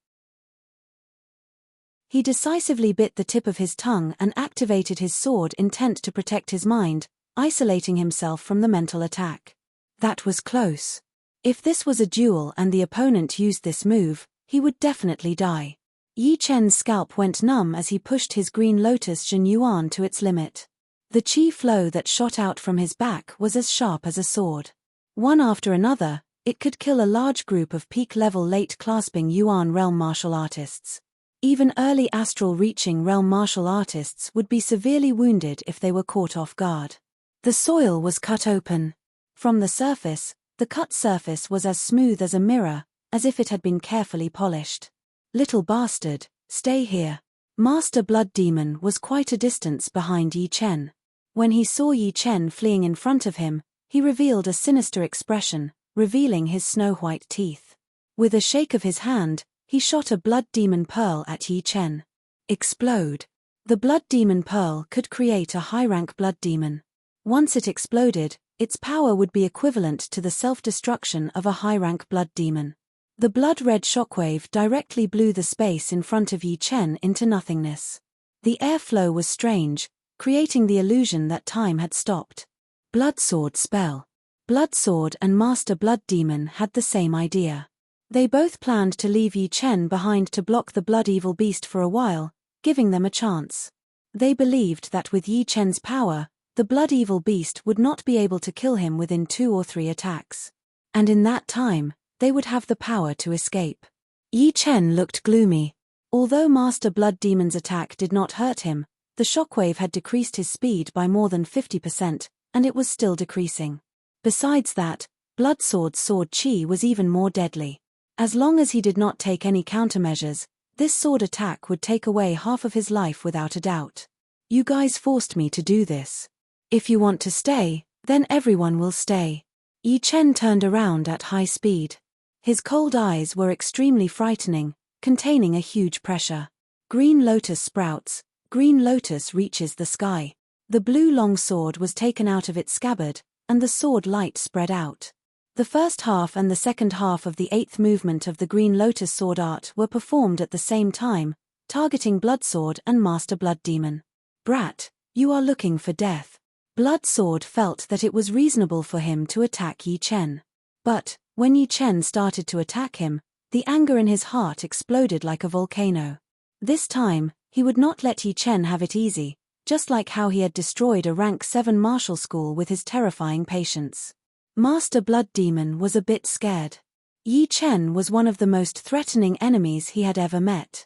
He decisively bit the tip of his tongue and activated his sword intent to protect his mind, isolating himself from the mental attack. That was close. If this was a duel and the opponent used this move, he would definitely die. Yi Chen's scalp went numb as he pushed his Green Lotus Jin Yuan to its limit. The chi flow that shot out from his back was as sharp as a sword. One after another, it could kill a large group of peak-level late-clasping Yuan realm martial artists. Even early astral-reaching realm martial artists would be severely wounded if they were caught off guard. The soil was cut open. From the surface, the cut surface was as smooth as a mirror, as if it had been carefully polished. Little bastard, stay here. Master Blood Demon was quite a distance behind Yi Chen. When he saw Yi Chen fleeing in front of him, he revealed a sinister expression, revealing his snow-white teeth. With a shake of his hand, he shot a Blood Demon Pearl at Yi Chen. Explode. The Blood Demon Pearl could create a high-rank Blood Demon. Once it exploded, its power would be equivalent to the self-destruction of a high-rank Blood Demon. The blood-red shockwave directly blew the space in front of Yi Chen into nothingness. The airflow was strange, creating the illusion that time had stopped. Bloodsword spell. Bloodsword and Master Blood Demon had the same idea. They both planned to leave Yi Chen behind to block the Blood Evil Beast for a while, giving them a chance. They believed that with Yi Chen's power, the Blood Evil Beast would not be able to kill him within 2 or 3 attacks. And in that time, they would have the power to escape. Yi Chen looked gloomy. Although Master Blood Demon's attack did not hurt him, the shockwave had decreased his speed by more than 50%, and it was still decreasing. Besides that, Bloodsword's sword chi was even more deadly. As long as he did not take any countermeasures, this sword attack would take away half of his life without a doubt. You guys forced me to do this. If you want to stay, then everyone will stay. Yi Chen turned around at high speed. His cold eyes were extremely frightening, containing a huge pressure. Green Lotus sprouts. Green Lotus reaches the sky. The blue long sword was taken out of its scabbard, and the sword light spread out. The first half and the second half of the 8th movement of the Green Lotus sword art were performed at the same time, targeting Bloodsword and Master Blood Demon. Brat, you are looking for death. Bloodsword felt that it was reasonable for him to attack Yi Chen. But, when Yi Chen started to attack him, the anger in his heart exploded like a volcano. This time, he would not let Yi Chen have it easy, just like how he had destroyed a rank 7 martial school with his terrifying patience. Master Blood Demon was a bit scared. Yi Chen was one of the most threatening enemies he had ever met.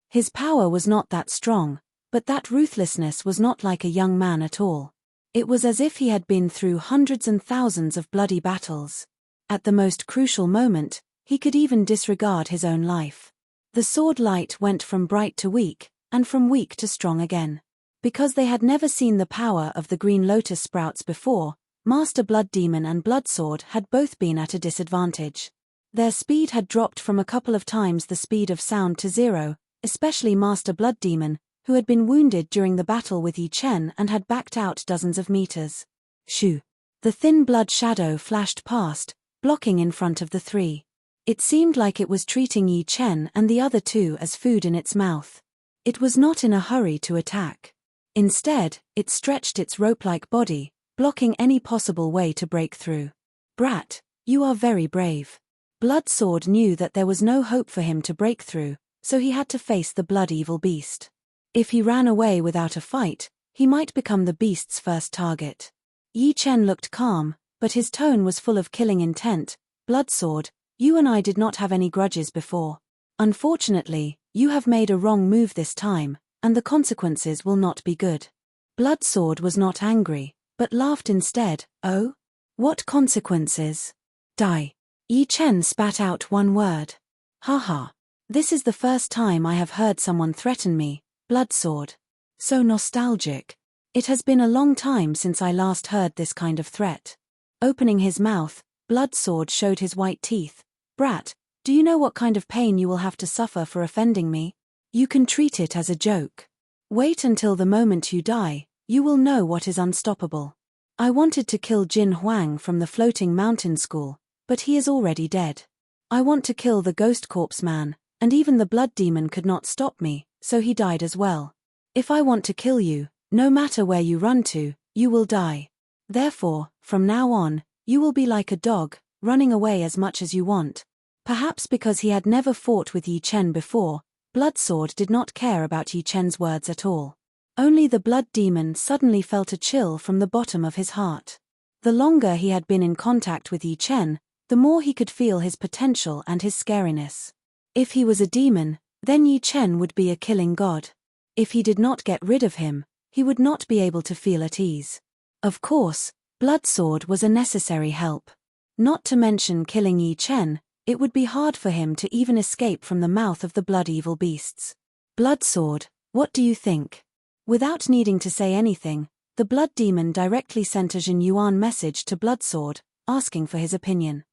His power was not that strong, but that ruthlessness was not like a young man at all. It was as if he had been through hundreds and thousands of bloody battles. At the most crucial moment, he could even disregard his own life. The sword light went from bright to weak, and from weak to strong again. Because they had never seen the power of the Green Lotus sprouts before, Master Blood Demon and Bloodsword had both been at a disadvantage. Their speed had dropped from a couple of times the speed of sound to 0, especially Master Blood Demon, who had been wounded during the battle with Yi Chen and had backed out dozens of meters. Shoo! The thin blood shadow flashed past, blocking in front of the 3. It seemed like it was treating Yi Chen and the other 2 as food in its mouth. It was not in a hurry to attack. Instead, it stretched its rope-like body, blocking any possible way to break through. Brat, you are very brave. Bloodsword knew that there was no hope for him to break through, so he had to face the Blood Evil Beast. If he ran away without a fight, he might become the beast's first target. Yi Chen looked calm, but his tone was full of killing intent. Bloodsword, You and I did not have any grudges before. Unfortunately, you have made a wrong move this time, and the consequences will not be good. Bloodsword was not angry, but laughed instead. Oh? What consequences? Die. Yi Chen spat out one word. Haha. This is the first time I have heard someone threaten me, Bloodsword. So nostalgic. It has been a long time since I last heard this kind of threat. Opening his mouth, Bloodsword showed his white teeth. Brat, do you know what kind of pain you will have to suffer for offending me? You can treat it as a joke. Wait until the moment you die, you will know what is unstoppable. I wanted to kill Jin Huang from the floating mountain school, but he is already dead. I want to kill the ghost corpse man, and even the blood demon could not stop me, so he died as well. If I want to kill you, no matter where you run to, you will die. Therefore, from now on, you will be like a dog, running away as much as you want. Perhaps because he had never fought with Yi Chen before, Bloodsword did not care about Yi Chen's words at all. Only the blood demon suddenly felt a chill from the bottom of his heart. The longer he had been in contact with Yi Chen, the more he could feel his potential and his scariness. If he was a demon, then Yi Chen would be a killing god. If he did not get rid of him, he would not be able to feel at ease. Of course, Bloodsword was a necessary help. Not to mention killing Yi Chen, it would be hard for him to even escape from the mouth of the blood evil beasts. Bloodsword, what do you think? Without needing to say anything, the blood demon directly sent a Jin Yuan message to Bloodsword, asking for his opinion.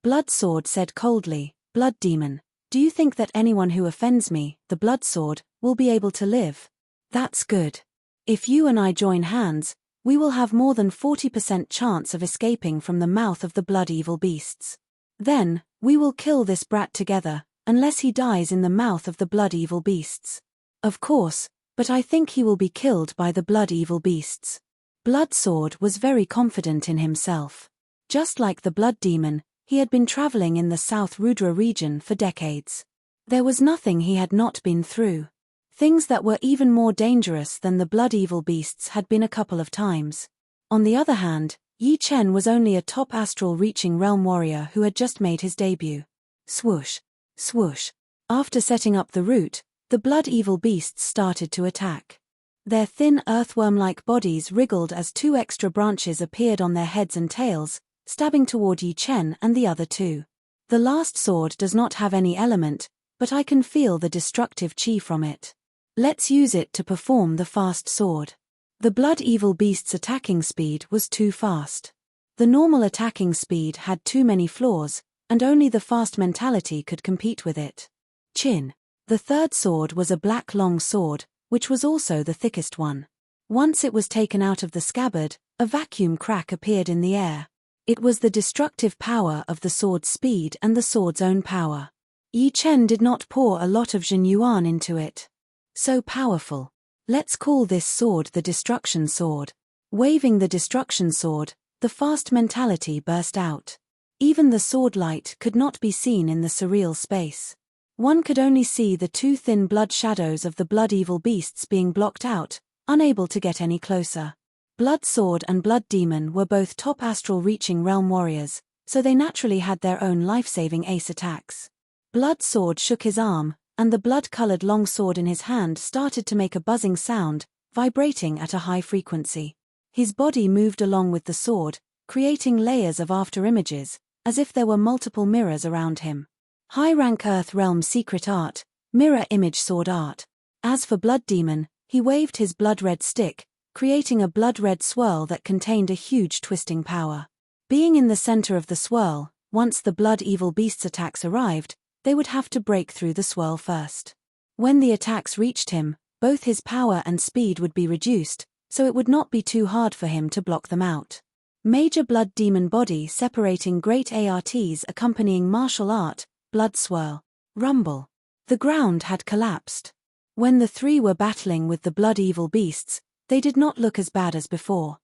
Bloodsword said coldly, Blood demon, do you think that anyone who offends me, the Bloodsword, will be able to live? That's good. If you and I join hands, we will have more than 40% chance of escaping from the mouth of the blood evil beasts. Then, we will kill this brat together, unless he dies in the mouth of the blood evil beasts. Of course, but I think he will be killed by the blood evil beasts. Bloodsword was very confident in himself. Just like the blood demon, he had been traveling in the South Rudra region for decades. There was nothing he had not been through. Things that were even more dangerous than the blood evil beasts had been a couple of times. On the other hand, Yi Chen was only a top astral reaching realm warrior who had just made his debut. Swoosh, swoosh. After setting up the route, the blood evil beasts started to attack. Their thin earthworm-like bodies wriggled as two extra branches appeared on their heads and tails, stabbing toward Yi Chen and the other two. The last sword does not have any element, but I can feel the destructive chi from it. Let's use it to perform the fast sword. The blood evil beast's attacking speed was too fast. The normal attacking speed had too many flaws, and only the fast mentality could compete with it. Chin. The third sword was a black long sword, which was also the thickest one. Once it was taken out of the scabbard, a vacuum crack appeared in the air. It was the destructive power of the sword's speed and the sword's own power. Yi Chen did not pour a lot of Jin Yuan into it. So powerful. Let's call this sword the destruction sword. Waving the destruction sword, the fast mentality burst out. Even the sword light could not be seen in the surreal space. One could only see the two thin blood shadows of the blood evil beasts being blocked out, unable to get any closer. Bloodsword and Blood Demon were both top astral reaching realm warriors, so they naturally had their own life-saving ace attacks. Bloodsword shook his arm, and the blood-colored long sword in his hand started to make a buzzing sound, vibrating at a high frequency. His body moved along with the sword, creating layers of after-images, as if there were multiple mirrors around him. High-rank Earth Realm secret art, mirror image sword art. As for Blood Demon, he waved his blood-red stick, creating a blood-red swirl that contained a huge twisting power. Being in the center of the swirl, once the blood evil beast's attacks arrived, they would have to break through the swirl first. When the attacks reached him, both his power and speed would be reduced, so it would not be too hard for him to block them out. Major Blood Demon body separating great ARTs accompanying martial art, blood swirl, rumble. The ground had collapsed. When the three were battling with the blood evil beasts, they did not look as bad as before.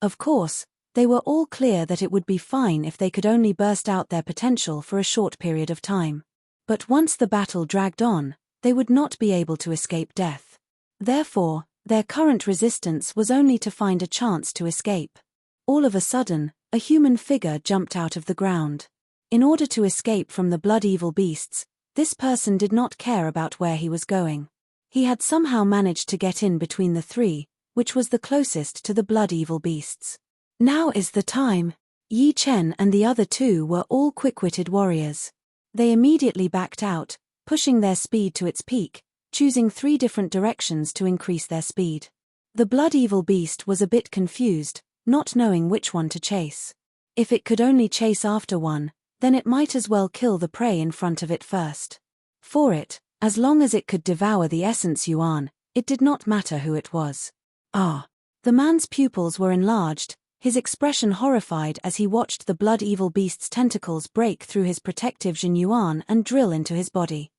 Of course, they were all clear that it would be fine if they could only burst out their potential for a short period of time. But once the battle dragged on, they would not be able to escape death. Therefore, their current resistance was only to find a chance to escape. All of a sudden, a human figure jumped out of the ground. In order to escape from the blood-evil beasts, this person did not care about where he was going. He had somehow managed to get in between the three, which was the closest to the blood-evil beasts. Now is the time. Yi Chen and the other two were all quick-witted warriors. They immediately backed out, pushing their speed to its peak, choosing 3 different directions to increase their speed. The blood-evil beast was a bit confused, not knowing which one to chase. If it could only chase after one, then it might as well kill the prey in front of it first. For it, as long as it could devour the essence yuan, it did not matter who it was. Ah! The man's pupils were enlarged, his expression horrified as he watched the blood-evil beast's tentacles break through his protective Jin Yuan and drill into his body.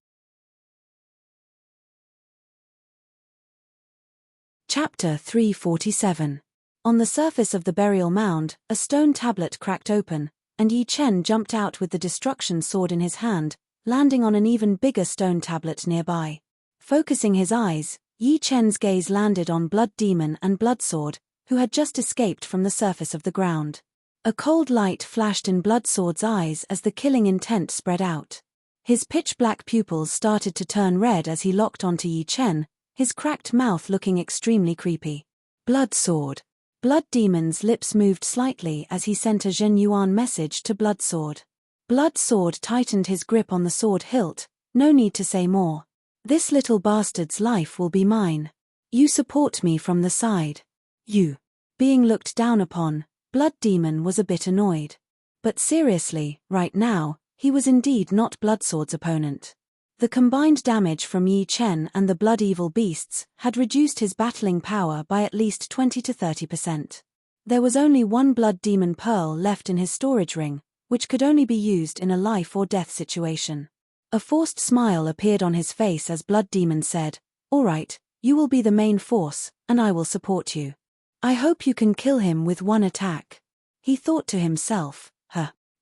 Chapter 347. On the surface of the burial mound, a stone tablet cracked open, and Yi Chen jumped out with the destruction sword in his hand, landing on an even bigger stone tablet nearby. Focusing his eyes, Yi Chen's gaze landed on Blood Demon and Blood Sword, who had just escaped from the surface of the ground. A cold light flashed in Blood Sword's eyes as the killing intent spread out. His pitch-black pupils started to turn red as he locked onto Yi Chen, his cracked mouth looking extremely creepy. Blood Sword. Blood Demon's lips moved slightly as he sent a Zhen Yuan message to Blood Sword. Blood Sword tightened his grip on the sword hilt, no need to say more. This little bastard's life will be mine. You support me from the side. You. Being looked down upon, Blood Demon was a bit annoyed. But seriously, right now, he was indeed not Bloodsword's opponent. The combined damage from Yi Chen and the blood-evil beasts had reduced his battling power by at least 20 to 30%. There was only one Blood Demon Pearl left in his storage ring, which could only be used in a life-or-death situation. A forced smile appeared on his face as Blood Demon said, "All right, you will be the main force, and I will support you. I hope you can kill him with one attack." He thought to himself,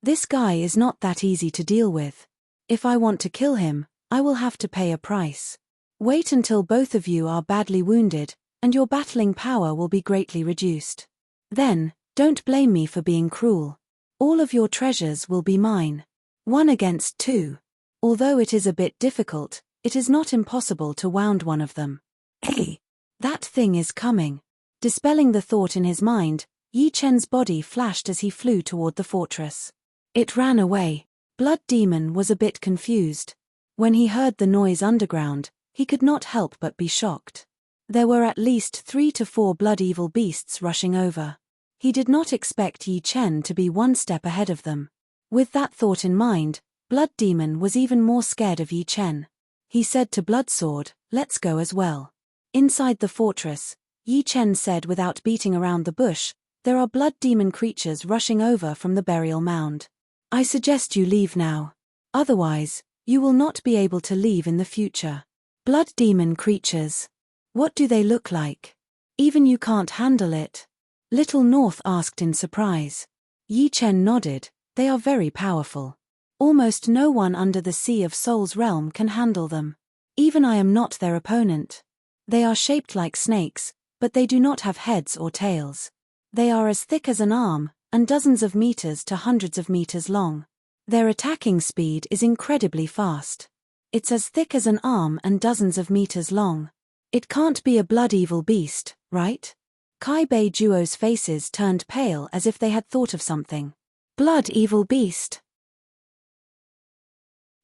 this guy is not that easy to deal with. If I want to kill him, I will have to pay a price. Wait until both of you are badly wounded, and your battling power will be greatly reduced. Then, don't blame me for being cruel. All of your treasures will be mine. 1 against 2. Although it is a bit difficult, it is not impossible to wound one of them. Hey! That thing is coming. Dispelling the thought in his mind, Yi Chen's body flashed as he flew toward the fortress. It ran away. Blood Demon was a bit confused. When he heard the noise underground, he could not help but be shocked. There were at least 3 to 4 blood-evil beasts rushing over. He did not expect Yi Chen to be 1 step ahead of them. With that thought in mind, Blood Demon was even more scared of Yi Chen. He said to Blood Sword, "Let's go as well." Inside the fortress, Yi Chen said without beating around the bush, "There are blood demon creatures rushing over from the burial mound. I suggest you leave now. Otherwise, you will not be able to leave in the future." Blood demon creatures. What do they look like? Even you can't handle it? Little North asked in surprise. Yi Chen nodded. They are very powerful. Almost no one under the Sea of Souls realm can handle them. Even I am not their opponent. They are shaped like snakes, but they do not have heads or tails. They are as thick as an arm, and dozens of meters to hundreds of meters long. Their attacking speed is incredibly fast. It's as thick as an arm and dozens of meters long. It can't be a blood-evil beast, right? Kai Bei Duo's faces turned pale as if they had thought of something. Blood-evil beast.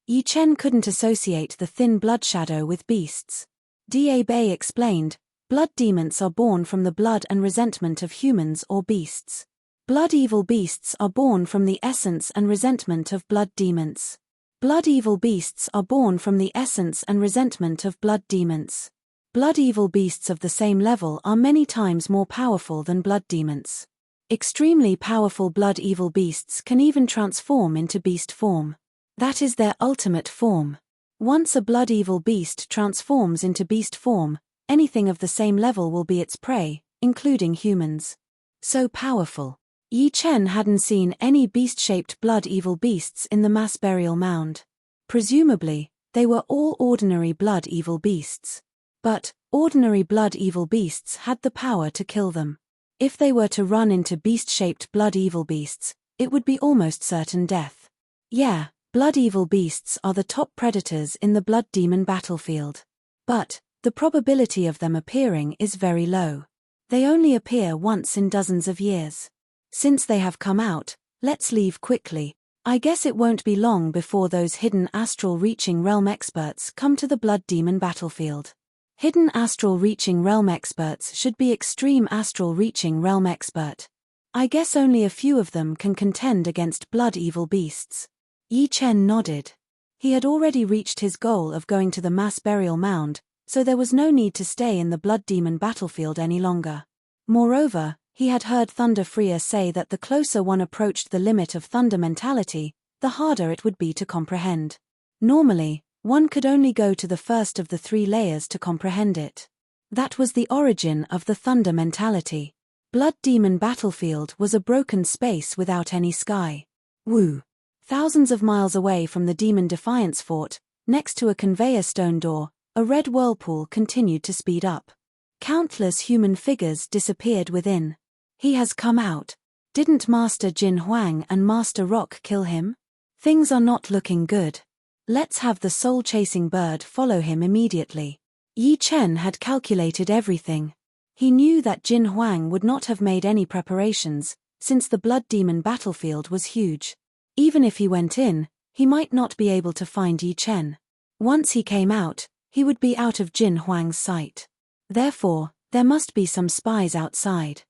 Yi Chen couldn't associate the thin blood shadow with beasts. Da Bei explained, blood demons are born from the blood and resentment of humans or beasts. Blood-evil beasts are born from the essence and resentment of blood demons. Blood-evil beasts are born from the essence and resentment of blood demons. Blood-evil beasts of the same level are many times more powerful than blood demons. Extremely powerful blood-evil beasts can even transform into beast form. That is their ultimate form. Once a blood-evil beast transforms into beast form, anything of the same level will be its prey, including humans. So powerful. Yi Chen hadn't seen any beast-shaped blood-evil beasts in the mass burial mound. Presumably, they were all ordinary blood-evil beasts. But, ordinary blood-evil beasts had the power to kill them. If they were to run into beast-shaped blood evil beasts, it would be almost certain death. Yeah, blood evil beasts are the top predators in the blood demon battlefield. But the probability of them appearing is very low. They only appear once in dozens of years. Since they have come out, let's leave quickly. I guess it won't be long before those hidden astral reaching realm experts come to the blood demon battlefield. Hidden astral reaching realm experts should be extreme astral reaching realm expert. I guess only a few of them can contend against blood evil beasts. Yi Chen nodded. He had already reached his goal of going to the mass burial mound, so there was no need to stay in the blood demon battlefield any longer. Moreover, he had heard Thunder Freya say that the closer one approached the limit of thunder mentality, the harder it would be to comprehend. Normally, one could only go to the first of the 3 layers to comprehend it. That was the origin of the thunder mentality. Blood demon battlefield was a broken space without any sky. Woo! Thousands of miles away from the demon Defiance fort, next to a conveyor stone door, a red whirlpool continued to speed up. Countless human figures disappeared within. He has come out. Didn't Master Jin Huang and Master Rock kill him? Things are not looking good. Let's have the soul-chasing bird follow him immediately. Yi Chen had calculated everything. He knew that Jin Huang would not have made any preparations, since the blood demon battlefield was huge. Even if he went in, he might not be able to find Yi Chen. Once he came out, he would be out of Jin Huang's sight. Therefore, there must be some spies outside.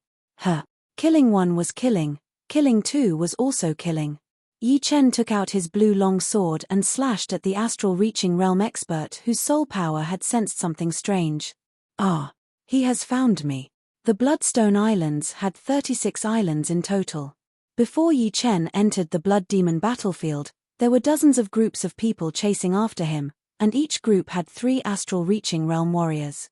Killing one was killing, killing two was also killing. Yi Chen took out his blue long sword and slashed at the astral reaching realm expert whose soul power had sensed something strange. Ah, he has found me. The Bloodstone Islands had 36 islands in total. Before Yi Chen entered the blood demon battlefield, there were dozens of groups of people chasing after him, and each group had 3 astral reaching realm warriors.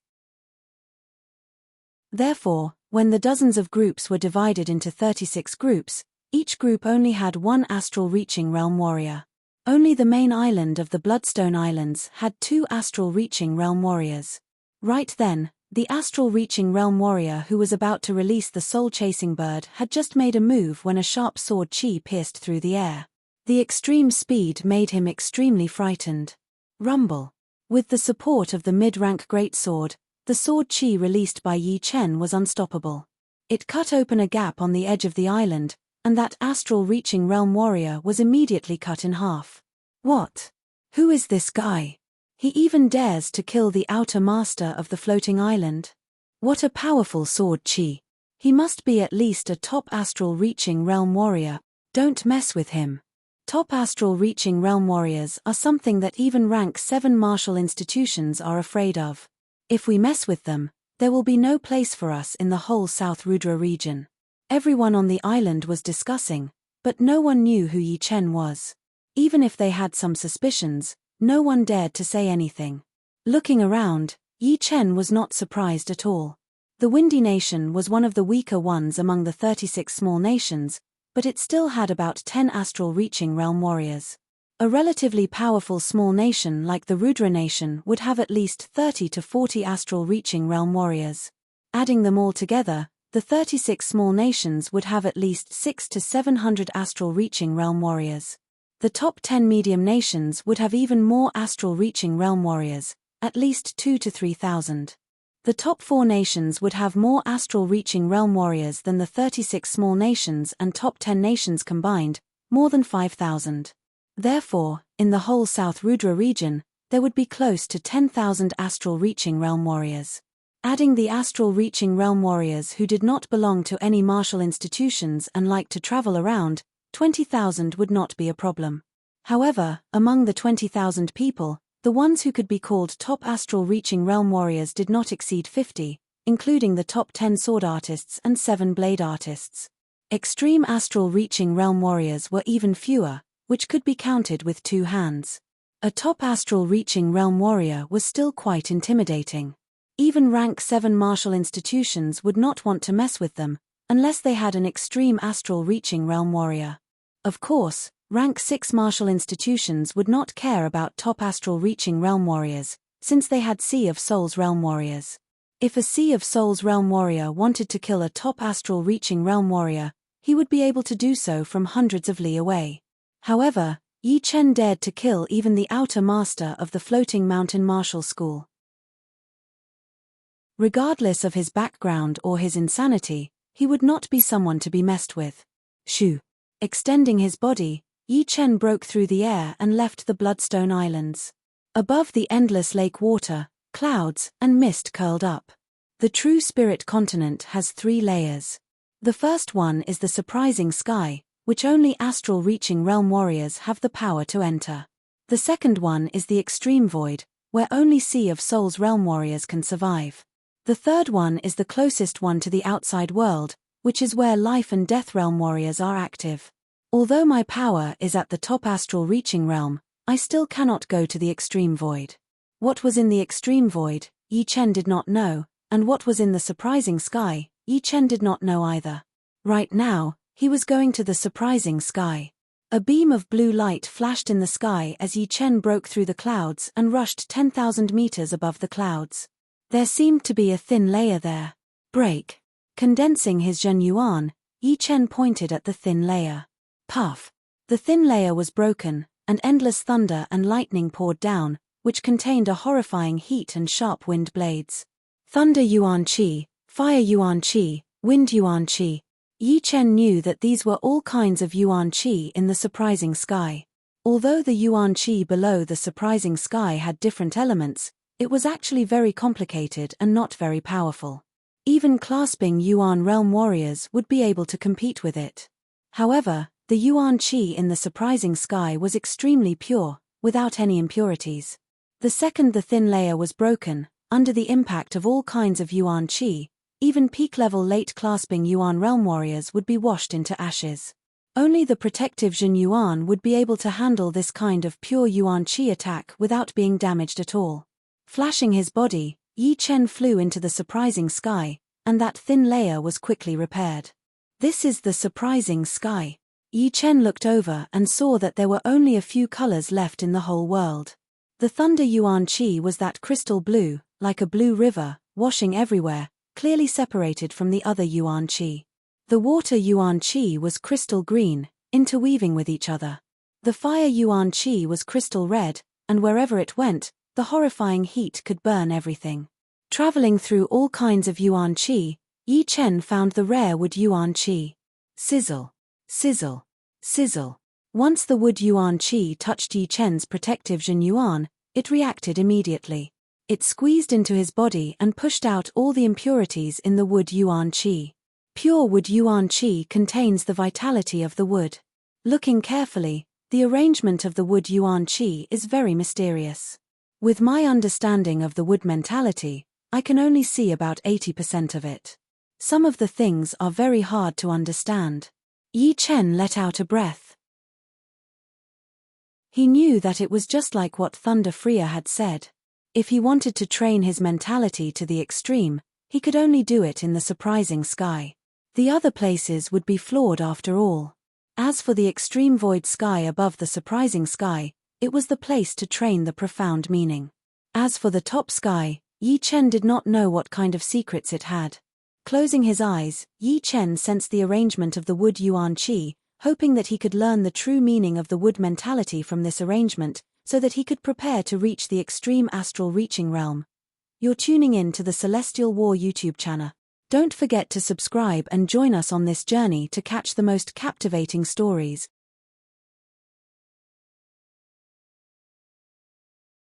Therefore, when the dozens of groups were divided into 36 groups, each group only had 1 astral reaching realm warrior. Only the main island of the Bloodstone Islands had 2 astral reaching realm warriors. Right then, the astral reaching realm warrior who was about to release the soul-chasing bird had just made a move when a sharp sword chi pierced through the air. The extreme speed made him extremely frightened. Rumble. With the support of the mid-rank greatsword, the sword chi released by Yi Chen was unstoppable. It cut open a gap on the edge of the island, and that astral reaching realm warrior was immediately cut in half. What? Who is this guy? He even dares to kill the outer master of the floating island? What a powerful sword chi. He must be at least a top astral reaching realm warrior. Don't mess with him. Top astral reaching realm warriors are something that even rank 7 martial institutions are afraid of. If we mess with them, there will be no place for us in the whole South Rudra region. Everyone on the island was discussing, but no one knew who Yi Chen was. Even if they had some suspicions, no one dared to say anything. Looking around, Yi Chen was not surprised at all. The Windy Nation was one of the weaker ones among the 36 small nations, but it still had about 10 astral reaching realm warriors. A relatively powerful small nation like the Rudra Nation would have at least 30 to 40 astral reaching realm warriors. Adding them all together, the 36 small nations would have at least 600 to 700 astral reaching realm warriors. The top 10 medium nations would have even more astral reaching realm warriors, at least 2,000 to 3,000. The top 4 nations would have more astral reaching realm warriors than the 36 small nations and top 10 nations combined, more than 5,000. Therefore, in the whole South Rudra region, there would be close to 10,000 astral reaching realm warriors. Adding the astral reaching realm warriors who did not belong to any martial institutions and liked to travel around, 20,000 would not be a problem. However, among the 20,000 people, the ones who could be called top astral reaching realm warriors did not exceed 50, including the top 10 sword artists and 7 blade artists. Extreme astral reaching realm warriors were even fewer, which could be counted with 2 hands. A top astral reaching realm warrior was still quite intimidating. Even rank 7 martial institutions would not want to mess with them, unless they had an extreme astral reaching realm warrior. Of course, rank 6 martial institutions would not care about top astral reaching realm warriors, since they had Sea of Souls realm warriors. If a Sea of Souls realm warrior wanted to kill a top astral reaching realm warrior, he would be able to do so from hundreds of li away. However, Yi Chen dared to kill even the outer master of the floating mountain martial school. Regardless of his background or his insanity, he would not be someone to be messed with. Shoo! Extending his body, Yi Chen broke through the air and left the Bloodstone Islands. Above the endless lake water, clouds and mist curled up. The true spirit continent has 3 layers. The first one is the surprising sky, which only astral-reaching realm warriors have the power to enter. The second one is the extreme void, where only Sea of Souls realm warriors can survive. The third one is the closest one to the outside world, which is where life and death realm warriors are active. Although my power is at the top astral-reaching realm, I still cannot go to the extreme void. What was in the extreme void, Yi Chen did not know, and what was in the surprising sky, Yi Chen did not know either. Right now, he was going to the surprising sky. A beam of blue light flashed in the sky as Yi Chen broke through the clouds and rushed 10,000 meters above the clouds. There seemed to be a thin layer there. Break. Condensing his Zhen Yuan, Yi Chen pointed at the thin layer. Puff. The thin layer was broken, and endless thunder and lightning poured down, which contained a horrifying heat and sharp wind blades. Thunder Yuan Qi, Fire Yuan Qi, Wind Yuan Qi. Yi Chen knew that these were all kinds of Yuan Qi in the surprising sky. Although the Yuan Qi below the surprising sky had different elements, it was actually very complicated and not very powerful. Even clasping Yuan realm warriors would be able to compete with it. However, the Yuan Qi in the surprising sky was extremely pure, without any impurities. The second the thin layer was broken, under the impact of all kinds of Yuan Qi, even peak-level late-clasping Yuan realm warriors would be washed into ashes. Only the protective Zhen Yuan would be able to handle this kind of pure Yuan Qi attack without being damaged at all. Flashing his body, Yi Chen flew into the surprising sky, and that thin layer was quickly repaired. This is the surprising sky. Yi Chen looked over and saw that there were only a few colors left in the whole world. The Thunder Yuan Qi was that crystal blue, like a blue river, washing everywhere, clearly separated from the other Yuan Qi. The Water Yuan Qi was crystal green, interweaving with each other. The Fire Yuan Qi was crystal red, and wherever it went, the horrifying heat could burn everything. Traveling through all kinds of Yuan Qi, Yi Chen found the rare Wood Yuan Qi. Sizzle. Sizzle. Sizzle. Once the Wood Yuan Qi touched Yi Chen's protective Zhen Yuan, it reacted immediately. It squeezed into his body and pushed out all the impurities in the Wood Yuan Qi. Pure Wood Yuan Qi contains the vitality of the wood. Looking carefully, the arrangement of the Wood Yuan Qi is very mysterious. With my understanding of the wood mentality, I can only see about 80% of it. Some of the things are very hard to understand. Yi Chen let out a breath. He knew that it was just like what Thunder Freya had said. If he wanted to train his mentality to the extreme, he could only do it in the surprising sky. The other places would be flawed after all. As for the extreme void sky above the surprising sky, it was the place to train the profound meaning. As for the top sky, Yi Chen did not know what kind of secrets it had. Closing his eyes, Yi Chen sensed the arrangement of the Wood Yuan Qi, hoping that he could learn the true meaning of the wood mentality from this arrangement, so that he could prepare to reach the extreme astral reaching realm. You're tuning in to the Celestial War YouTube channel. Don't forget to subscribe and join us on this journey to catch the most captivating stories.